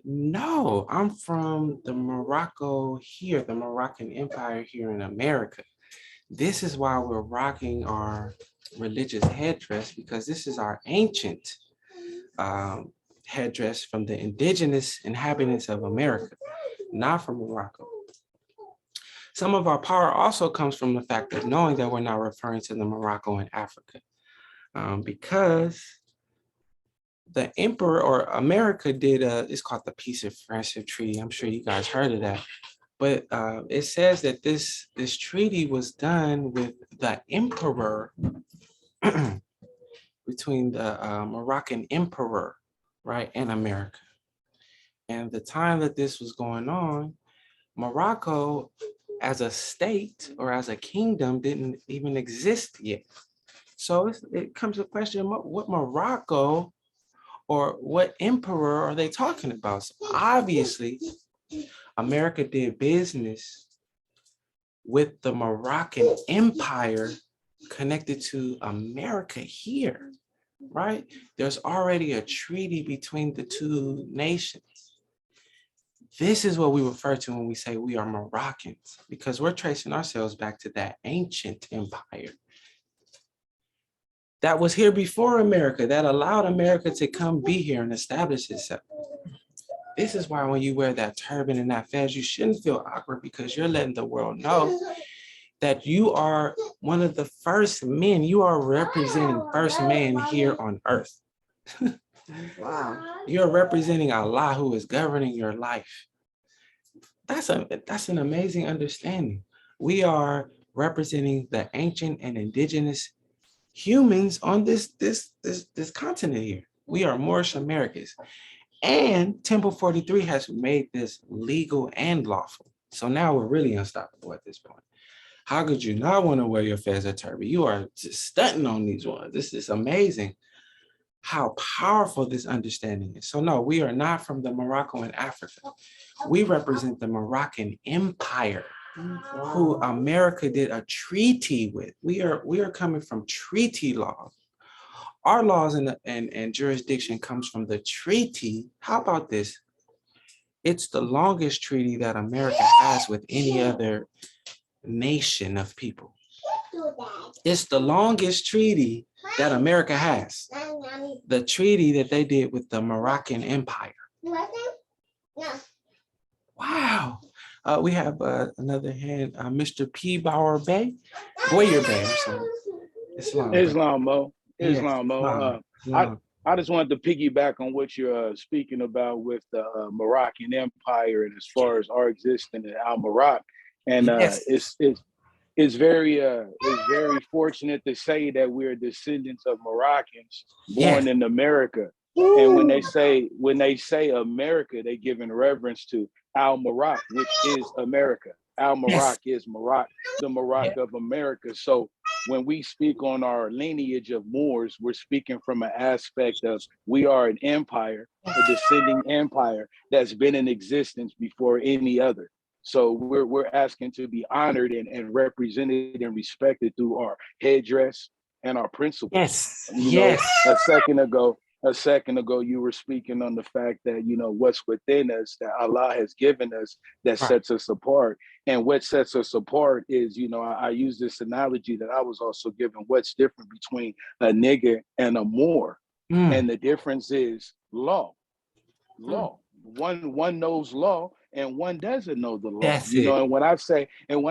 No, I'm from the Morocco here, the Moroccan Empire here in America. This is why we're rocking our religious headdress, because this is our ancient headdress from the indigenous inhabitants of America, not from Morocco. Some of our power also comes from the fact of knowing that we're not referring to the Morocco in Africa, because the emperor, or America, did it's called the Peace of Friendship Treaty. I'm sure you guys heard of that. But it says that this treaty was done with the emperor, between the Moroccan emperor, right, and America. And the time that this was going on, Morocco as a state or as a kingdom didn't even exist yet. So it comes to the question, what Morocco or what emperor are they talking about? So obviously, America did business with the Moroccan Empire connected to America here, right? There's already a treaty between the two nations. This is what we refer to when we say we are Moroccans, because we're tracing ourselves back to that ancient empire that was here before America, that allowed America to come be here and establish itself. This is why when you wear that turban and that fez, you shouldn't feel awkward, because you're letting the world know that you are one of the first men. You are representing first man here on earth. Wow. You're representing Allah, who is governing your life. That's an amazing understanding. We are representing the ancient and indigenous humans on this continent here. We are Moorish Americans. And Temple 43 has made this legal and lawful. So now we're really unstoppable at this point. How could you not want to wear your fez or turban? You are just stunting on these ones. This is amazing how powerful this understanding is. So no, we are not from the Morocco in Africa. We represent the Moroccan Empire, who America did a treaty with. We are coming from treaty laws. Our laws and jurisdiction comes from the treaty. How about this? It's the longest treaty that America has with any other nation of people. It's the longest treaty that America has. The treaty that they did with the Moroccan Empire. Wow. We have another hand, Mr. P. Boyer Bey. Islam, Mo. I just wanted to piggyback on what you're speaking about with the Moroccan Empire, and as far as our existence in Al Morocco, and it's very fortunate to say that we're descendants of Moroccans born in America. And when they say America, they give in reverence to Al Morocco, which is America. Al Morocco is Morocco, the Morocco of America. So when we speak on our lineage of Moors, we're speaking from an aspect of we are an empire, a descending empire that's been in existence before any other. So we're asking to be honored and represented and respected through our headdress and our principles. Yes. You know, a second ago, you were speaking on the fact that, you know, what's within us that Allah has given us that sets us apart. And what sets us apart is, you know, I use this analogy that I was also given, what's different between a nigger and a Moor. And the difference is law. One knows law and one doesn't know the law. And when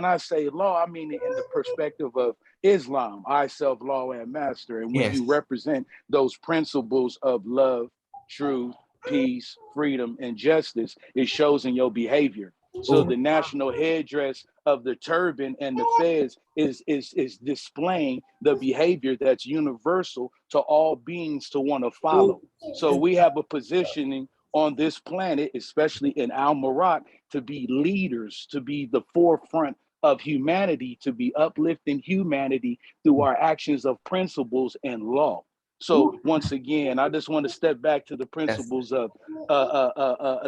I say law, I mean it in the perspective of Islam, I, self, law, and master. And when you represent those principles of love, truth, peace, freedom, and justice, it shows in your behavior. So the national headdress of the turban and the fez is displaying the behavior that's universal to all beings to want to follow. So we have a positioning on this planet, especially in Al Morocco, to be leaders, to be the forefront of humanity, to be uplifting humanity through our actions of principles and law. So once again, I just want to step back to the principles of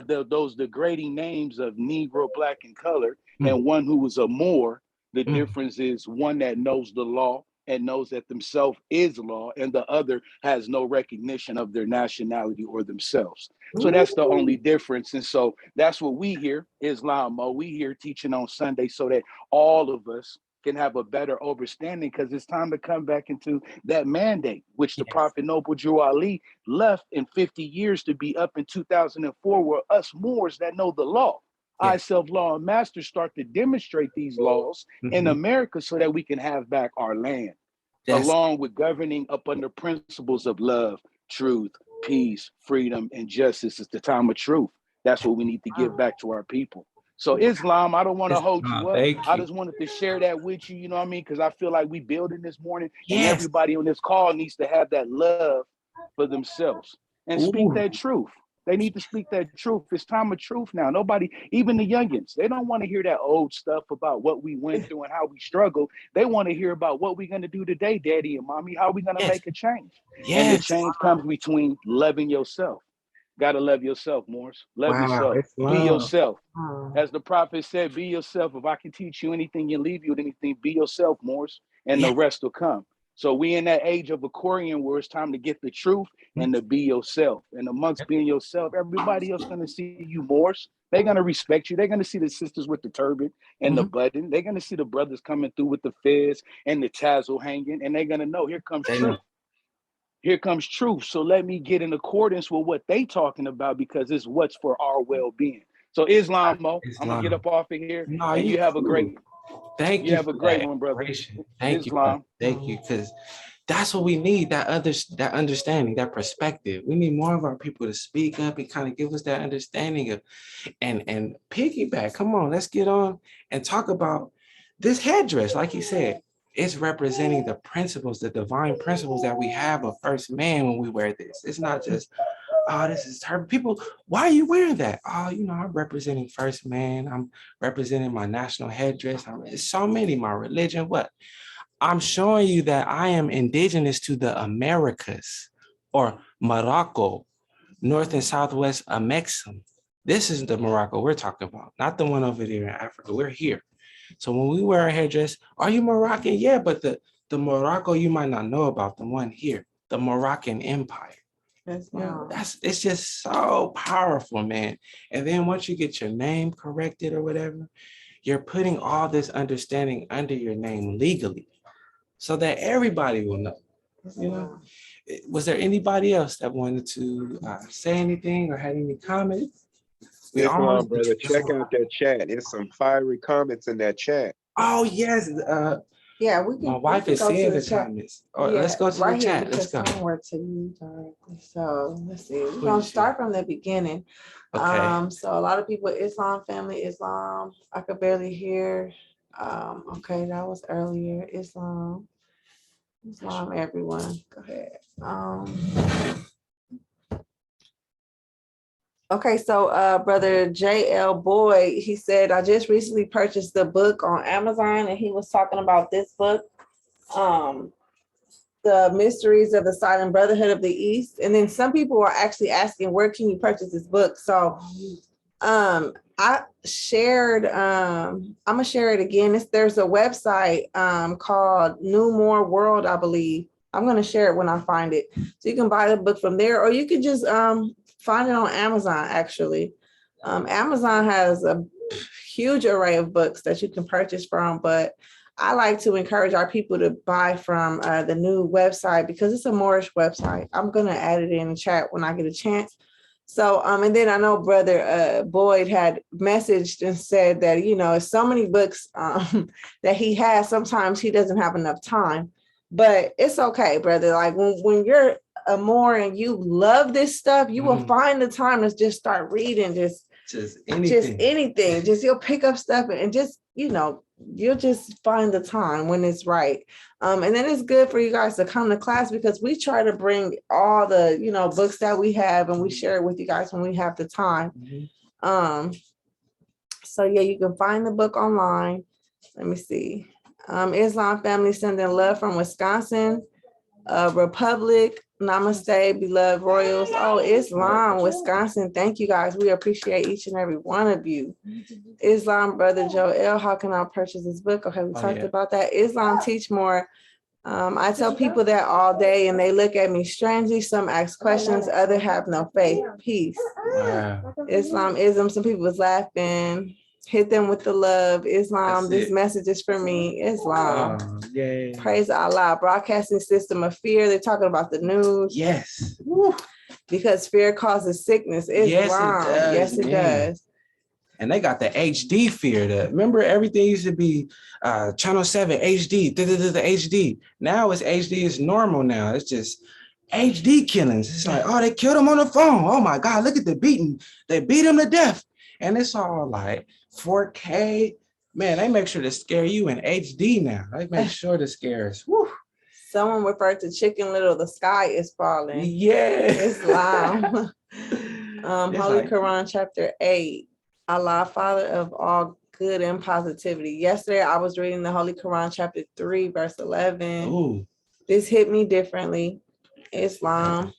those degrading names of Negro, Black, and color, and one who was a Moor. The difference is one that knows the law and knows that themselves is law, and the other has no recognition of their nationality or themselves. So that's the only difference. And so that's what we here, Islam, we here teaching on Sunday so that all of us can have a better understanding, because it's time to come back into that mandate, which the Prophet Noble Drew Ali left in 50 years to be up in 2004, where us Moors that know the law, I, self, law, and master start to demonstrate these laws in America so that we can have back our land, along with governing up under principles of love, truth, peace, freedom, and justice. It's the time of truth. That's what we need to give back to our people. So Islam, I don't want to hold you up. I just wanted to share that with you, you know what I mean? Because I feel like we building this morning, and everybody on this call needs to have that love for themselves and speak that truth. They need to speak that truth. It's time of truth now. Nobody, even the youngins, they don't want to hear that old stuff about what we went through and how we struggled. They want to hear about what we're going to do today, daddy and mommy, how we going to make a change. And the change comes between loving yourself. Got to love yourself, Morris. Love yourself. Be yourself. As the prophet said, be yourself. If I can teach you anything and leave you with anything, be yourself, Morris, and the rest will come. So we in that age of Aquarian where it's time to get the truth and to be yourself. And amongst being yourself, everybody else going to see you, Morris. They're going to respect you. They're going to see the sisters with the turban and the button. They're going to see the brothers coming through with the fez and the tassel hanging. And they're going to know, here comes truth. Here comes truth. So let me get in accordance with what they talking about, because it's what's for our well-being. So Islam, Mo, I'm going to get up off of here. No, and you have a great Thank you. You have a great one, brother. Thank you. Thank you. Because that's what we need, that understanding, that perspective. We need more of our people to speak up and kind of give us that understanding of and piggyback. Come on, let's get on and talk about this headdress. Like you said, it's representing the principles, the divine principles that we have of first man when we wear this. It's not just, oh, this is her. People, why are you wearing that? Oh, you know, I'm representing first man. I'm representing my national headdress. It's so many, my religion, what? I'm showing you that I am indigenous to the Americas, or Morocco, North and Southwest Amexem. This is the Morocco we're talking about, not the one over there in Africa. We're here. So when we wear a headdress, are you Moroccan? Yeah, but the Morocco you might not know about, the one here, the Moroccan Empire. It's just so powerful, man. And then once you get your name corrected or whatever, you're putting all this understanding under your name legally, so that everybody will know. You know, was there anybody else that wanted to say anything or had any comments? Brother, check out that chat. There's some fiery comments in that chat. Oh yes. Yeah, we can. My wife is seeing the comments. Let's go to the chat. Let's go. To you directly. So let's see. We're gonna start from the beginning. Okay. So a lot of people, Islam family, Islam. I could barely hear. Okay, that was earlier. Islam, everyone. Go ahead. Okay, so brother J.L. Boyd, he said, I just recently purchased the book on Amazon, and he was talking about this book, The Mysteries of the Silent Brotherhood of the East. And then some people are actually asking, where can you purchase this book? So I shared, I'm gonna share it again. There's a website called New More World, I believe. I'm gonna share it when I find it. So you can buy the book from there, or you can just find it on Amazon, actually. Amazon has a huge array of books that you can purchase from, but I like to encourage our people to buy from the new website, because it's a Moorish website. I'm going to add it in the chat when I get a chance. So, and then I know brother Boyd had messaged and said that, you know, so many books that he has, sometimes he doesn't have enough time, but it's okay, brother. Like when you're more and you love this stuff, you will find the time to just start reading just anything. Just you'll pick up stuff and just, you know, you'll just find the time when it's right. And then it's good for you guys to come to class, because we try to bring all the, you know, books that we have, and we share it with you guys when we have the time. So yeah, you can find the book online. Let me see. Islam family sending love from Wisconsin, Republic. Namaste, beloved royals. Oh, Islam, Wisconsin. Thank you guys. We appreciate each and every one of you. Islam, brother Joel, how can I purchase this book? Okay, we talked about that. Islam teach more. I tell people that all day and they look at me strangely. Some ask questions, others have no faith. Peace. Wow. Islamism, some people was laughing. Hit them with the love. Islam, this message is for me. Islam. Praise Allah. Broadcasting system of fear. They're talking about the news. Yes. Woo. Because fear causes sickness. Islam. Yes, it does. And they got the HD fear. Remember, everything used to be channel 7, HD, the HD. Now it's HD is normal now. It's just HD killings. It's like, oh, they killed him on the phone. Oh my God, look at the beating. They beat him to death. And it's all like 4K. Man, they make sure to scare you in HD now. They make sure to scare us. Woo. Someone referred to Chicken Little, the sky is falling. Yeah. Islam. Holy Quran chapter 8. Allah, Father of all good and positivity. Yesterday I was reading the Holy Quran chapter 3, verse 11. Ooh. This hit me differently. Islam.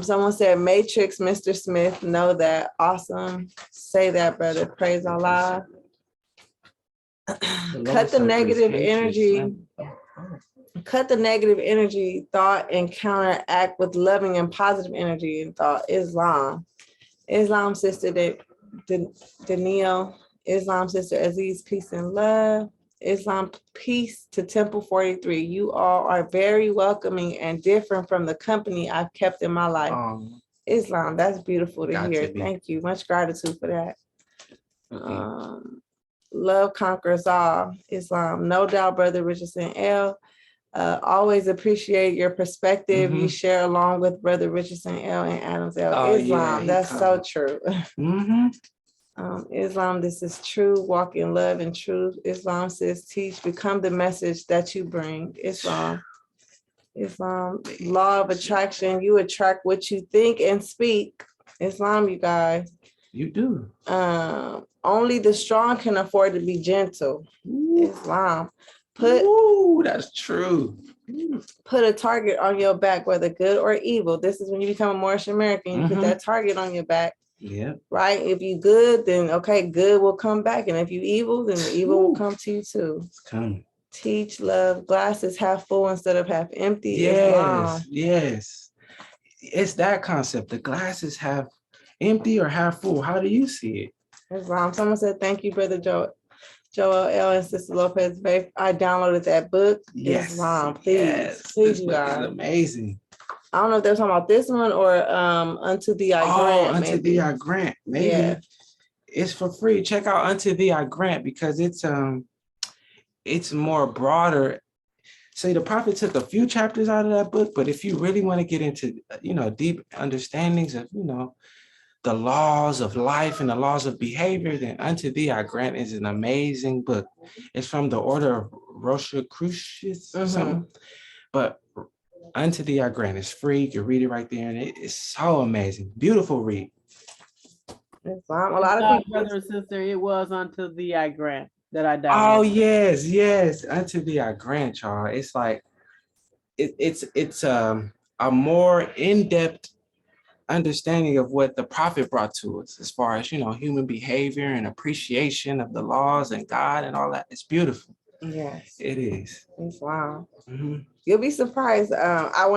Someone said Matrix, Mr. Smith. Know that. Awesome. Say that, brother. Praise Allah. Cut the negative energy. Cut the negative energy thought and counteract with loving and positive energy and thought. Islam. Islam sister Danielle. Islam sister Aziz, peace and love. Islam, peace to Temple 43. You all are very welcoming and different from the company I've kept in my life. Islam, that's beautiful to hear. Thank you. Much gratitude for that. Okay. Love conquers all. Islam, no doubt, Brother Richardson L. Always appreciate your perspective you share along with Brother Richardson L. and Adams L. Islam, that's so true. Islam, this is true. Walk in love and truth. Islam says, teach, become the message that you bring. Islam, law of attraction. You attract what you think and speak. Islam, you guys. You do. Only the strong can afford to be gentle. Islam. That's true. Put a target on your back, whether good or evil. This is when you become a Moorish American. You put that target on your back. Yeah. Right. If you good, then okay, good will come back. And if you evil, then the evil will come to you too. It's coming. Teach love. Glasses half full instead of half empty. Yes. Yes. It's that concept. The glass is half empty or half full. How do you see it? Islam. Someone said, thank you, Brother Joel L. and Sister Lopez Bey. I downloaded that book. Yes. Islam. Please. Please, you guys. It's amazing. I don't know if they're talking about this one or Unto Thee I Grant. Unto Thee I Grant. Maybe. Yeah. It's for free. Check out Unto Thee I Grant because it's more broader. See, the prophet took a few chapters out of that book, but if you really want to get into, deep understandings of, the laws of life and the laws of behavior, then Unto Thee I Grant is an amazing book. It's from the order of Rosicrucians or something. But Unto Thee I Grant is free. You can read it right there, and it is so amazing. Beautiful read. A lot of people, brother and sister, it was Unto Thee I Grant that I downloaded. Oh yes, Unto Thee I Grant, y'all. It's like it's a more in-depth understanding of what the prophet brought to us as far as human behavior and appreciation of the laws and God and all that. It's beautiful. Yes, it is. It's wow. You'll be surprised. When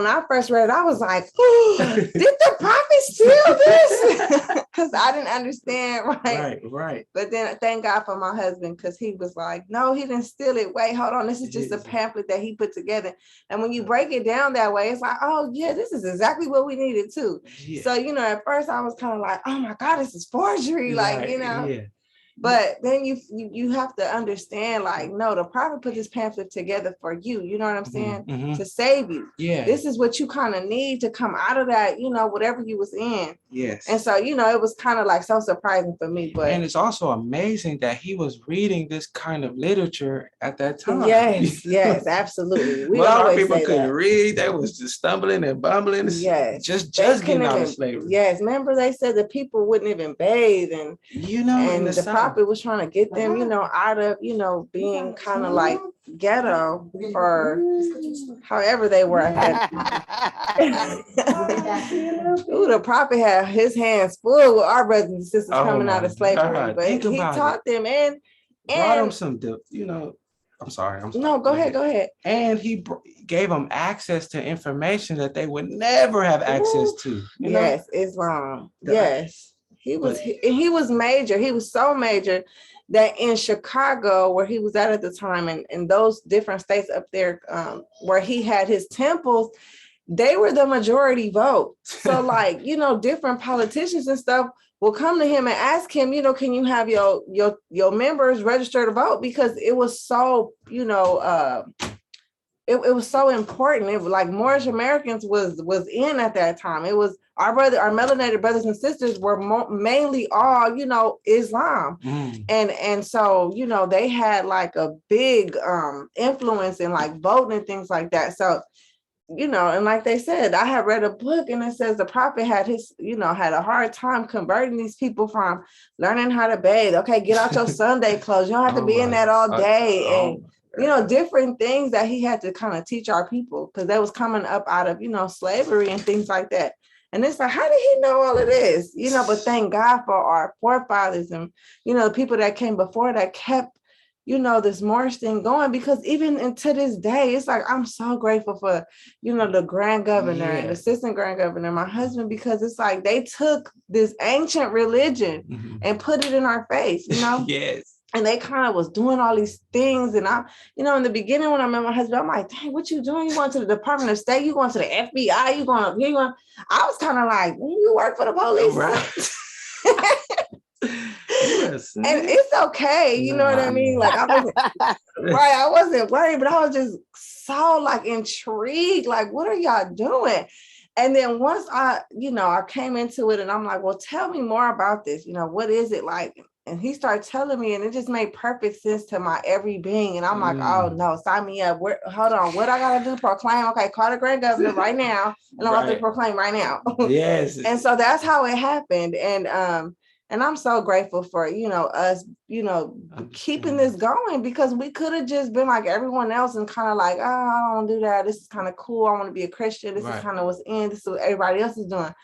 I first read it, I was like, did the prophet steal this? Because I didn't understand, right. But then thank God for my husband, because he was like, no, he didn't steal it. Wait, hold on. This is just a pamphlet that he put together. And when you break it down that way, it's like, oh yeah, this is exactly what we needed too. Yeah. So, at first I was kind of like, oh my God, this is forgery. Yeah. But then you have to understand, no, the prophet put this pamphlet together for you. You know what I'm saying? To save you. Yeah. This is what you kind of need to come out of that, whatever you was in. Yes. And so, it was kind of so surprising for me. But and it's also amazing that he was reading this kind of literature at that time. Yes, absolutely. We Most always people say couldn't that. read. They was just stumbling and bumbling. Yes. Just getting out of slavery. Yes. Remember they said that people wouldn't even bathe and and the prophet was trying to get them, out of, being kind of like ghetto or however they were at that time. Ooh, the prophet had his hands full with our brothers and sisters coming out of slavery. But he taught them and brought them some, I'm sorry. No, go ahead. And he gave them access to information that they would never have access to. Yes, Islam. Yes. He was major. He was so major that in Chicago, where he was at the time, and in those different states up there where he had his temples, they were the majority vote. So different politicians and stuff will come to him and ask him, can you have your members register to vote? Because it was so, it was so important. It was like Moorish Americans was in at that time. It was our melanated brothers and sisters were mainly all, Islam. And so, they had like a big influence in like voting and things like that. So and like they said, I had read a book and it says the prophet had had a hard time converting these people from learning how to bathe. Okay, get out your Sunday clothes. You don't have to be in that all day. And different things that he had to kind of teach our people because they was coming up out of, slavery and things like that. And it's like, how did he know all of this? But thank God for our forefathers and, the people that came before that kept, this Moorish thing going, because even into this day, it's like, I'm so grateful for, the grand governor and assistant grand governor, my husband, because it's like they took this ancient religion and put it in our face, Yes. And they kind of was doing all these things. And I, in the beginning, when I met my husband, I'm like, dang, what you doing? You going to the Department of State? You going to the FBI? You going up here? I was kind of like, you work for the police. Right. Yes. And it's okay, you know what I mean? Like I wasn't right, I wasn't worried, but I was just so like intrigued. Like, what are y'all doing? And then once I came into it and I'm like, well, tell me more about this. What is it like? And he started telling me, and it just made perfect sense to my every being. And I'm like, oh no, sign me up. Hold on, what I gotta do? Proclaim? Okay, call the grand governor right now, and I'm about to proclaim right now. Yes. And so that's how it happened. And I'm so grateful for, us, keeping this going, because we could have just been like everyone else and kind of like, oh, I don't do that. This is kind of cool. I want to be a Christian. This is kind of what's in. This is what everybody else is doing.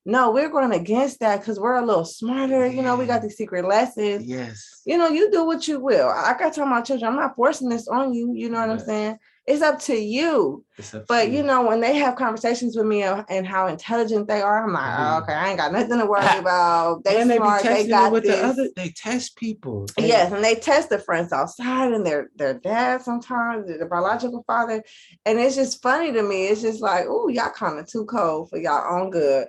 No, we're going against that because we're a little smarter. We got these secret lessons. Yes. You do what you will. Like I tell my children, I'm not forcing this on you. You know what I'm saying? It's up to you. But when they have conversations with me and how intelligent they are, I'm like, oh, okay, I ain't got nothing to worry about. They smart, they got this. They test people. Yes, and they test the friends outside and their dad sometimes, their biological father. And it's just funny to me. It's just like, oh, y'all kind of too cold for y'all own good.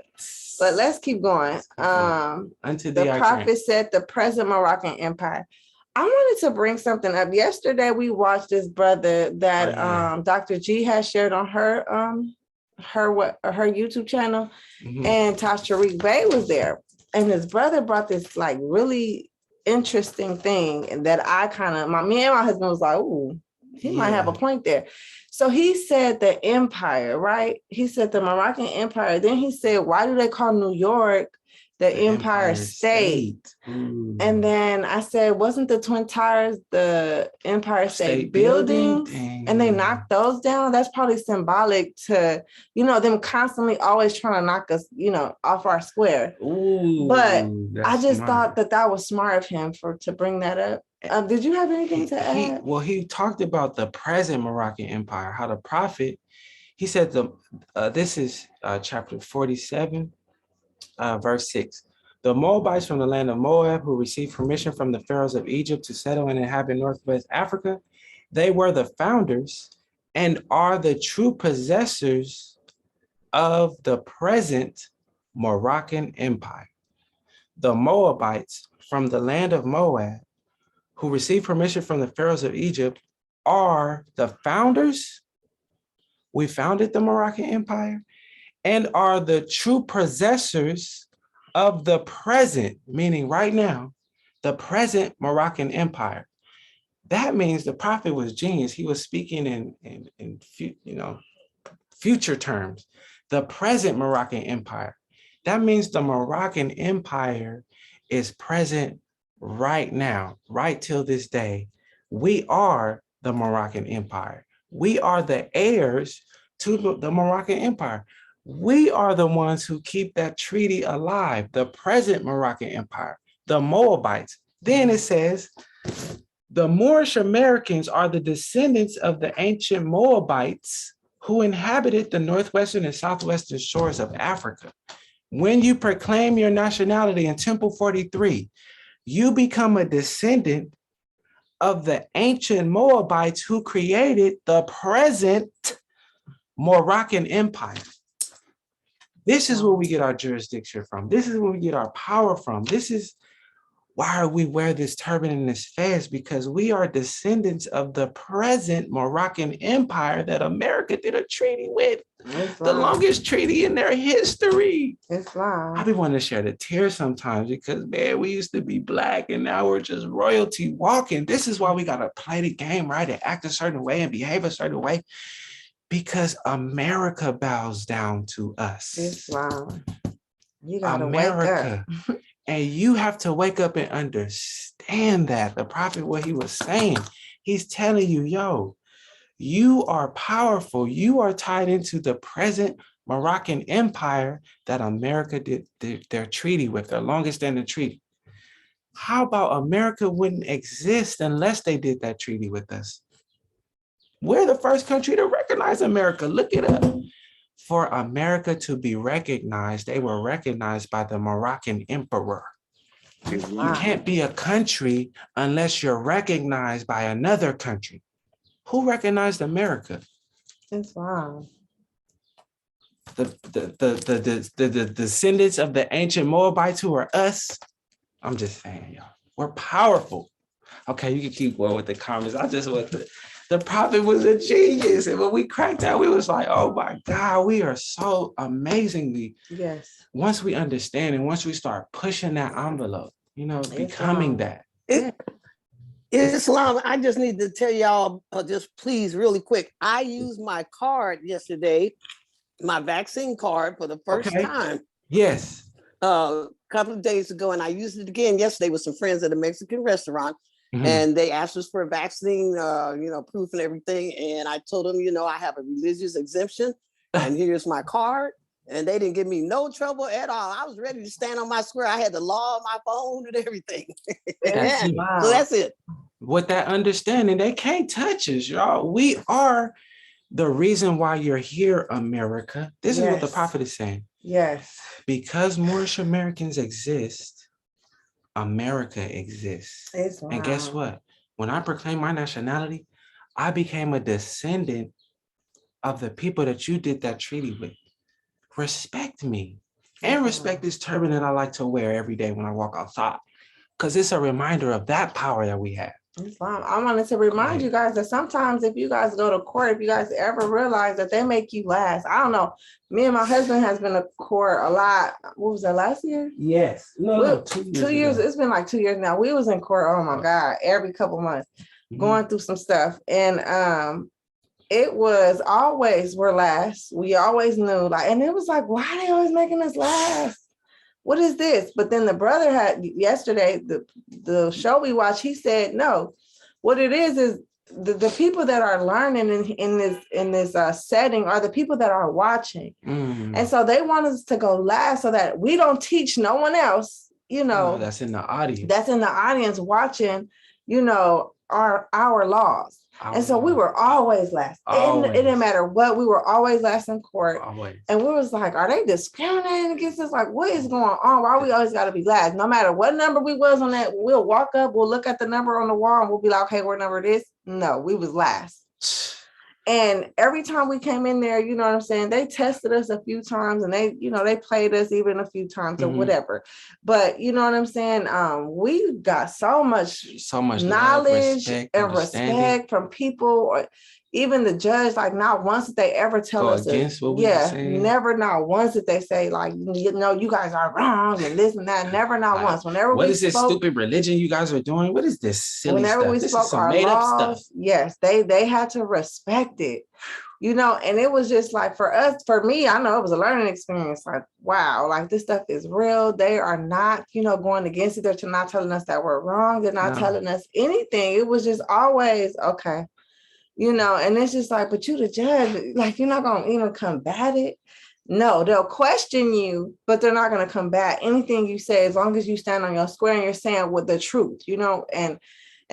But let's keep going. The prophet said the present Moroccan Empire. I wanted to bring something up. Yesterday, we watched this brother that Dr. G has shared on her YouTube channel, and Tasha Bey was there. And his brother brought this like really interesting thing, and that me and my husband was like, ooh, he might have a point there. So he said the empire, right? He said the Moroccan Empire. Then he said, why do they call New York the Empire State? And then I said, wasn't the Twin Towers the Empire State Building? And they knocked those down. That's probably symbolic to, them constantly always trying to knock us, off our square. But I just thought that was smart of him to bring that up. Did you have anything to add? He talked about the present Moroccan Empire, how the prophet, he said this is chapter 47, verse 6. The Moabites from the land of Moab, who received permission from the pharaohs of Egypt to settle and inhabit Northwest Africa, they were the founders and are the true possessors of the present Moroccan Empire. The Moabites from the land of Moab, who received permission from the pharaohs of Egypt, are the founders. We founded the Moroccan Empire, and are the true possessors of the present, meaning right now, the present Moroccan Empire. That means the prophet was genius. He was speaking in future terms. The present Moroccan Empire. That means the Moroccan Empire is present right now, right till this day. We are the Moroccan Empire. We are the heirs to the Moroccan Empire. We are the ones who keep that treaty alive, the present Moroccan Empire, the Moabites. Then it says, the Moorish Americans are the descendants of the ancient Moabites who inhabited the northwestern and southwestern shores of Africa. When you proclaim your nationality in Temple 43, you become a descendant of the ancient Moabites who created the present Moroccan Empire. This is where we get our jurisdiction from. This is where we get our power from. This is why we wear this turban and this fez, because we are descendants of the present Moroccan Empire that America did a treaty with. The longest treaty in their history. I be wanting to shed a tear sometimes because, man, we used to be black and now we're just royalty walking. This is why we got to play the game right and act a certain way and behave a certain way. Because America bows down to us. Islam. You gotta America. wake up. And you have to wake up and understand that. The prophet, what he was saying, he's telling you, yo, you are powerful. You are tied into the present Moroccan Empire that America did their treaty with, their longest standing treaty. How about America wouldn't exist unless they did that treaty with us? We're the first country to recognize America. Look it up. For America to be recognized, they were recognized by the Moroccan emperor. You can't be a country unless you're recognized by another country. Who recognized America? That's wow. The descendants of the ancient Moabites who are us. I'm just saying, y'all, we're powerful. Okay, you can keep going with the comments. I just want the prophet was a genius. And when we cracked that, we was like, oh my God, we are so amazingly. Yes. Once we understand and once we start pushing that envelope, you know, becoming that. Islam, I just need to tell y'all, just please, really quick. I used my card yesterday, my vaccine card for the first time. Yes. A couple of days ago, and I used it again yesterday with some friends at a Mexican restaurant. And they asked us for a vaccine, proof and everything. And I told them, I have a religious exemption and here's my card. And they didn't give me no trouble at all. I was ready to stand on my square. I had the law on my phone and everything. Wow. So that's it. With that understanding, they can't touch us, y'all. We are the reason why you're here, America. This is what the prophet is saying. Yes. Because Moorish Americans exist, America exists. And guess what? When I proclaimed my nationality, I became a descendant of the people that you did that treaty with. Respect me. And respect this turban that I like to wear every day when I walk outside. Because it's a reminder of that power that we have. I wanted to remind you guys that sometimes if you guys go to court, if you guys ever realize that they make you last. I don't know. Me and my husband has been to court a lot. What was that, last year? Yes. No, 2 years. 2 years. It's been like 2 years now. We was in court, oh my God, every couple months, going through some stuff. And it was always we're last. We always knew, and it was like, why are they always making us last? What is this? But then the brother had yesterday, the show we watched, he said, no, what it is the people that are learning in this setting are the people that are watching. And so they want us to go last so that we don't teach no one else, that's in the audience watching, our laws. And so we were always last. It didn't matter what, we were always last in court. Always. And we was like, are they discriminating against us? Like, what is going on? Why we always got to be last? No matter what number we was on that, we'll walk up, we'll look at the number on the wall and we'll be like, okay, what number it is? No, we was last. And every time we came in there, you know what I'm saying? They tested us a few times and they played us even a few times or whatever. But you know what I'm saying? We got so much knowledge and respect from people, or even the judge, not once did they ever tell us against what we were saying. Never, not once did they say you guys are wrong and this and that. Never, not once. Whenever what is this stupid religion you guys are doing? What is this silly whenever stuff? we This spoke is some our made laws, up stuff. yes, they had to respect it. And it was just for me, I know it was a learning experience. Wow, this stuff is real. They are not, going against it. They're not telling us that we're wrong. They're not telling us anything. It was just always, okay. And it's just but you the judge, you're not going to even combat it. No, they'll question you, but they're not going to combat anything you say as long as you stand on your square and you're saying with the truth, And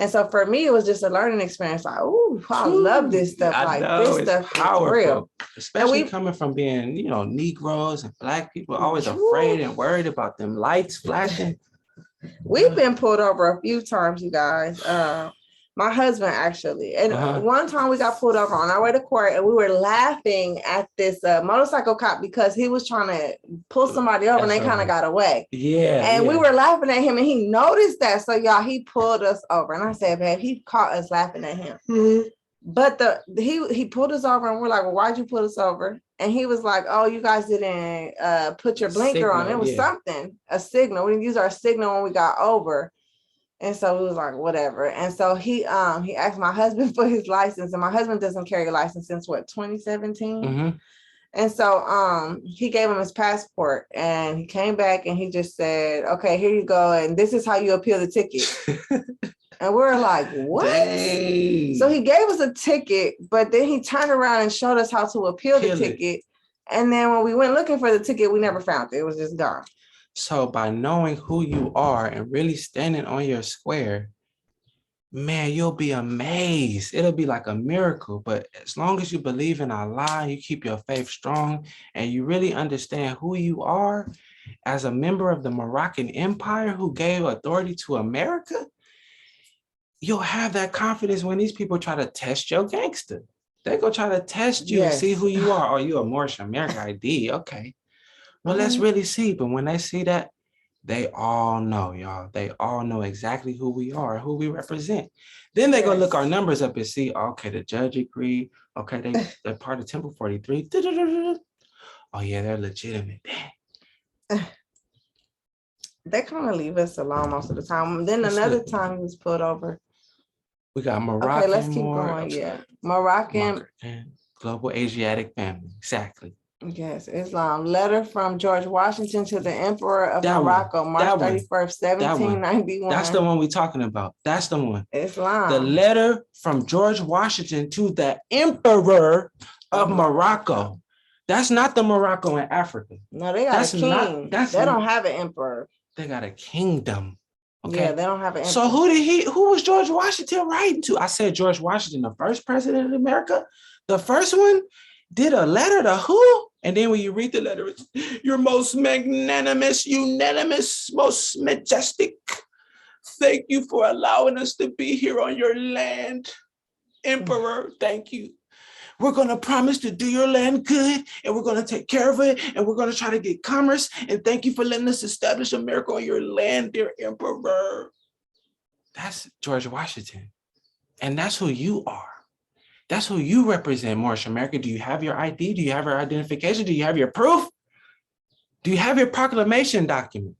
so for me, it was just a learning experience. I love this stuff. This stuff is real. Especially coming from being, Negroes and Black people, always afraid and worried about them lights flashing. We've been pulled over a few times, you guys. My husband actually. And one time we got pulled over on our way to court and we were laughing at this motorcycle cop because he was trying to pull somebody over and they kind of got away. And we were laughing at him and he noticed that. So y'all, he pulled us over. And I said, babe, he caught us laughing at him. But he pulled us over and we're like, well, why'd you pull us over? And he was like, oh, you guys didn't put your blinker on. It was something, a signal. We didn't use our signal when we got over. And so it was like, whatever. And so he asked my husband for his license, and my husband doesn't carry a license since what, 2017? Mm-hmm. And so he gave him his passport, and he came back and he just said, okay, here you go. And this is how you appeal the ticket. And we're like, what? Dang. So he gave us a ticket, but then he turned around and showed us how to appeal the ticket. And then when we went looking for the ticket, we never found it. It was just gone. So by knowing who you are and really standing on your square, man, you'll be amazed. It'll be like a miracle. But as long as you believe in Allah, you keep your faith strong, and you really understand who you are as a member of the Moroccan Empire who gave authority to America, you'll have that confidence when these people try to test your gangster. They go try to test you, see who you are. Oh, you a Moorish American ID. Okay. Well, let's really see. But when they see that, they all know, y'all. They all know exactly who we are, who we represent. Then they go look our numbers up and see, okay, the judge agreed. Okay, they're part of Temple 43. Oh, yeah, they're legitimate. They kind of leave us alone most of the time. And then another time he was pulled over. We got Moroccan. Okay, let's keep going. Yeah. Moroccan. Global Asiatic family. Exactly. Yes, Islam. Letter from George Washington to the Emperor of Morocco, March 31st, 1791. That's the one we're talking about. That's the one. Islam. The letter from George Washington to the Emperor of Morocco. That's not the Morocco in Africa. No, they got a king. They don't have an emperor. They got a kingdom. Okay. Yeah, they don't have an emperor. So who was George Washington writing to? I said George Washington, the first president of America. The first one did a letter to who? And then when you read the letter, it's your most magnanimous, unanimous, most majestic. Thank you for allowing us to be here on your land. Emperor, thank you. We're going to promise to do your land good, and we're going to take care of it, and we're going to try to get commerce. And thank you for letting us establish America on your land, dear Emperor. That's George Washington. And that's who you are. That's who you represent, Moorish America. Do you have your ID? Do you have your identification? Do you have your proof? Do you have your proclamation document?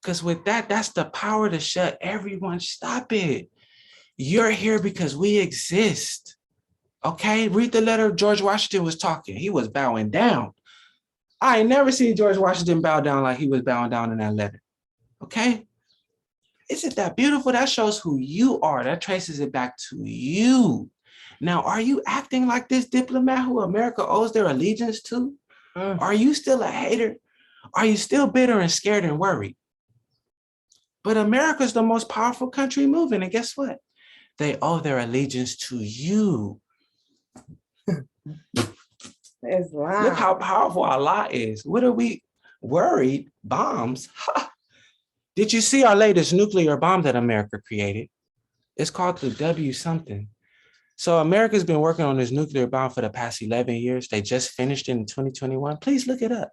Because with that, that's the power to shut everyone. Stop it. You're here because we exist. Okay, read the letter. George Washington was talking. He was bowing down. I ain't never seen George Washington bow down like he was bowing down in that letter. Okay? Isn't that beautiful? That shows who you are. That traces it back to you. Now, are you acting like this diplomat who America owes their allegiance to? Are you still a hater? Are you still bitter and scared and worried? But America's the most powerful country moving. And guess what? They owe their allegiance to you. Islam. Look how powerful Allah is. What are we worried? Bombs? Did you see our latest nuclear bomb that America created? It's called the W something. So America's been working on this nuclear bomb for the past 11 years. They just finished it in 2021. Please look it up.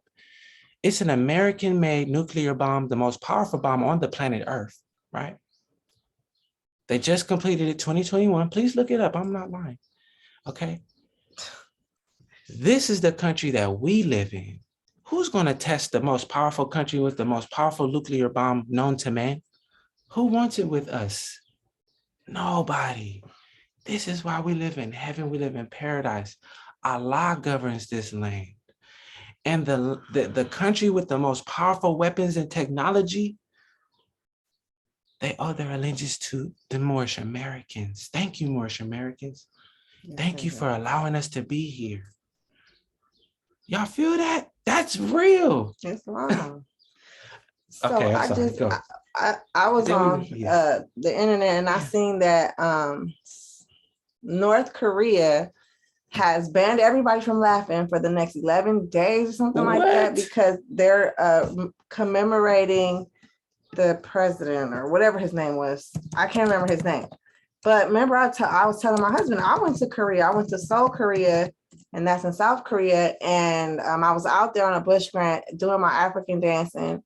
It's an American-made nuclear bomb, the most powerful bomb on the planet Earth, right? They just completed it 2021. Please look it up. I'm not lying. Okay. This is the country that we live in. Who's going to test the most powerful country with the most powerful nuclear bomb known to man? Who wants it with us? Nobody. This is why we live in heaven. We live in paradise. Allah governs this land. And the country with the most powerful weapons and technology, they owe their allegiance to the Moorish Americans. Thank you, Moorish Americans. Thank you for allowing us to be here. Y'all feel that? That's real. It's long. So okay, I was on the internet, and I seen that North Korea has banned everybody from laughing for the next 11 days or something like that, because they're commemorating the president or whatever his name was. I can't remember his name. But remember, I was telling my husband, I went to Korea. I went to Seoul, Korea, and that's in South Korea. And I was out there on a bush grant doing my African dancing.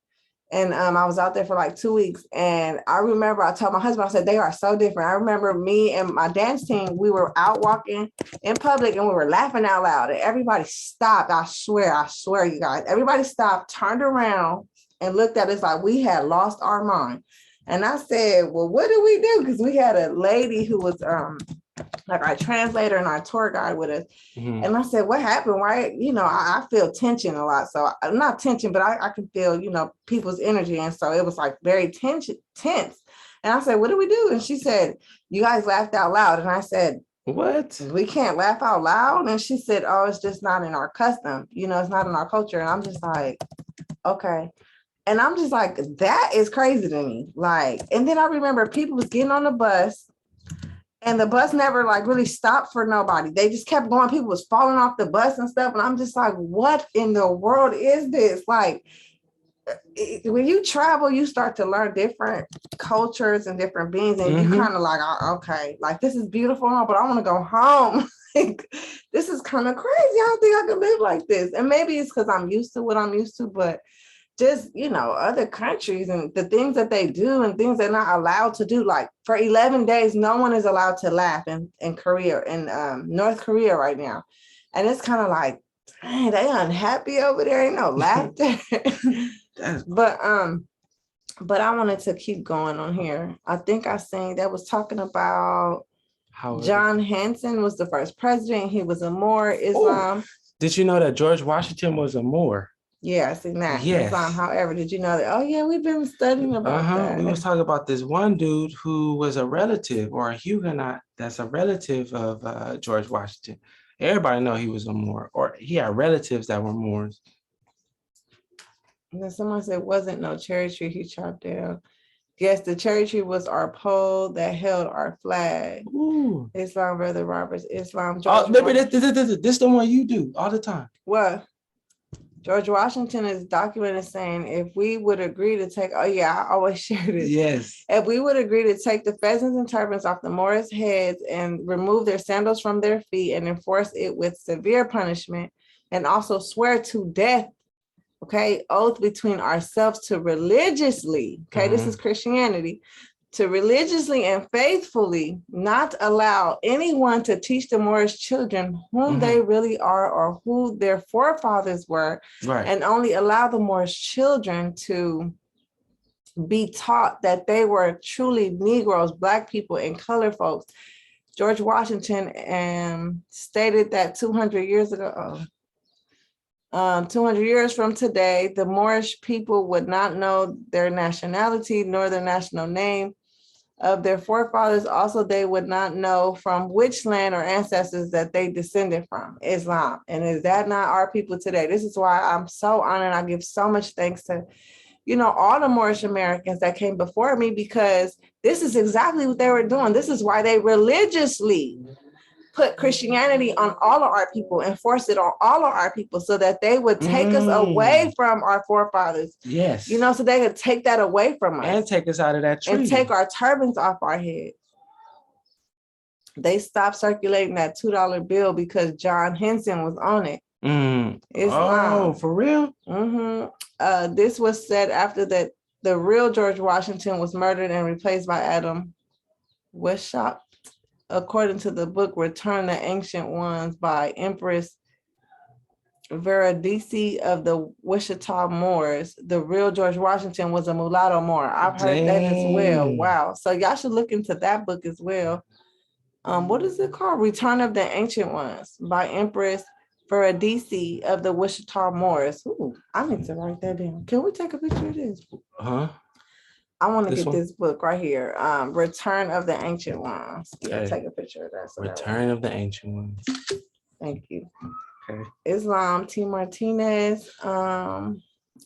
And I was out there for like 2 weeks. And I remember I told my husband, I said, they are so different. I remember me and my dance team, we were out walking in public and we were laughing out loud. And everybody stopped. I swear, you guys, everybody stopped, turned around and looked at us like we had lost our mind. And I said, well, what do we do? Because we had a lady who was like our translator and our tour guide with us. Mhm. And I said, what happened? Why, I feel tension a lot. So not tension, but I can feel, people's energy. And so it was like very tense. And I said, what do we do? And she said, you guys laughed out loud. And I said, what? We can't laugh out loud. And she said, oh, it's just not in our custom. It's not in our culture. And I'm just like, okay. And I'm just like, that is crazy to me. Like, and then I remember people was getting on the bus and the bus never like really stopped for nobody. They just kept going. People was falling off the bus and stuff. And I'm just like, what in the world is this? Like, when you travel, you start to learn different cultures and different beings. And you kind of like, oh, okay, like this is beautiful, but I want to go home. Like, this is kind of crazy. I don't think I could live like this. And maybe it's because I'm used to what I'm used to, but just, other countries and the things that they do and things they're not allowed to do. Like for 11 days, no one is allowed to laugh in Korea, in North Korea right now. And it's kind of like, dang, they unhappy over there. Ain't no laughter. But I wanted to keep going on here. I think I seen that was talking about John Hanson was the first president. He was a Moor, Islam. Ooh. Did you know that George Washington was a Moor? Yeah, I seen that. Yes. Islam. However, did you know that? Oh yeah, we've been studying about that. We was talking about this one dude who was a relative or a Huguenot that's a relative of George Washington. Everybody know he was a Moor, or he had relatives that were Moors. And then someone said, wasn't no cherry tree he chopped down. Yes, the cherry tree was our pole that held our flag. Ooh. Islam, Brother Roberts, Islam. This the one you do all the time. What? George Washington is documented saying, if we would agree to take, oh yeah, I always share this. Yes. If we would agree to take the pheasants and turbans off the Moors' heads and remove their sandals from their feet and enforce it with severe punishment, and also swear to death, okay, oath between ourselves to religiously, okay, this is Christianity, to religiously and faithfully not allow anyone to teach the Moorish children whom they really are or who their forefathers were, right, and only allow the Moorish children to be taught that they were truly Negroes, Black people, and colored folks. George Washington stated that 200 years ago, 200 years from today, the Moorish people would not know their nationality nor their national name of their forefathers. Also, they would not know from which land or ancestors that they descended from, Islam. And is that not our people today? This is why I'm so honored. I give so much thanks to, all the Moorish Americans that came before me, because this is exactly what they were doing. This is why they religiously put Christianity on all of our people and force it on all of our people so that they would take us away from our forefathers. Yes. So they could take that away from us. And take us out of that tree. And take our turbans off our head. They stopped circulating that $2 bill because John Henson was on it. Oh, for real? This was said after that the real George Washington was murdered and replaced by Adam Weishaupt. According to the book Return the Ancient Ones by Empress Veradice of the Wichita Moors, the real George Washington was a mulatto Moor. I've heard that as well. Wow. So y'all should look into that book as well. What is it called? Return of the Ancient Ones by Empress Veradice of the Wichita Moors. Ooh, I need to write that down. Can we take a picture of this? I want to get this book right here. Return of the Ancient Ones. Yeah, take a picture of that. So Return of the Ancient Ones. Thank you. Okay. Islam T. Martinez. I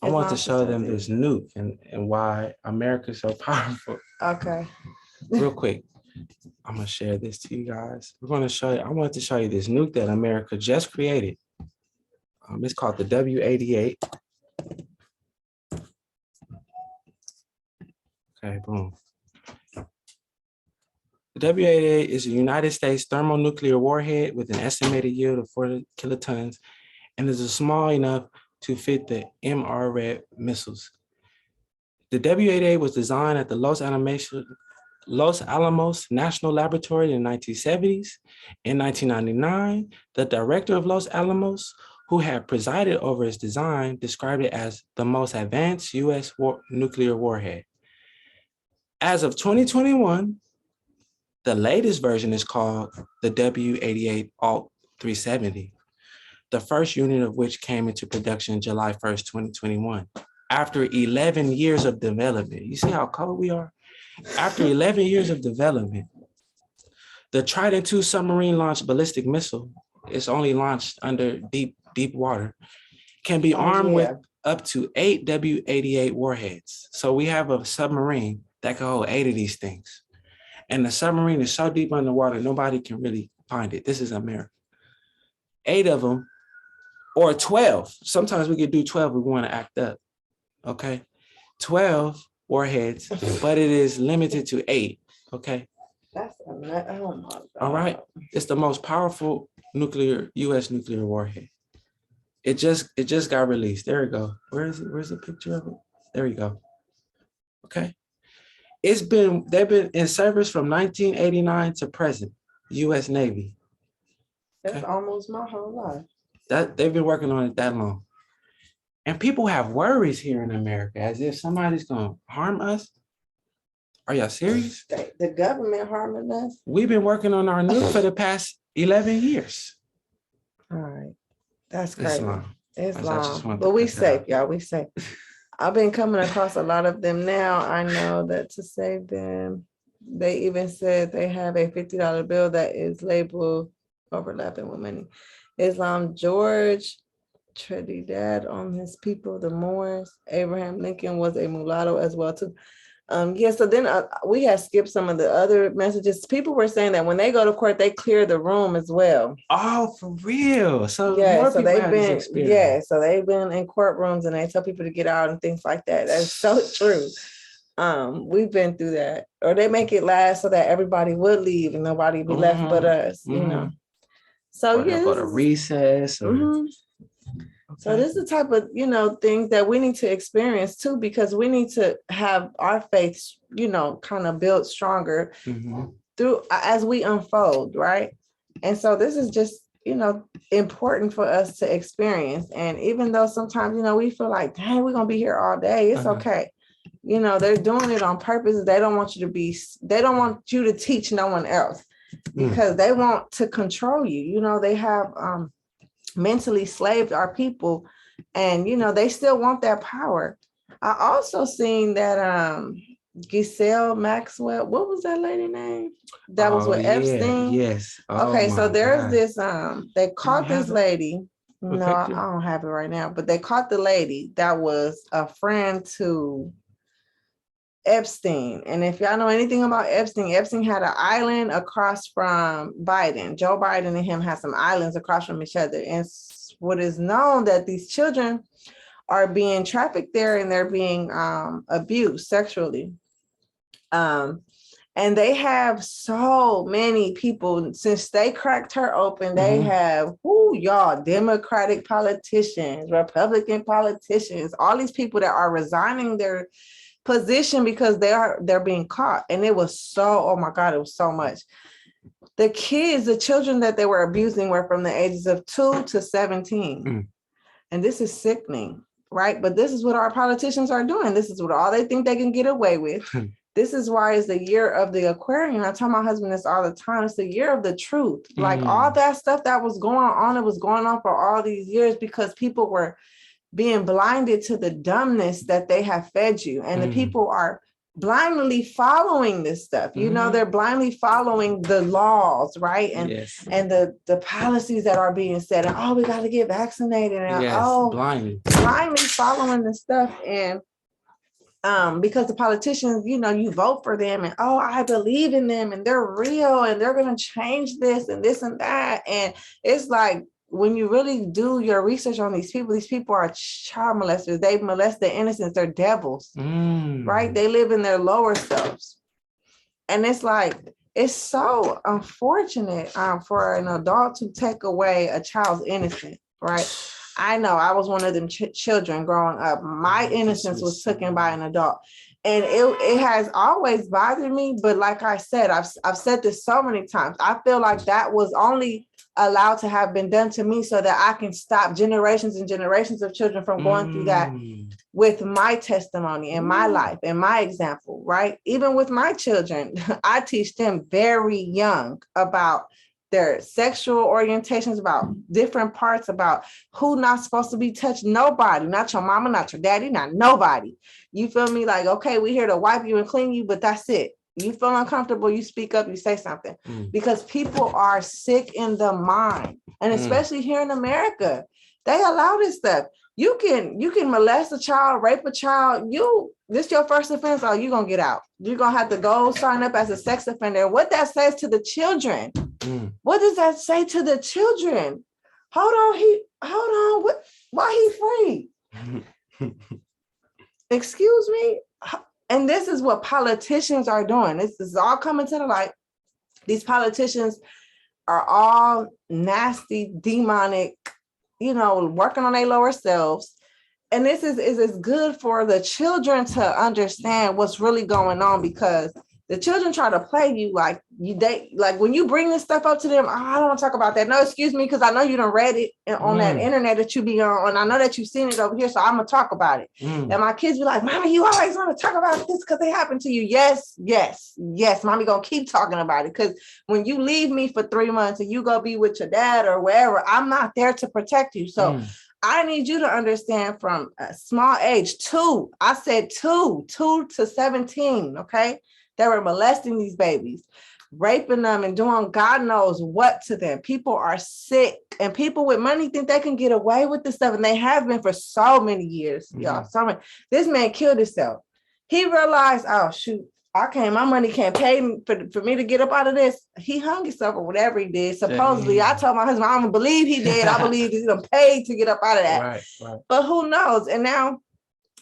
want to show them this nuke and why America is so powerful. Okay. Real quick. I'm going to share this to you guys. We're going to show you. I want to show you this nuke that America just created. It's called the W-88. Okay, boom. The W-88 is a United States thermonuclear warhead with an estimated yield of 40 kilotons and is small enough to fit the MRED missiles. The W-88 was designed at the Los Alamos National Laboratory in the 1970s. In 1999, the director of Los Alamos, who had presided over its design, described it as the most advanced U.S. nuclear warhead. As of 2021, the latest version is called the W88 Alt 370, the first unit of which came into production July 1st, 2021. After 11 years of development, you see how cold we are? After 11 years of development, the Trident II submarine launched ballistic missile is only launched under deep water, can be armed with up to 8 W88 warheads. So we have a submarine that can hold 8 of these things. And the submarine is so deep underwater, nobody can really find it. This is America. 8 of them, or 12. Sometimes we could do 12 if we want to act up. Okay. 12 warheads, but it is limited to 8. Okay. That's oh my God. All right. It's the most powerful U.S. nuclear warhead. It just got released. There we go. Where is it? Where's the picture of it? There you go. Okay. They've been in service from 1989 to present, U.S. Navy. That's almost my whole life. They've been working on it that long. And people have worries here in America as if somebody's going to harm us. Are y'all serious? The government harming us? We've been working on our nuke for the past 11 years. All right. That's crazy. It's long. long. But we safe, y'all. We safe. I've been coming across a lot of them now. I know that to save them, they even said they have a $50 bill that is labeled overlapping with money. Islam George Trinidad on his people, the Moors. Abraham Lincoln was a mulatto as well too. So then we had skipped some of the other messages. People were saying that when they go to court, they clear the room as well. Oh, for real? So yeah, more so people they've have been this experience. so they've been in courtrooms and they tell people to get out and things like that. That's so true. We've been through that, or they make it last so that everybody would leave and nobody be left but us. You know. So or go to recess. Or... Okay. So this is the type of, things that we need to experience too, because we need to have our faith, kind of built stronger through as we unfold, right? And so this is just, important for us to experience. And even though sometimes, we feel like, dang, we're gonna be here all day, it's okay. They're doing it on purpose. They don't want you to teach no one else because they want to control you. They have mentally slaved our people, and they still want that power. I also seen that Giselle Maxwell, what was that lady name that was with Epstein? Yes. Okay, so there's this they caught this lady. No, I don't have it right now, but they caught the lady that was a friend to Epstein. And if y'all know anything about Epstein had an island across from Biden. Joe Biden and him had some islands across from each other. And what is known that these children are being trafficked there and they're being abused sexually. And they have so many people, since they cracked her open, they have, Democratic politicians, Republican politicians, all these people that are resigning their position because they're being caught. And it was so, oh my God, it was so much. The children that they were abusing were from the ages of 2 to 17. And this is sickening, right? But this is what our politicians are doing. This is what all they think they can get away with. This is why it's the year of the Aquarian. I tell my husband this all the time. It's the year of the truth. Like all that stuff that was going on, it was going on for all these years because people were being blinded to the dumbness that they have fed you. And the people are blindly following this stuff. They're blindly following the laws, right? And and the policies that are being said. And we got to get vaccinated. And blindly following this stuff. And because the politicians, you vote for them and I believe in them and they're real and they're going to change this and that. And it's like, when you really do your research on these people are child molesters. They molest the innocents. They're devils, right? They live in their lower selves. And it's like, it's so unfortunate for an adult to take away a child's innocence, right? I know I was one of them children growing up. My innocence was taken by an adult. And it has always bothered me. But like I said, I've said this so many times. I feel like that was only allowed to have been done to me so that I can stop generations and generations of children from going through that with my testimony and my life and my example, right? Even with my children, I teach them very young about their sexual orientations, about different parts, about who not supposed to be touched. Nobody, not your mama, not your daddy, not nobody. You feel me? Like, okay, we're here to wipe you and clean you, but that's it. You feel uncomfortable, you speak up, you say something. Because people are sick in the mind. And especially here in America, they allow this stuff. You can molest a child, rape a child. This your first offense, or you gonna get out. You're gonna have to go sign up as a sex offender. What that says to the children? What does that say to the children? Hold on. Why he free? Excuse me. And this is what politicians are doing. This is all coming to the light. These politicians are all nasty, demonic, working on their lower selves. And this is good for the children to understand what's really going on, because the children try to play you like when you bring this stuff up to them. Oh, I don't want to talk about that. No, excuse me, because I know you done read it on that internet that you be on, and I know that you've seen it over here, so I'm gonna talk about it. And my kids be like, "Mommy, you always want to talk about this because it happened to you." Yes, Mommy gonna keep talking about it, because when you leave me for 3 months and you go be with your dad or wherever, I'm not there to protect you. So I need you to understand from a small age, 2. I said 2 to 17. Okay. They were molesting these babies, raping them, and doing God knows what to them. People are sick, and people with money think they can get away with this stuff, and they have been for so many years, y'all. This man killed himself. He realized, oh shoot, my money can't pay for me to get up out of this. He hung himself or whatever he did. Supposedly, I told my husband, I don't believe he did. I believe he's paid to get up out of that. Right. But who knows? And now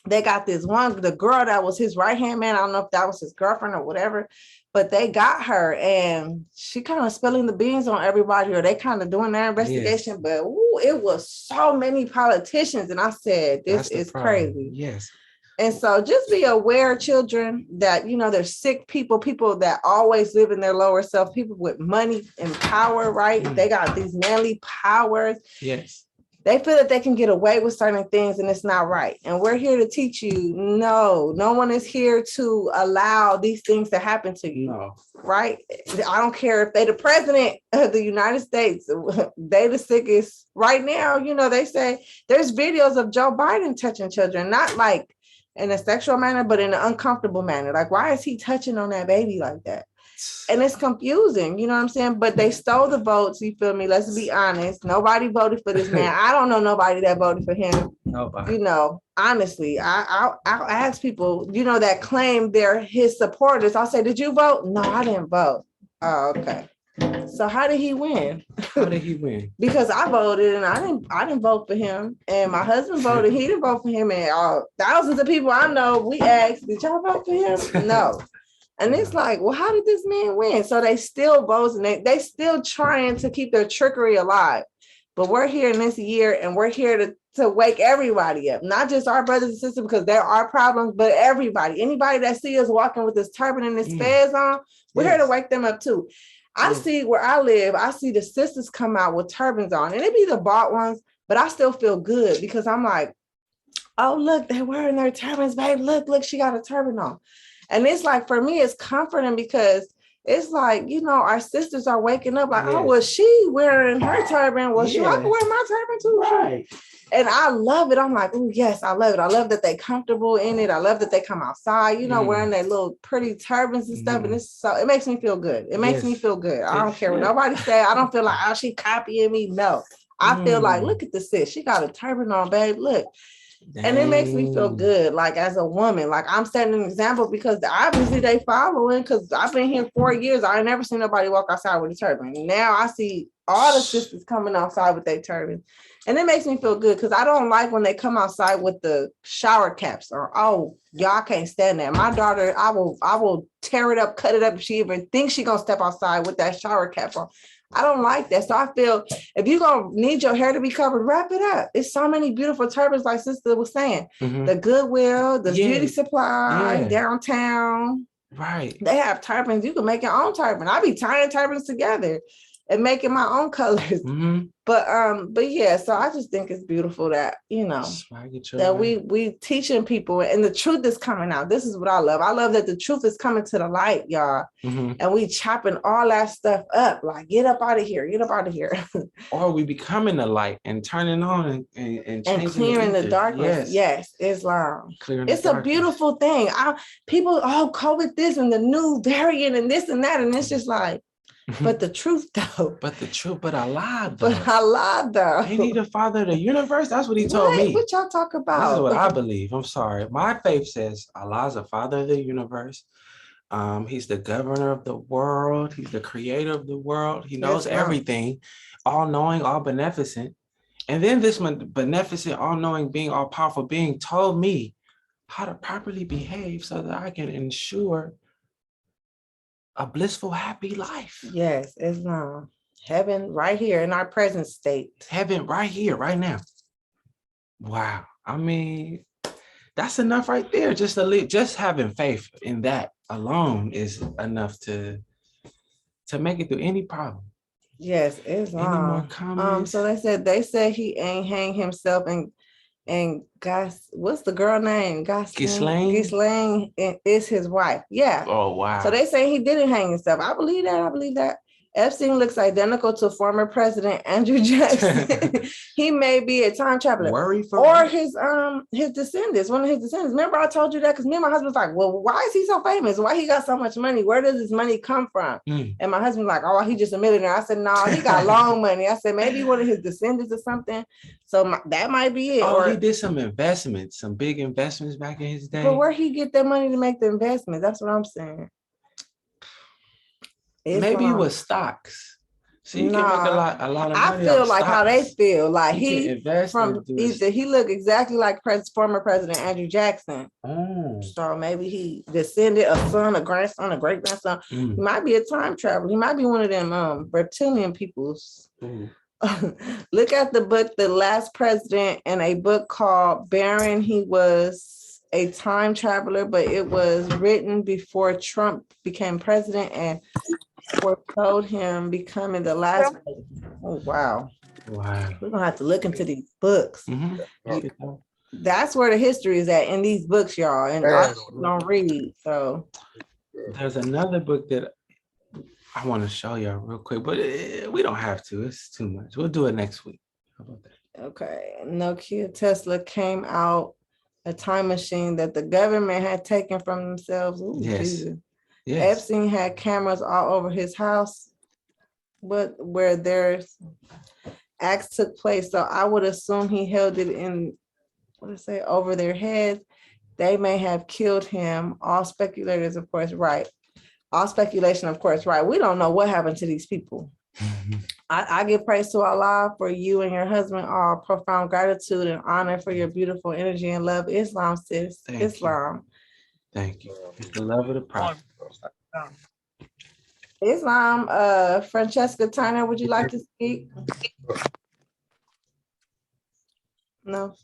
they got the girl that was his right-hand man. I don't know if that was his girlfriend or whatever, but they got her, and she kind of spilling the beans on everybody, or they kind of doing their investigation. But it was so many politicians. And I said, this is crazy. Yes. And so just be aware, children, that, there's sick people that always live in their lower self, people with money and power, right? They got these manly powers. Yes. They feel that they can get away with certain things, and it's not right. And we're here to teach you, no one is here to allow these things to happen to you. No. Right? I don't care if they the president of the United States, they the sickest. Right now, they say there's videos of Joe Biden touching children, not like in a sexual manner, but in an uncomfortable manner. Like, why is he touching on that baby like that? And it's confusing, you know what I'm saying? But they stole the votes, you feel me? Let's be honest. Nobody voted for this man. I don't know nobody that voted for him. Nobody. Honestly, I'll ask people, that claim they're his supporters. I'll say, did you vote? No, I didn't vote. Oh, okay. So how did he win? Because I voted, and I didn't vote for him. And my husband voted, he didn't vote for him. And thousands of people I know, we asked, did y'all vote for him? No. And it's like, well, how did this man win? So they still vote, and they still trying to keep their trickery alive. But we're here in this year, and we're here to wake everybody up, not just our brothers and sisters, because there are problems, but everybody, anybody that see us walking with this turban and this fez on, we're here to wake them up too. I see where I live, I see the sisters come out with turbans on, and it be the bought ones, but I still feel good because I'm like, oh, look, they're wearing their turbans, babe. Look, she got a turban on. And it's like, for me, it's comforting because it's like, our sisters are waking up like, oh, was she wearing her turban? Well, I can wear my turban too. Right. And I love it. I'm like, oh, yes, I love it. I love that they comfortable in it. I love that they come outside, wearing their little pretty turbans and stuff. And it makes me feel good. It makes me feel good. I don't care what nobody say. I don't feel like, oh, she copying me. No, I feel like, look at the sis. She got a turban on, babe. Look. Dang. And it makes me feel good, like as a woman, like I'm setting an example because obviously they following, because I've been here 4 years. I ain't never seen nobody walk outside with a turban. Now I see all the sisters coming outside with their turban, and it makes me feel good because I don't like when they come outside with the shower caps or, oh, y'all can't stand that. My daughter, I will tear it up, cut it up if she even thinks she gonna step outside with that shower cap on. I don't like that. So I feel if you're going to need your hair to be covered, wrap it up. It's so many beautiful turbans, like Sister was saying. The Goodwill, the Beauty Supply, downtown. Right. They have turbans. You can make your own turban. I be tying turbans together. and making my own colors. But yeah, so I just think it's beautiful that, you know, that we teaching people and the truth is coming out. This is what I love. I love that the truth is coming to the light, y'all. And we chopping all that stuff up. Like, get up out of here, get up out of here. Or we becoming the light and turning on and clearing the darkness. Yes, Islam. It's a beautiful thing. People, COVID this and the new variant and this and that. And it's just like, but the truth though. But Allah though. Ain't he the father of the universe? That's what he told me. What y'all talk about? This is what I believe. I'm sorry. My faith says Allah's the father of the universe. He's the governor of the world. He's the creator of the world. He knows everything, all knowing, all beneficent. And then this beneficent, all knowing being, all powerful being told me how to properly behave so that I can ensure a blissful, happy life. Yes, Islam. Heaven right here in our present state. Heaven right here, right now. Wow. I mean, that's enough right there. Just having faith in that alone is enough to make it through any problem. Yes, Islam. Any more comments? So they said he ain't hang himself and guys, what's the girl name? Ghislaine is his wife. Yeah. Oh wow. So they say he didn't hang himself. I believe that. Epstein looks identical to former President Andrew Jackson. He may be a time traveler. Or his descendants, one of his descendants. Remember I told you that because me and my husband's like, well, why is he so famous? Why he got so much money? Where does his money come from? And my husband's like, oh, he just a millionaire. I said, no, he got long money. I said, maybe one of his descendants or something. So that might be it. Or he did some investments, some big investments back in his day. But where he get that money to make the investments? That's what I'm saying. Maybe it was stocks. So you can make a lot of money. I feel like stocks. How they feel. Like he looked exactly like former President Andrew Jackson. So maybe he descended a son, a grandson, a great grandson. He might be a time traveler. He might be one of them reptilian peoples. Look at the book, The Last President, and a book called Barron. He was a time traveler, but it was written before Trump became president and foretold him becoming the last. Oh wow. We're gonna have to look into these books. That's where the history is at in these books, y'all. And I don't read. So there's another book that I want to show y'all real quick, but we don't have to. It's too much. We'll do it next week. How about that? Okay. Nokia Tesla came out a time machine that the government had taken from themselves. Ooh, yes. Jesus. Yes. Epstein had cameras all over his house, but where their acts took place. So I would assume he held it in, over their heads. They may have killed him. All speculators, of course, right. All speculation, of course, right. We don't know what happened to these people. I give praise to Allah for you and your husband. All profound gratitude and honor for your beautiful energy and love. Islam, sis. Islam. Thank you. It's the love of the prophet. Islam, Francesca Turner, would you like to speak? No.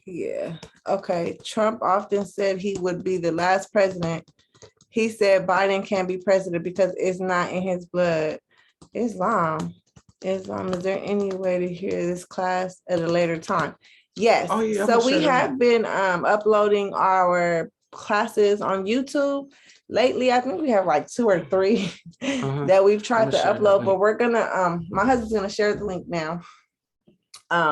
Yeah. Okay. Trump often said he would be the last president. He said Biden can't be president because it's not in his blood. Islam, is there any way to hear this class at a later time? Yes. Oh, yeah, so we have been uploading our classes on YouTube lately. I think we have like 2 or 3 that we've tried to upload, but we're gonna my husband's gonna share the link now.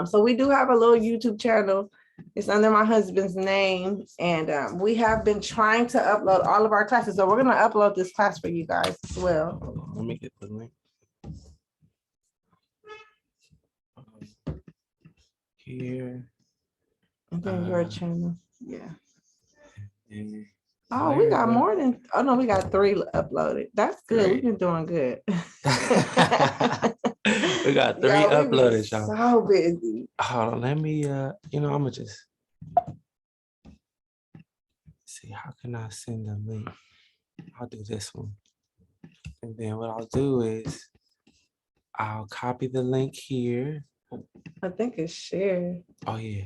So we do have a little YouTube channel. It's under my husband's name, and we have been trying to upload all of our classes. So we're gonna upload this class for you guys as well. Let me get the link. Here. And then your channel. Yeah. Oh, we got more than, oh no, we got 3 uploaded. That's good. Great. We've been doing good. We got 3 uploaded, y'all. So busy. Hold on, let me I'm gonna just see, how can I send a link? I'll do this one. And then what I'll do is I'll copy the link here. I think it's share. Oh yeah.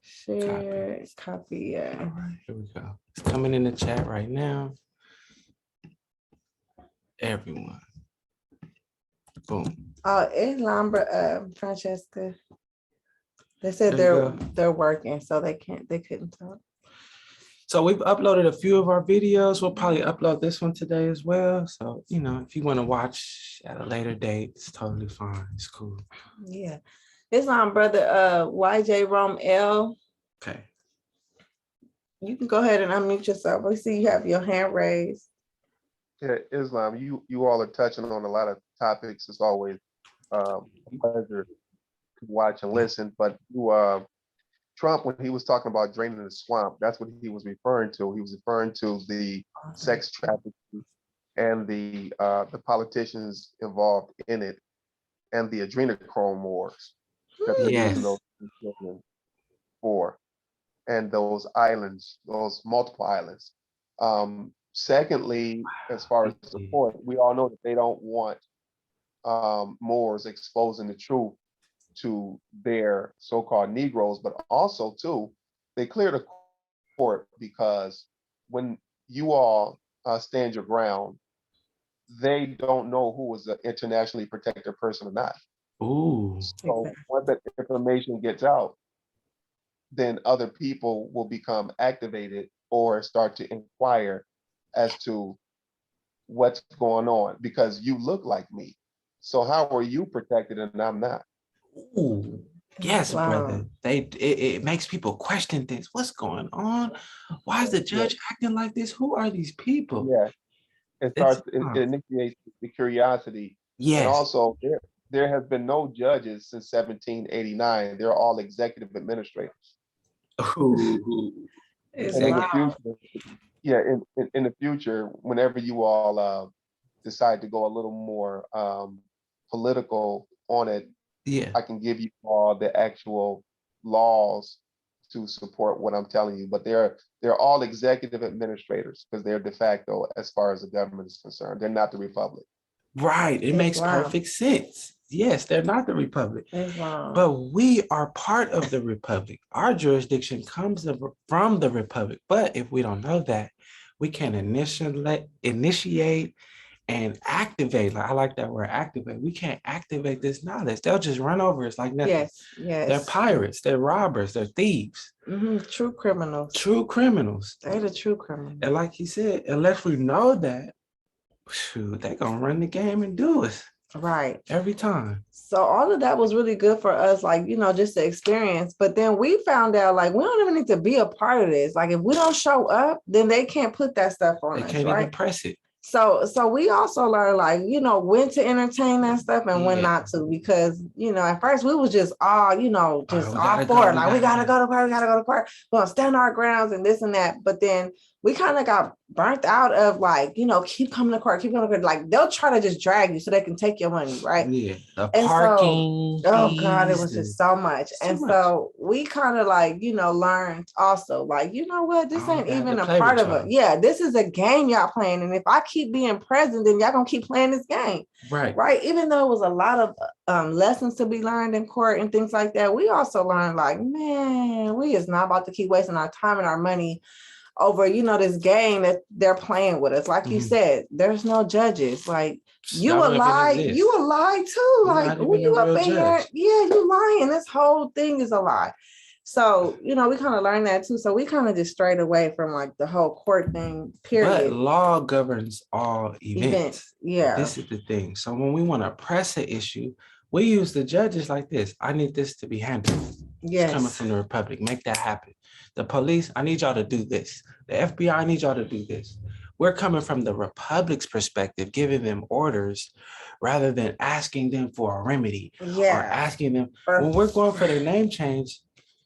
Share, copy, yeah. All right, here we go. It's coming in the chat right now. Everyone. Boom. Islam, Francesca. They said There they're working, so they couldn't talk. So we've uploaded a few of our videos. We'll probably upload this one today as well. So, you know, if you want to watch at a later date, it's totally fine. It's cool. Yeah. Islam, brother, YJ Rome L. Okay. You can go ahead and unmute yourself. We see you have your hand raised. Yeah, Islam, you all are touching on a lot of topics. It's always a pleasure to watch and listen. But Trump, when he was talking about draining the swamp, that's what he was referring to. He was referring to the sex trafficking and the politicians involved in it, and the adrenochrome wars that they're using those children for, and those islands, those multiple islands. Secondly, as far as support, we all know that they don't want Moors exposing the truth to their so-called Negroes, but also too, they clear the court because when you all stand your ground, they don't know who is an internationally protected person or not. Ooh. So once that information gets out, then other people will become activated or start to inquire as to what's going on, because you look like me. So how are you protected and I'm not? Ooh. Yes, brother. It makes people question things. What's going on? Why is the judge acting like this? Who are these people? Yeah. It initiates the curiosity. Yes. And also there has been no judges since 1789. They're all executive administrators. Ooh. And in the future, in the future, whenever you all decide to go a little more political on it, I can give you all the actual laws to support what I'm telling you. But they're all executive administrators because they're de facto as far as the government is concerned. They're not the republic. Right. It makes perfect sense. Yes, they're not the republic, but we are part of the republic. Our jurisdiction comes from the republic. But if we don't know that, we can initiate and activate. Like, I like that word, activate. We can't activate this knowledge. They'll just run over us like nothing. Yes. They're pirates. They're robbers. They're thieves. True criminals. True criminals. They're the true criminals. And like he said, unless we know that, shoot, they're gonna run the game and do it. Right. Every time. So all of that was really good for us, like, you know, just the experience. But then we found out, like, we don't even need to be a part of this. Like, if we don't show up, then they can't put that stuff on us. They can't even press it. So we also learned, like, you know, when to entertain that stuff and when not to, because, you know, at first we was just all, you know, just all for it. Like, we gotta go to court, we're gonna stand our grounds and this and that. But then we kind of got burnt out of, like, you know, keep coming to court. Like, they'll try to just drag you so they can take your money, right? Yeah. The and parking. So, oh God, it was just so much. So we kind of, like, you know, learned also, like, you know what, this ain't even a part of it. Yeah, this is a game y'all playing. And if I keep being present, then y'all gonna keep playing this game. Right. Even though it was a lot of lessons to be learned in court and things like that, we also learned, like, man, we is not about to keep wasting our time and our money over, you know, this game that they're playing with us. Like you said, there's no judges. Like, you a lie too. Like, who you up in here? Yeah, you lying. This whole thing is a lie. So, you know, we kind of learned that too. So we kind of just strayed away from, like, the whole court thing, period. But law governs all events. Yeah. This is the thing. So when we want to press an issue, we use the judges like this. I need this to be handled. Yes. It's coming from the republic. Make that happen. The police, I need y'all to do this. The FBI, I need y'all to do this. We're coming from the republic's perspective, giving them orders rather than asking them for a remedy or asking them. When we're going for the name change,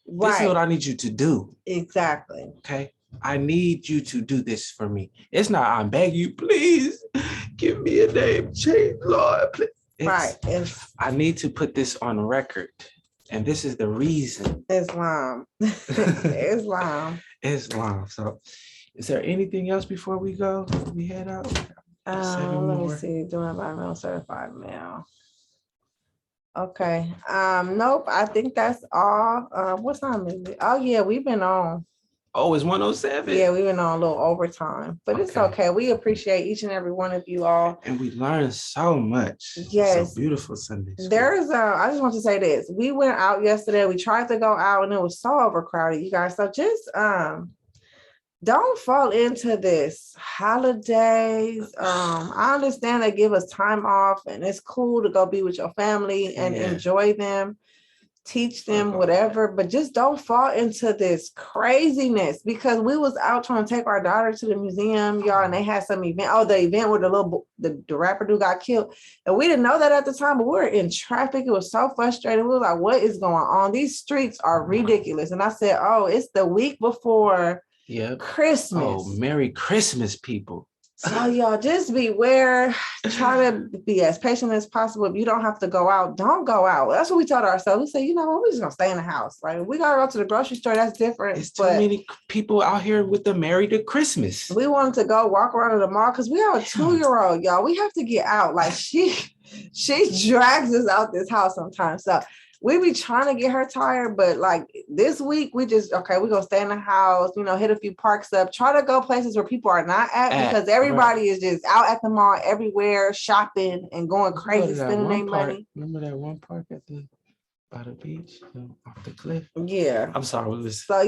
this is what I need you to do. Exactly. Okay. I need you to do this for me. It's not, I'm begging you, please give me a name change, Lord. Please. I need to put this on record. And this is the reason. Islam. Islam. So is there anything else before we go? We head out? Let me see. Doing by mail, certified mail. Okay. Nope. I think that's all. What time is it? Oh yeah, we've been on. Oh, it's 107. Yeah, we went on a little overtime, but it's okay. We appreciate each and every one of you all. And we learned so much. Yes. So beautiful Sunday school. I just want to say this. We went out yesterday. We tried to go out and it was so overcrowded, you guys. So just don't fall into this holidays. I understand they give us time off and it's cool to go be with your family and enjoy them, teach them whatever, but just don't fall into this craziness, because we was out trying to take our daughter to the museum, y'all, and they had some event. Oh, the event where the rapper dude got killed. And we didn't know that at the time, but we were in traffic. It was so frustrating. We were like, what is going on? These streets are ridiculous. And I said, oh, it's the week before Christmas. Oh, Merry Christmas, people. So y'all just beware. Try to be as patient as possible. If you don't have to go out, don't go out. That's what we told ourselves. We say, you know what, we're just gonna stay in the house. Like, if we gotta go to the grocery store, that's different. It's too many people out here with the Merry to Christmas. We wanted to go walk around the mall because we have a 2-year-old, y'all. We have to get out. Like, she drags us out this house sometimes. So we be trying to get her tired, but like this week, we just, we're gonna stay in the house, hit a few parks up, try to go places where people are not at, because everybody is just out at the mall everywhere, shopping and going crazy, spending their money. Remember that one park by the beach, off the cliff? Yeah. I'm sorry. So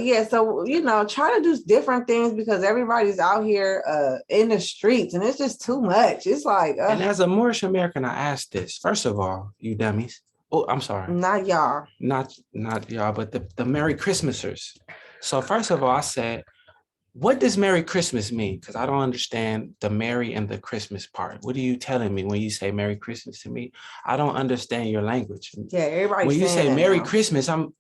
try to do different things, because everybody's out here in the streets and it's just too much. It's like, and as a Moorish American, I asked this. First of all, you dummies. Oh, I'm sorry. Not y'all. Not y'all, but the Merry Christmasers. So first of all, I said, what does Merry Christmas mean? Because I don't understand the Merry and the Christmas part. What are you telling me when you say Merry Christmas to me? I don't understand your language. Yeah, everybody. When you say Merry Christmas, I'm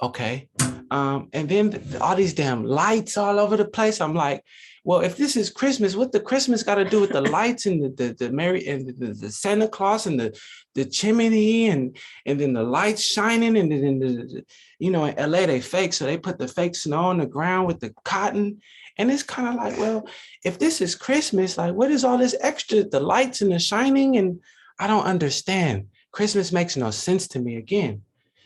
okay. And then all these damn lights all over the place. I'm like, well, if this is Christmas, what the Christmas got to do with the lights and the Merry and the Santa Claus and the chimney and then the lights shining, and then in LA they fake, so they put the fake snow on the ground with the cotton, and it's kind of like, well, if this is Christmas, like, what is all this extra, the lights and the shining? And I don't understand. Christmas makes no sense to me again.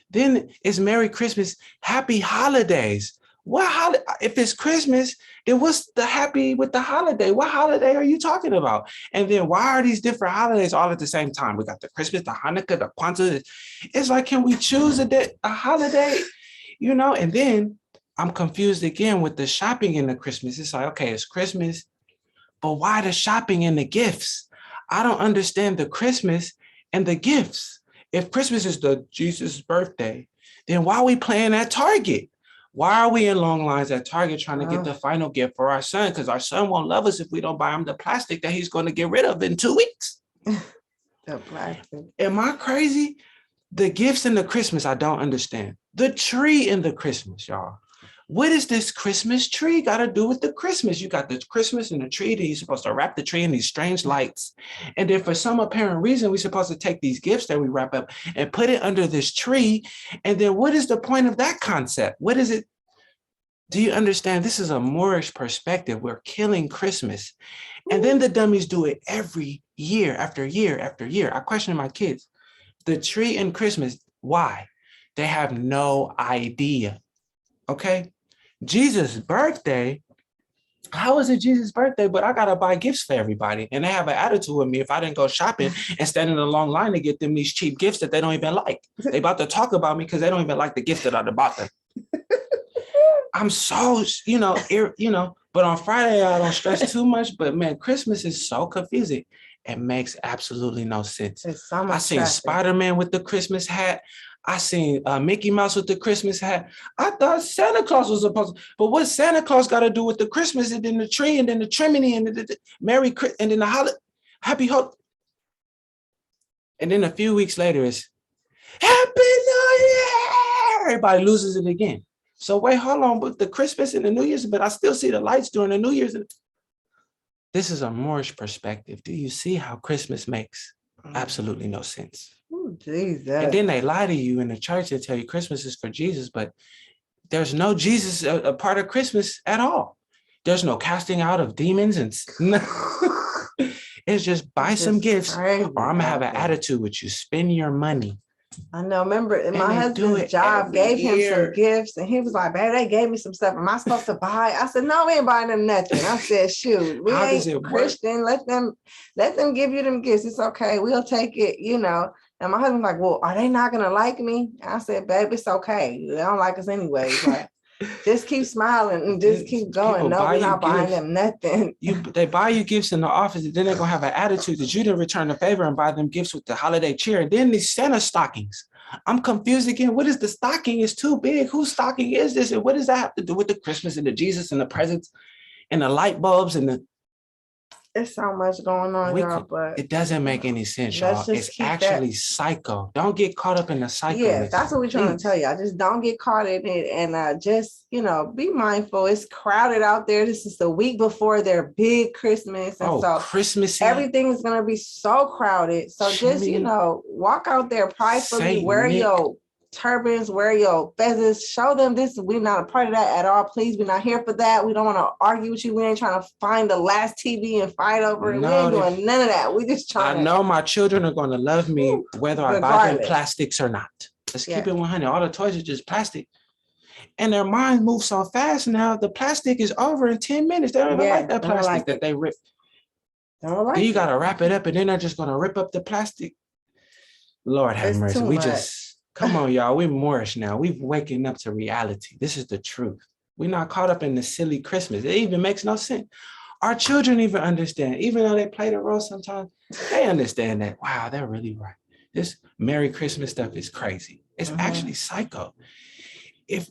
Then it's Merry Christmas, Happy Holidays. What if it's Christmas, then what's the happy with the holiday? What holiday are you talking about? And then why are these different holidays all at the same time? We got the Christmas, the Hanukkah, the Kwanzaa. It's like, can we choose a holiday? And then I'm confused again with the shopping in the Christmas. It's like, okay, it's Christmas, but why the shopping and the gifts? I don't understand the Christmas and the gifts. If Christmas is the Jesus' birthday, then why are we playing at Target? Why are we in long lines at Target trying to get the final gift for our son? Because our son won't love us if we don't buy him the plastic that he's going to get rid of in 2 weeks. The plastic. Am I crazy? The gifts in the Christmas, I don't understand. The tree in the Christmas, y'all. What is this Christmas tree got to do with the Christmas? You got the Christmas and the tree that you're supposed to wrap the tree in these strange lights. And then for some apparent reason, we're supposed to take these gifts that we wrap up and put it under this tree. And then what is the point of that concept? What is it? Do you understand? This is a Moorish perspective. We're killing Christmas. And then the dummies do it every year after year after year. I question my kids. The tree and Christmas, why? They have no idea. Okay? Jesus' birthday, how is it Jesus' birthday, but I got to buy gifts for everybody? And they have an attitude with me if I didn't go shopping and stand in a long line to get them these cheap gifts that they don't even like. They about to talk about me because they don't even like the gift that I bought them. I'm so, but on Friday, I don't stress too much, but man, Christmas is so confusing. It makes absolutely no sense. I seen Spider-Man with the Christmas hat. I seen Mickey Mouse with the Christmas hat. I thought Santa Claus was supposed to, but what Santa Claus got to do with the Christmas and then the tree and then the chimney and the Merry Christmas and then the Happy Hope. And then a few weeks later, it's Happy New Year. Everybody loses it again. So wait, hold on, but the Christmas and the New Year's, but I still see the lights during the New Year's. This is a Moorish perspective. Do you see how Christmas makes absolutely no sense? Oh, Jesus. And then they lie to you in the church and tell you Christmas is for Jesus, but there's no Jesus a part of Christmas at all. There's no casting out of demons and it's just buy some gifts or I'm gonna have an attitude with you. Spend your money. I know. Remember, And my they do husband's it job every gave him year. some gifts, and he was like, "Babe, they gave me some stuff. Am I supposed to buy?" I said, "No, we ain't buying them nothing." I said, "Shoot, we How does ain't it work? Christian. Let them give you them gifts. It's okay. We'll take it." You know. And my husband's like, "Well, are they not gonna like me?" I said, "Babe, it's okay. They don't like us anyway. Like, just keep smiling and just keep going. People No, buy we're you not buying gifts. them nothing." They buy you gifts in the office, and then they're gonna have an attitude that you didn't return the favor and buy them gifts with the holiday cheer. And then these Santa stockings. I'm confused again. What is the stocking? It's too big. Whose stocking is this? And what does that have to do with the Christmas and the Jesus and the presents and the light bulbs and the? It's so much going on, y'all, but it doesn't make any sense, let's y'all. just It's keep actually that. psycho. Don't get caught up in the psycho. Yeah, that's what we're trying to tell you. I just don't get caught in it, and just be mindful. It's crowded out there. This is the week before their big Christmas, and so Christmas everything is gonna be so crowded. So just walk out there pridefully, wear your turbans, wear your feathers, show them this. We're not a part of that at all. Please, we're not here for that. We don't want to argue with you. We ain't trying to find the last TV and fight over it. We ain't doing none of that. We just trying. I know my children are going to love me whether I buy them plastics or not. Let's keep it 100. All the toys are just plastic. And their minds move so fast now. The plastic is over in 10 minutes. They don't even like that plastic that they rip. Don't like then you got to wrap it up, and then they're just going to rip up the plastic. Lord have mercy. We just, come on, y'all. We're Moorish now. We've waking up to reality. This is the truth. We're not caught up in the silly Christmas. It even makes no sense. Our children even understand, even though they play the role sometimes, they understand that, wow, they're really right. This Merry Christmas stuff is crazy. It's actually psycho. If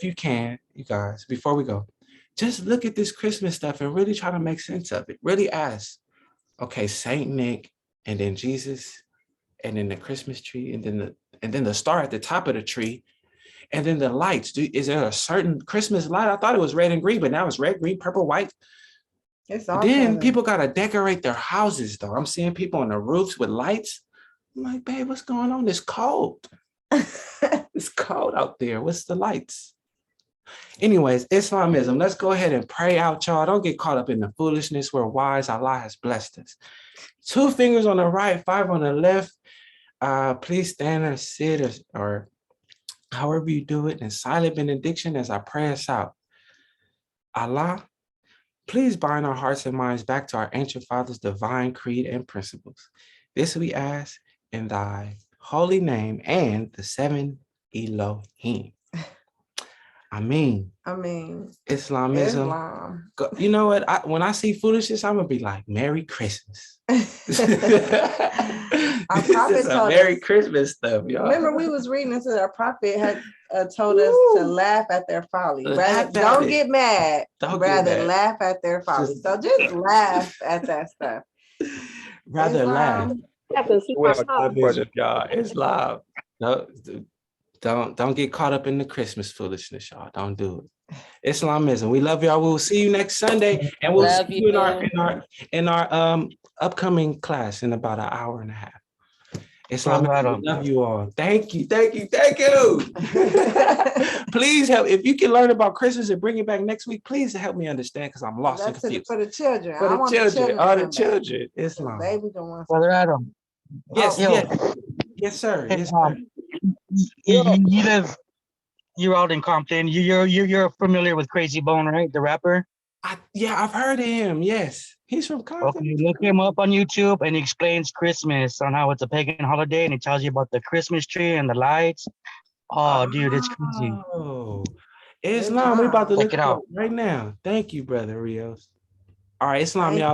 you can, you guys, before we go, just look at this Christmas stuff and really try to make sense of it. Really ask, okay, Saint Nick, and then Jesus, and then the Christmas tree, and then the star at the top of the tree, and then the lights. Is there a certain Christmas light? I thought it was red and green, but now it's red, green, purple, white. Then people gotta decorate their houses, though. I'm seeing people on the roofs with lights. I'm like, babe, what's going on? It's cold. It's cold out there. What's the lights? Anyways, Islamism. Let's go ahead and pray out, y'all. Don't get caught up in the foolishness. We're wise. Allah has blessed us. 2 fingers on the right, 5 on the left. Please stand or sit or however you do it in silent benediction as I pray us out. Allah, please bind our hearts and minds back to our ancient fathers' divine creed and principles. This we ask in thy holy name and the 7 Elohim. Ameen. Islamism. Islam. You know what? When I see foolishness, I'm going to be like, Merry Christmas. This is a Merry Christmas stuff, y'all. Remember, we was reading this, our prophet had told us to laugh at their folly. Don't get mad. Rather laugh at their folly. So just laugh at that stuff. Rather laugh. Y'all. Islam. Don't get caught up in the Christmas foolishness, y'all. Don't do it. Islamism. We love y'all. We'll see you next Sunday, and we'll see you in our upcoming class in about an hour and a half. Islamism. We love you all. Thank you. Please help. If you can learn about Christmas and bring it back next week, please help me understand because I'm lost and confused. For the children. For the children. All the children. Islam. Baby don't want Brother Adam. Yes, yes, sir. Yes, sir. You live. You're out in Compton. You're familiar with Crazy Bone, right? The rapper. I've heard of him. Yes, he's from Compton. Okay, look him up on YouTube, and he explains Christmas on how it's a pagan holiday, and he tells you about the Christmas tree and the lights. Oh, dude, it's crazy. Oh, Islam. We're about to look it out right now. Thank you, brother Rios. All right, Islam, y'all.